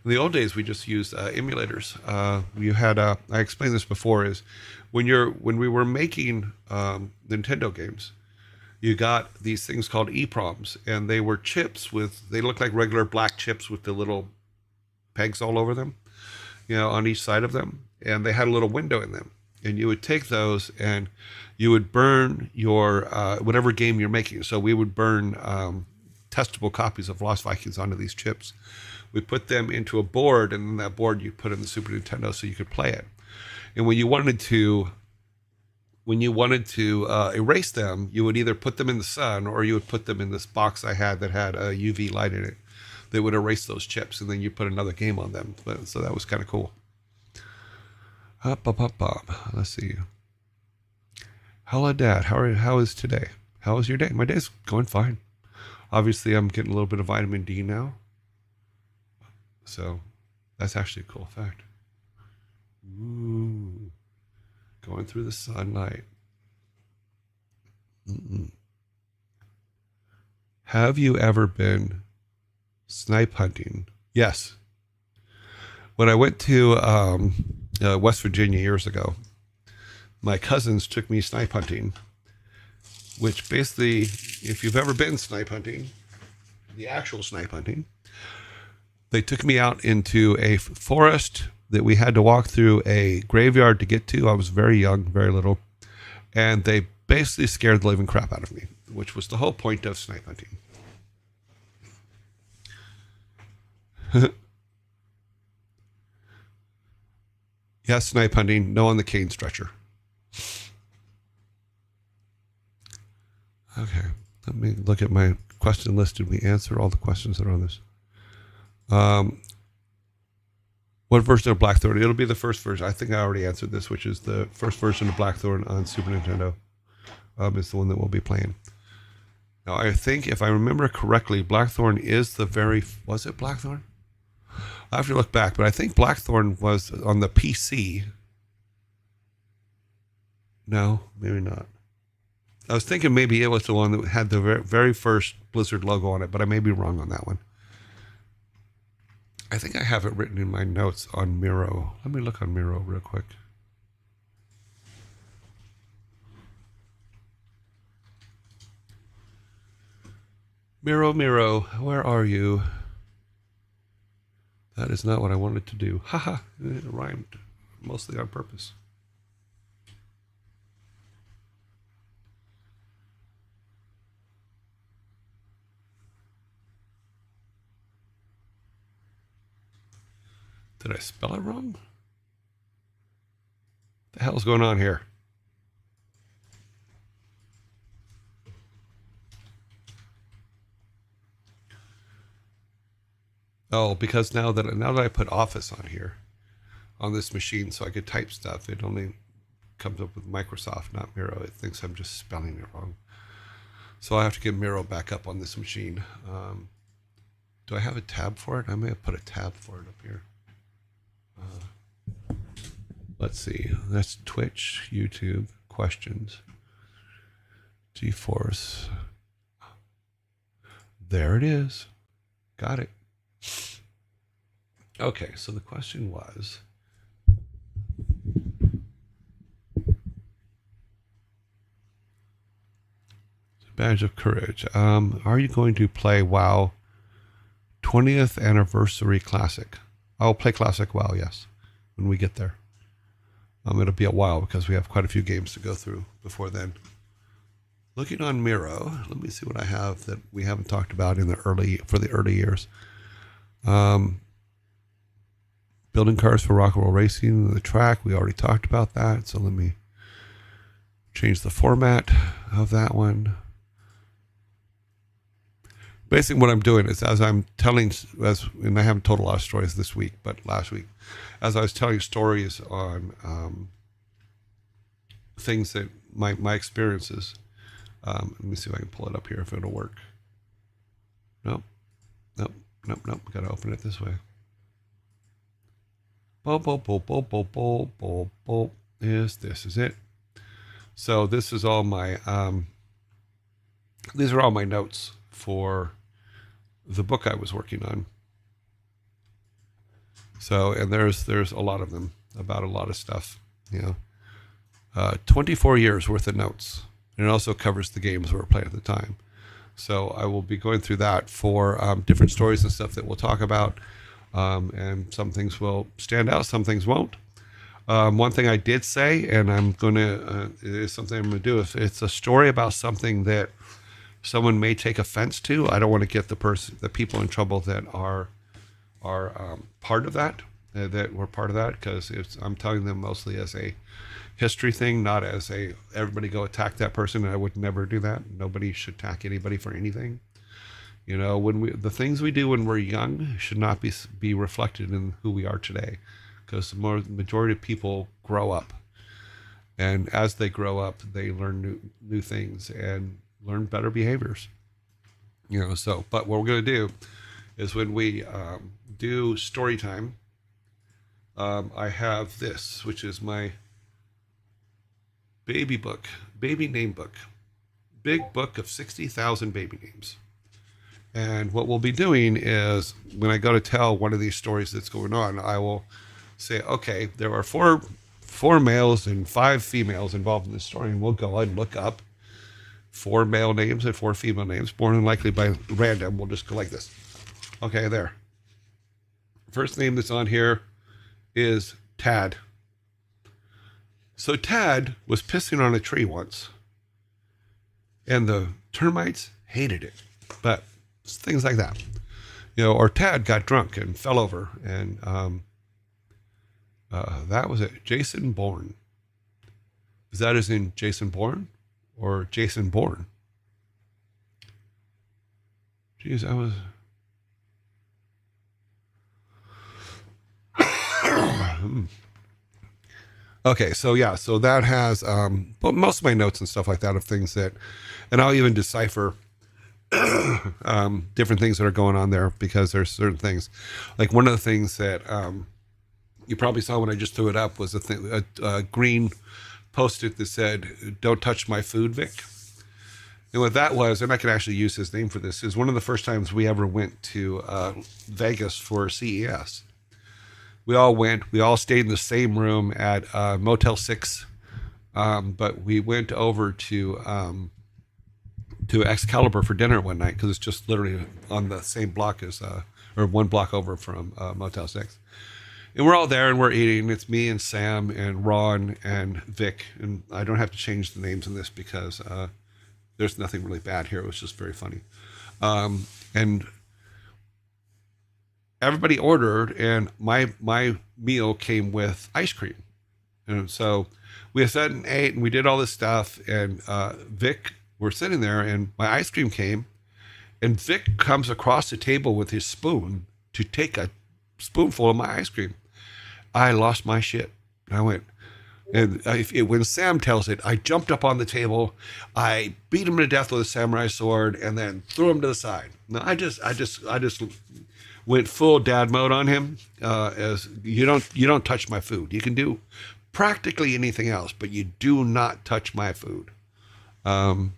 in the old days, we just used emulators. You had I explained this before, is when we were making Nintendo games, you got these things called EEPROMs, and they were chips they looked like regular black chips with the little pegs all over them, on each side of them, and they had a little window in them. And you would take those and you would burn your whatever game you're making. So we would burn testable copies of Lost Vikings onto these chips. We put them into a board, and then that board you put in the Super Nintendo so you could play it. And when you wanted to erase them, you would either put them in the sun or you would put them in this box I had that had a UV light in it that would erase those chips, and then you put another game on them. So that was kind of cool. Let's see. Hello, Dad. How is today? How is your day? My day's going fine. Obviously, I'm getting a little bit of vitamin D now. So that's actually a cool fact. Ooh. Going through the sunlight. Have you ever been snipe hunting? Yes. When I went to West Virginia years ago, my cousins took me snipe hunting, which basically, if you've ever been snipe hunting, the actual snipe hunting, they took me out into a forest that we had to walk through a graveyard to get to. I was very young, very little, and they basically scared the living crap out of me, which was the whole point of snipe hunting. Yes, snipe hunting, no on the cane stretcher. Okay, let me look at my question list. Did we answer all the questions that are on this? What version of Blackthorn? It'll be the first version. I think I already answered this, which is the first version of Blackthorn on Super Nintendo. Is the one that we'll be playing. Now, I think if I remember correctly, Blackthorn is was it Blackthorn? I have to look back, but I think Blackthorn was on the PC. No, maybe not. I was thinking maybe it was the one that had the very first Blizzard logo on it, but I may be wrong on that one. I think I have it written in my notes on Miro. Let me look on Miro real quick. Miro, where are you? That is not what I wanted to do. Haha, it rhymed mostly on purpose. Did I spell it wrong? What the hell's going on here? Oh, because now that I put Office on here, on this machine, so I could type stuff, it only comes up with Microsoft, not Miro. It thinks I'm just spelling it wrong. So I have to get Miro back up on this machine. Do I have a tab for it? I may have put a tab for it up here. Let's see. That's Twitch, YouTube, questions, GeForce. There it is. Got it. Okay, so the question was, Badge of Courage. Are you going to play WoW 20th Anniversary Classic? I'll play Classic WoW, yes, when we get there. It'll be a while because we have quite a few games to go through before then. looking on Miro. Let me see what I have that we haven't talked about in the early years. Building cars for rock and roll racing, the track. We already talked about that. So let me change the format of that one. Basically, what I'm doing is as I'm telling, and I haven't told a lot of stories this week, but last week, as I was telling stories on things that my experiences. Let me see if I can pull it up here if it'll work. Nope. Got to open it this way. This is it. So this is all my these are all my notes for the book I was working on. So, and there's a lot of them about a lot of stuff, 24 years worth of notes. And it also covers the games we were playing at the time. So I will be going through that for different stories and stuff that we'll talk about. And some things will stand out, some things won't. One thing I did say, and it is something I'm going to do, if it's a story about something that someone may take offense to, I don't want to get the people in trouble that are part of that, that were part of that, because I'm telling them mostly as a history thing, not as a everybody go attack that person. I would never do that. Nobody should attack anybody for anything. The things we do when we're young should not be reflected in who we are today, because the majority of people grow up, and as they grow up, they learn new things and learn better behaviors. But what we're going to do is when we do story time, I have this, which is my baby name book, big book of 60,000 baby names. And what we'll be doing is when I go to tell one of these stories that's going on, I will say, okay, there are four males and 5 females involved in this story. And we'll go and look up 4 male names and 4 female names, more than likely by random. We'll just go like this. Okay, there. First name that's on here is Tad. So Tad was pissing on a tree once, and the termites hated it. But things like that, or Tad got drunk and fell over, and that was it. Jason Bourne. Is that as in Jason Bourne or Jason Bourne? Jeez, I was. Okay, so that has, but most of my notes and stuff like that of things that, and I'll even decipher different things that are going on there, because there's certain things, like one of the things that you probably saw when I just threw it up was a green post-it that said, "Don't touch my food, Vic." And what that was, and I can actually use his name for this, is one of the first times we ever went to Vegas for CES. We all stayed in the same room at Motel 6, but we went over to Excalibur for dinner one night, because it's just literally on the same block as, or one block over from Motel 6. And we're all there and we're eating. It's me and Sam and Ron and Vic. And I don't have to change the names in this because there's nothing really bad here. It was just very funny. And everybody ordered, and my meal came with ice cream. And so we sat and ate, and we did all this stuff. And Vic, we're sitting there, and my ice cream came, and Vic comes across the table with his spoon to take a spoonful of my ice cream. I lost my shit. I went, and when Sam tells it, I jumped up on the table, I beat him to death with a samurai sword, and then threw him to the side. No, I just went full dad mode on him. As you don't touch my food. You can do practically anything else, but you do not touch my food. Last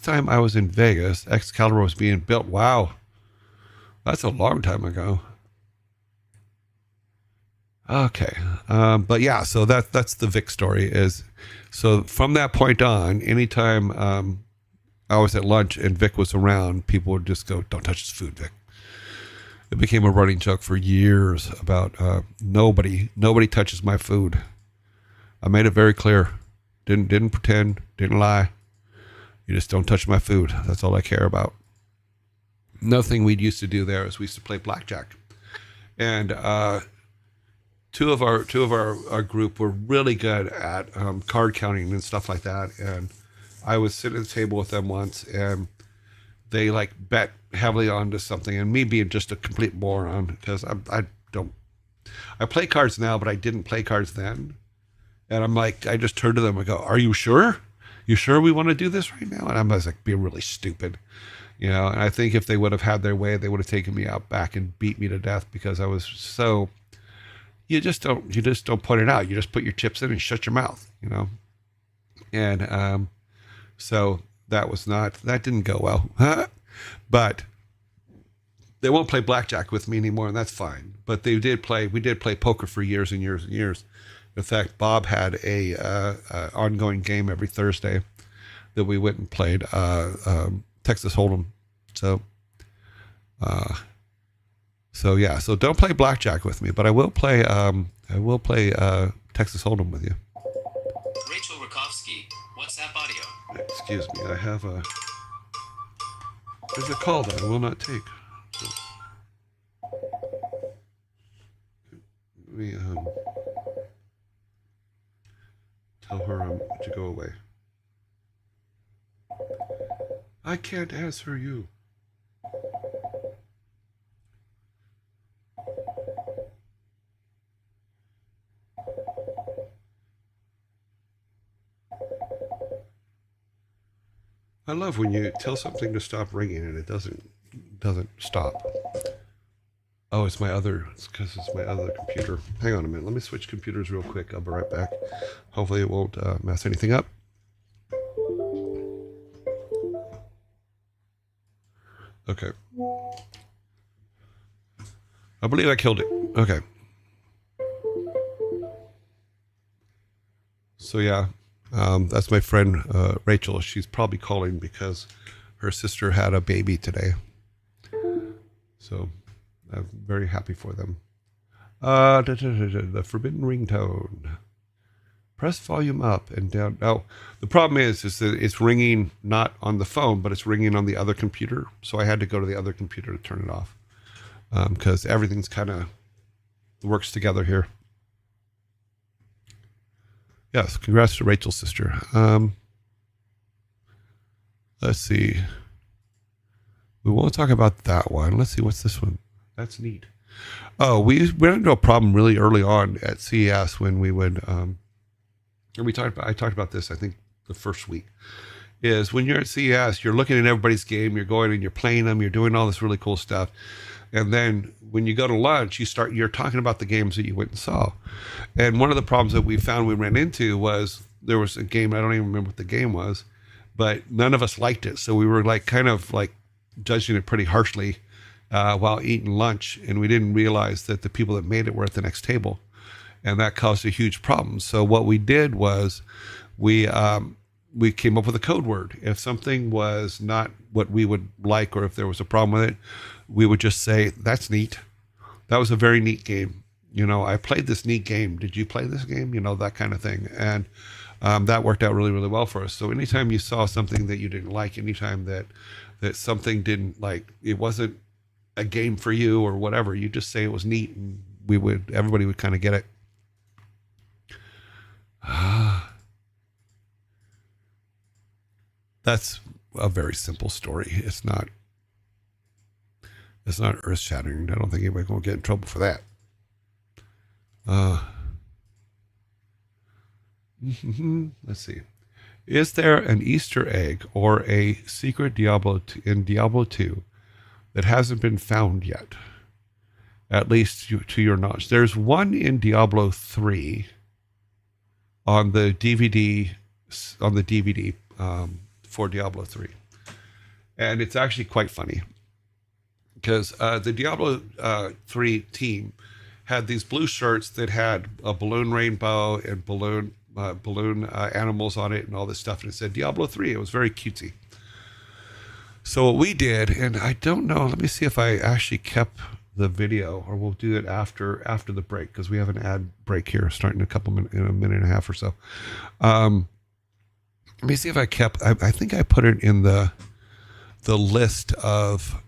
time I was in Vegas, Excalibur was being built. Wow, that's a long time ago. Okay, but yeah, so that's the Vic story. Is so from that point on, anytime I was at lunch and Vic was around, people would just go, "Don't touch his food, Vic." It became a running joke for years about nobody touches my food. I made it very clear. Didn't pretend. Didn't lie. You just don't touch my food. That's all I care about. Another thing we used to do there is we used to play blackjack, and two of our group were really good at card counting and stuff like that. And I was sitting at the table with them once, and they like bet heavily onto something, and me being just a complete moron because I play cards now, but I didn't play cards then. And I'm like, I just turned to them and go, "Are you sure? You sure we want to do this right now?" And I was like, being really stupid, And I think if they would have had their way, they would have taken me out back and beat me to death because I was so. You just don't put it out. You just put your chips in and shut your mouth, And so that didn't go well, but they won't play blackjack with me anymore, and that's fine. But we did play poker for years and years and years. In fact, Bob had a ongoing game every Thursday that we went and played Texas Hold'em. So yeah. So don't play blackjack with me, but I will play Texas Hold'em with you. Rachel Rakowski, WhatsApp audio. Excuse me. There's a call that I will not take. So, let me tell her to go away. I can't answer you. I love when you tell something to stop ringing and it doesn't stop. Oh, it's because it's my other computer. Hang on a minute. Let me switch computers real quick. I'll be right back. Hopefully it won't mess anything up. Okay. I believe I killed it. Okay. So yeah, that's my friend Rachel. She's probably calling because her sister had a baby today. So I'm very happy for them. The forbidden ringtone. Press volume up and down. Oh, the problem is that it's ringing not on the phone, but it's ringing on the other computer. So I had to go to the other computer to turn it off because everything's kind of works together here. Yes, congrats to Rachel's sister. Let's see. We won't talk about that one. Let's see, what's this one? That's neat. Oh, we ran into a problem really early on at CES when we would, and I talked about this, I think, the first week, is when you're at CES, you're looking at everybody's game, you're going and you're playing them, you're doing all this really cool stuff. And then when you go to lunch, you're talking about the games that you went and saw. And one of the problems that we ran into was there was a game, I don't even remember what the game was, but none of us liked it. So we were kind of judging it pretty harshly while eating lunch. And we didn't realize that the people that made it were at the next table. And that caused a huge problem. So what we did was we came up with a code word. If something was not what we would like, or if there was a problem with it, we would just say, "That's neat. That was a very neat game. I played this neat game. Did you play this game?" That kind of thing. And that worked out really, really well for us. So anytime you saw something that you didn't like, anytime that something didn't it wasn't a game for you or whatever, you just say it was neat, and everybody would kind of get it. That's a very simple story. It's not earth-shattering. I don't think anybody will get in trouble for that. Let's see. Is there an Easter egg or a secret in Diablo 2 that hasn't been found yet? At least to your knowledge. There's one in Diablo 3 on the DVD for Diablo 3. And it's actually quite funny because the Diablo 3 team had these blue shirts that had a balloon rainbow and balloon animals on it and all this stuff. And it said Diablo 3. It was very cutesy. So what we did, and I don't know, let me see if I actually kept the video, or we'll do it after the break because we have an ad break here starting in a minute and a half or so. Let me see if I kept. I think I put it in the list of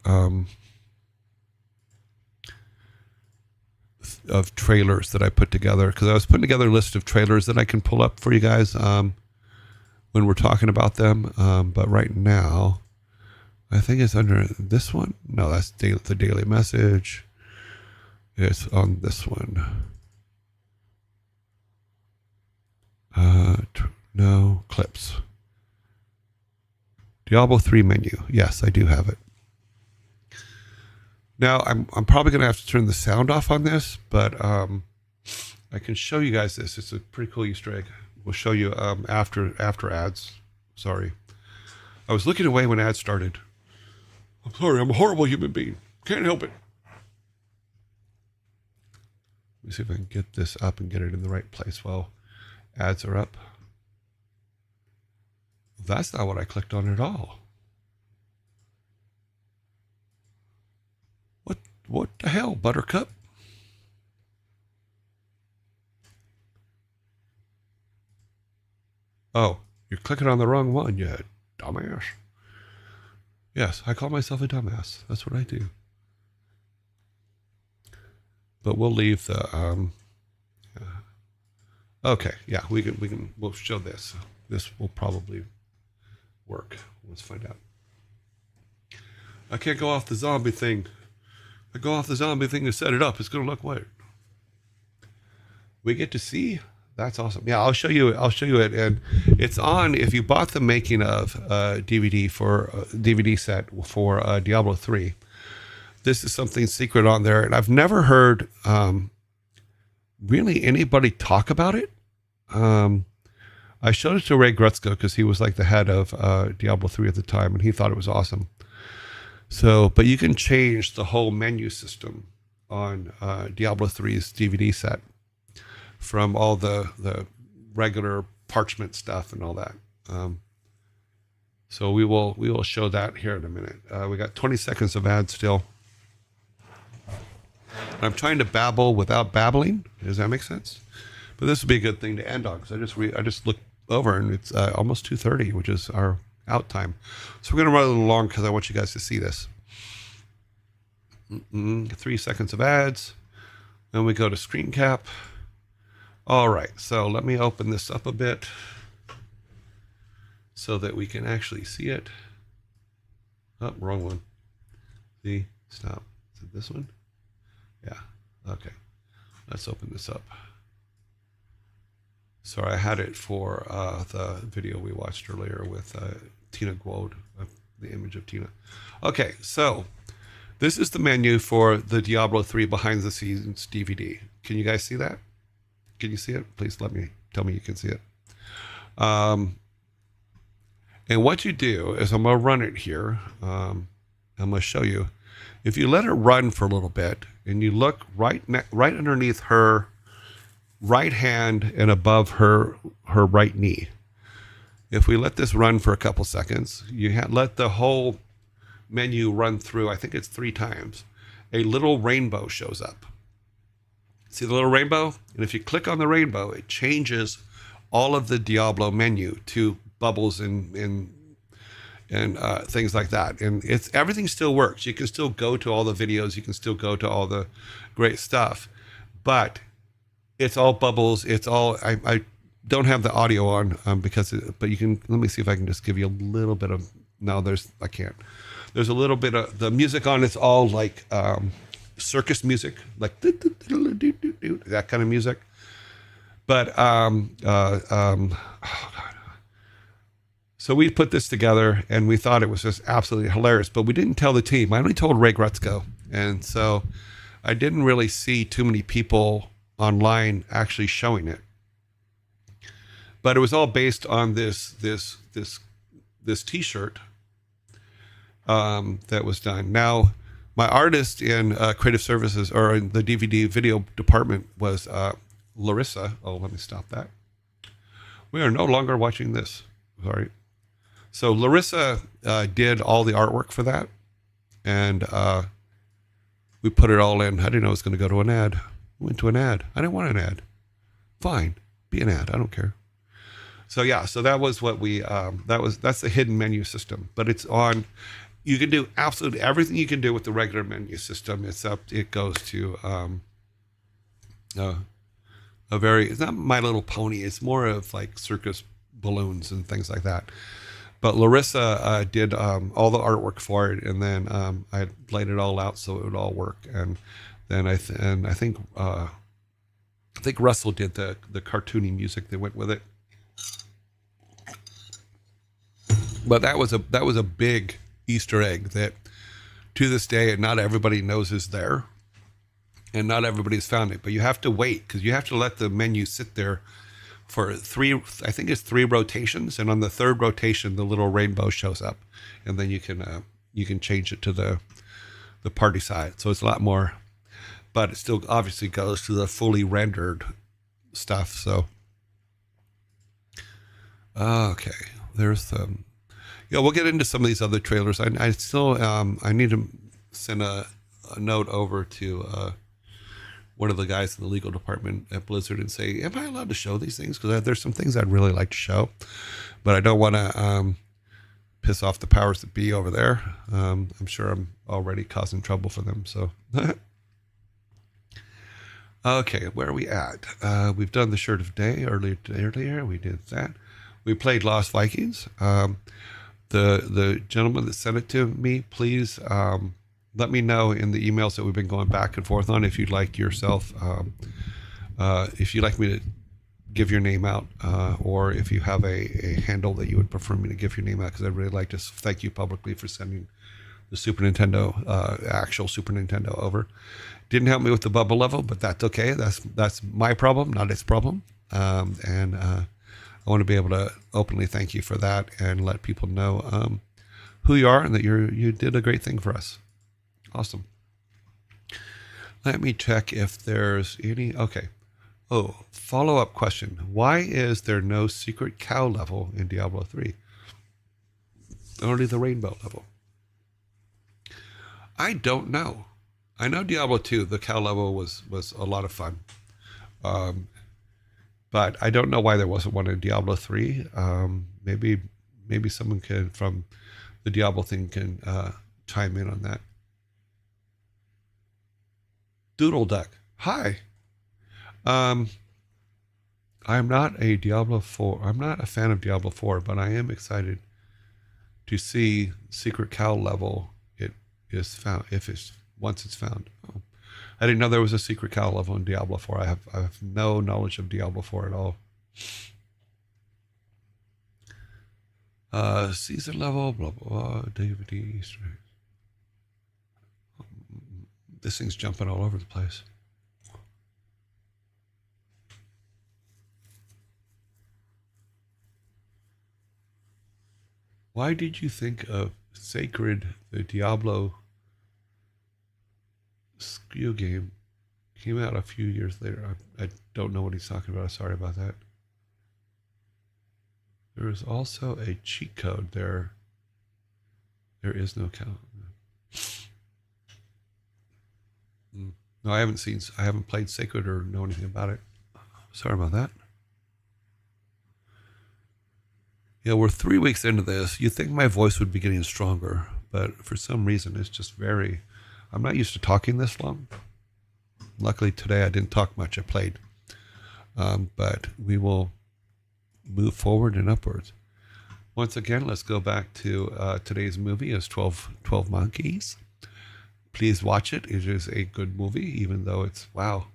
trailers that I put together, because I was putting together a list of trailers that I can pull up for you guys when we're talking about them. But right now, I think it's under this one. No, that's the daily message. It's on this one. No, clips. Diablo 3 menu. Yes, I do have it. Now, I'm probably going to have to turn the sound off on this, but I can show you guys this. It's a pretty cool Easter egg. We'll show you after ads. Sorry. I was looking away when ads started. I'm sorry. I'm a horrible human being. Can't help it. Let me see if I can get this up and get it in the right place while ads are up. That's not what I clicked on at all. What the hell, Buttercup? Oh, you're clicking on the wrong one, you dumbass. Yes, I call myself a dumbass. That's what I do. But we'll leave the okay, yeah, we'll show this. This will probably work. Let's find out. I can't go off the zombie thing. I go off the zombie thing to set it up. It's going to look weird. We get to see. That's awesome. Yeah, I'll show you it, and it's on. If you bought the making of DVD for DVD set for Diablo 3, this is something secret on there, and I've never heard really anybody talk about it. I showed it to Ray Grutzko because he was like the head of Diablo 3 at the time, and he thought it was awesome. So, but you can change the whole menu system on Diablo 3's DVD set from all the regular parchment stuff and all that. So we will show that here in a minute. We got 20 seconds of ads still. I'm trying to babble without babbling. Does that make sense? But this would be a good thing to end on, because I just looked over and it's almost 2:30, which is our out time. So we're going to run a little long because I want you guys to see this. 3 seconds of ads. Then we go to screen cap. All right, so let me open this up a bit so that we can actually see it. Oh, wrong one. See, stop. Is it this one? Yeah, okay. Let's open this up. Sorry, I had it for the video we watched earlier with Tina Gwode, the image of Tina. Okay, so this is the menu for the Diablo 3 behind the scenes DVD. Can you guys see that? Can you see it? Please tell me you can see it. And what you do is, I'm going to run it here. I'm going to show you. If you let it run for a little bit and you look right underneath her right hand and above her right knee. If we let this run for a couple seconds, you let the whole menu run through. I think it's 3 times. A little rainbow shows up. See the little rainbow? And if you click on the rainbow, it changes all of the Diablo menu to bubbles and things like that. And everything still works. You can still go to all the videos. You can still go to all the great stuff. But it's all bubbles. It's all, I don't have the audio on but you can, let me see if I can just give you a little bit of, no, I can't. There's a little bit of the music on. It's all like circus music, like that kind of music. But, oh God. So we put this together and we thought it was just absolutely hilarious, but we didn't tell the team. I only told Ray Grutzko. And so I didn't really see too many people online actually showing it, but it was all based on this t-shirt that was done. Now, my artist in creative services, or in the DVD video department, was Larissa. Oh, let me stop that. We are no longer watching this. Sorry. So Larissa did all the artwork for that, and we put it all in. I didn't know it was going to go to an ad. Went to an ad. I didn't want an ad. Fine, be an ad. I don't care. So yeah, so that was what we that's the hidden menu system, but it's on. You can do absolutely everything you can do with the regular menu system, except it goes to uh, a very. It's not My Little Pony. It's more of like circus balloons and things like that. But Larissa did all the artwork for it, and then I laid it all out so it would all work. And then I think Russell did the cartoony music that went with it. But that was a big Easter egg that to this day not everybody knows is there, and not everybody's found it. But you have to wait because you have to let the menu sit there for I think it's three rotations, and on the third rotation the little rainbow shows up, and then you can change it to the party side. So it's a lot more, but it still obviously goes to the fully rendered stuff. So okay, there's yeah, we'll get into some of these other trailers. I still I need to send a note over to one of the guys in the legal department at Blizzard and say, am I allowed to show these things? Because there's some things I'd really like to show, but I don't want to piss off the powers that be over there. I'm sure I'm already causing trouble for them. So, okay, where are we at? We've done the shirt of day earlier. We did that. We played Lost Vikings. The gentleman that sent it to me, please let me know in the emails that we've been going back and forth on if you'd like yourself, if you'd like me to give your name out, or if you have a handle that you would prefer me to give your name out, because I'd really like to thank you publicly for sending the Super Nintendo, actual Super Nintendo over. Didn't help me with the bubble level, but that's okay. That's my problem, not its problem. And I want to be able to openly thank you for that and let people know who you are and that you did a great thing for us. Awesome. Let me check if there's any. Okay. Oh, follow-up question. Why is there no secret cow level in Diablo 3? Only the rainbow level. I don't know. I know Diablo 2, the cow level was a lot of fun. But I don't know why there wasn't one in Diablo 3. Maybe someone from the Diablo thing can chime in on that. Doodle Duck. Hi. I'm not a Diablo 4. I'm not a fan of Diablo 4, but I am excited to see Secret Cow level it is found once it's found. Oh, I didn't know there was a Secret Cow level in Diablo 4. I have no knowledge of Diablo 4 at all. Season level, blah blah blah. DVD Easter eggs. This thing's jumping all over the place. Why did you think of Sacred, the Diablo SKU game? Came out a few years later. I don't know what he's talking about. Sorry about that. There is also a cheat code there. There is no count. No, I haven't played Sacred or know anything about it. Sorry about that. Yeah, we're 3 weeks into this. You'd think my voice would be getting stronger, but for some reason it's just I'm not used to talking this long. Luckily today I didn't talk much. I played. But we will move forward and upwards. Once again, let's go back to today's movie is 12 Monkeys. Please watch it. It is a good movie, even though it's, wow.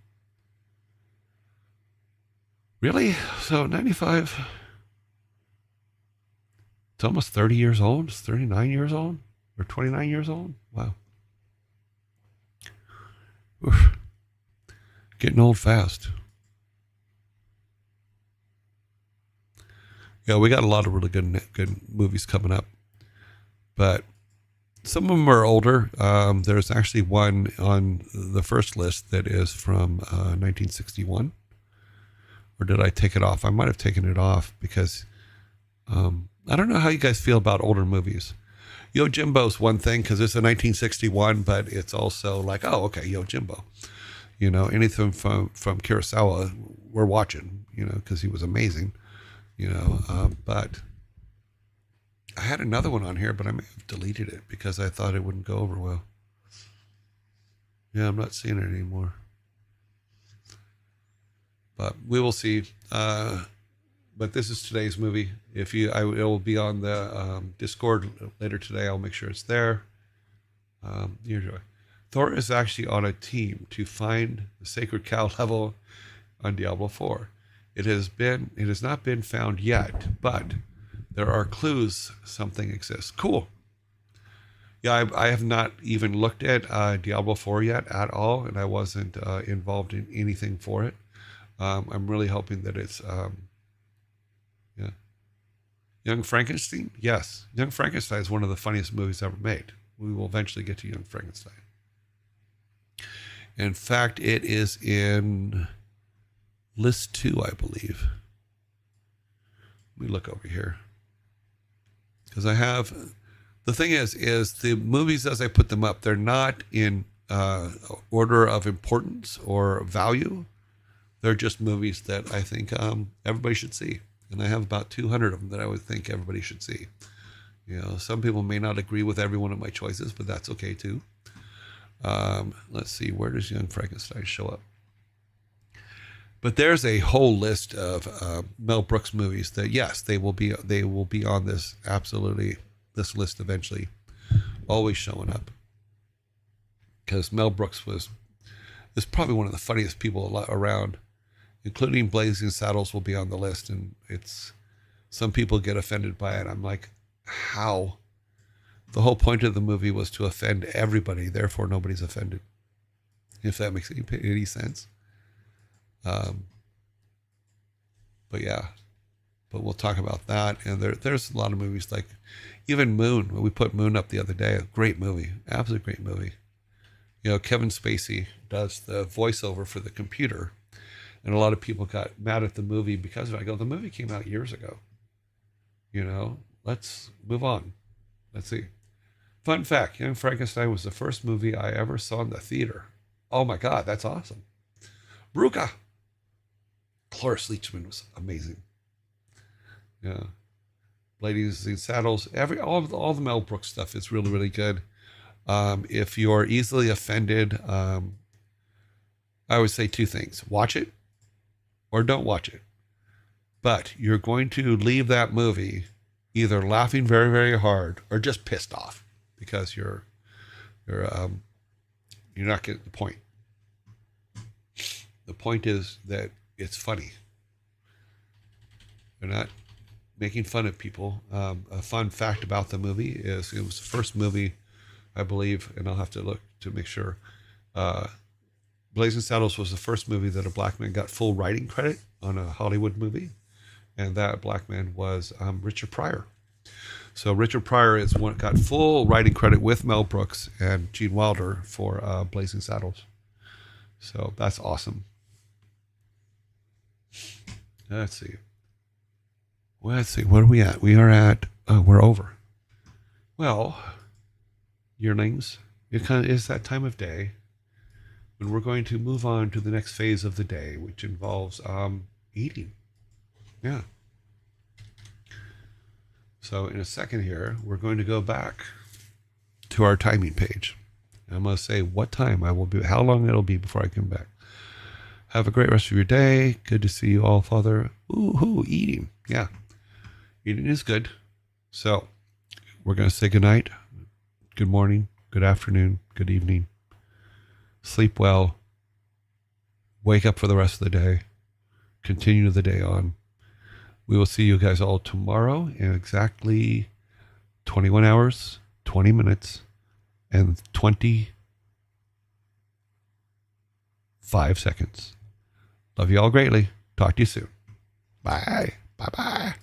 Really? So 95? It's almost 30 years old. It's 39 years old or 29 years old. Wow. Oof. Getting old fast. Yeah, we got a lot of really good movies coming up, but some of them are older. There's actually one on the first list that is from 1961. Or did I take it off? I might have taken it off because I don't know how you guys feel about older movies. Yojimbo's one thing because it's a 1961, but it's also like, oh, okay, Yojimbo. Anything from Kurosawa, we're watching, because he was amazing. But I had another one on here, but I may have deleted it because I thought it wouldn't go over well. Yeah, I'm not seeing it anymore. But we will see. But this is today's movie. It will be on the Discord later today. I'll make sure it's there. You enjoy. Thor is actually on a team to find the sacred cow level on Diablo 4. It has not been found yet, but there are clues something exists. Cool. Yeah, I have not even looked at Diablo 4 yet at all, and I wasn't involved in anything for it. I'm really hoping that it's yeah. Young Frankenstein? Yes. Young Frankenstein is one of the funniest movies ever made. We will eventually get to Young Frankenstein. In fact, it is in list 2, I believe. Let me look over here. Because I have... The thing is the movies as I put them up, they're not in order of importance or value. They're just movies that I think everybody should see. And I have about 200 of them that I would think everybody should see. Some people may not agree with every one of my choices, but that's okay too. Let's see, where does Young Frankenstein show up? But there's a whole list of Mel Brooks movies that, yes, they will be on this list eventually, always showing up. Because Mel Brooks is probably one of the funniest people around, including Blazing Saddles will be on the list, and some people get offended by it. I'm like, how? The whole point of the movie was to offend everybody, therefore nobody's offended. If that makes any sense. But yeah, but we'll talk about that. And there's a lot of movies, like even Moon. We put Moon up the other day. A great movie, absolutely great movie. Kevin Spacey does the voiceover for the computer, and a lot of people got mad at the movie because of it. I go, the movie came out years ago. Let's move on. Let's see. Fun fact, Young Frankenstein was the first movie I ever saw in the theater. Oh my God, that's awesome. Ruka. Cloris Leachman was amazing. Yeah. Ladies in Saddles, all the Mel Brooks stuff is really, really good. If you're easily offended, I would say 2 things. Watch it or don't watch it. But you're going to leave that movie either laughing very, very hard or just pissed off because you're not getting the point. The point is that it's funny. They're not making fun of people. A fun fact about the movie is it was the first movie, I believe, and I'll have to look to make sure. Blazing Saddles was the first movie that a black man got full writing credit on a Hollywood movie, and that black man was Richard Pryor. So Richard Pryor got full writing credit with Mel Brooks and Gene Wilder for Blazing Saddles. So that's awesome. Let's see. What are we at? We are at, we're over. Well, yearlings, it kind of is that time of day when we're going to move on to the next phase of the day, which involves eating. Yeah. So in a second here, we're going to go back to our timing page. I'm going to say what time I will be, how long it'll be before I come back. Have a great rest of your day. Good to see you all, Father. Ooh, eating. Yeah. Eating is good. So we're going to say good night, good morning, good afternoon, good evening. Sleep well. Wake up for the rest of the day. Continue the day on. We will see you guys all tomorrow in exactly 21 hours, 20 minutes, and 25 seconds. Love you all greatly. Talk to you soon. Bye. Bye-bye.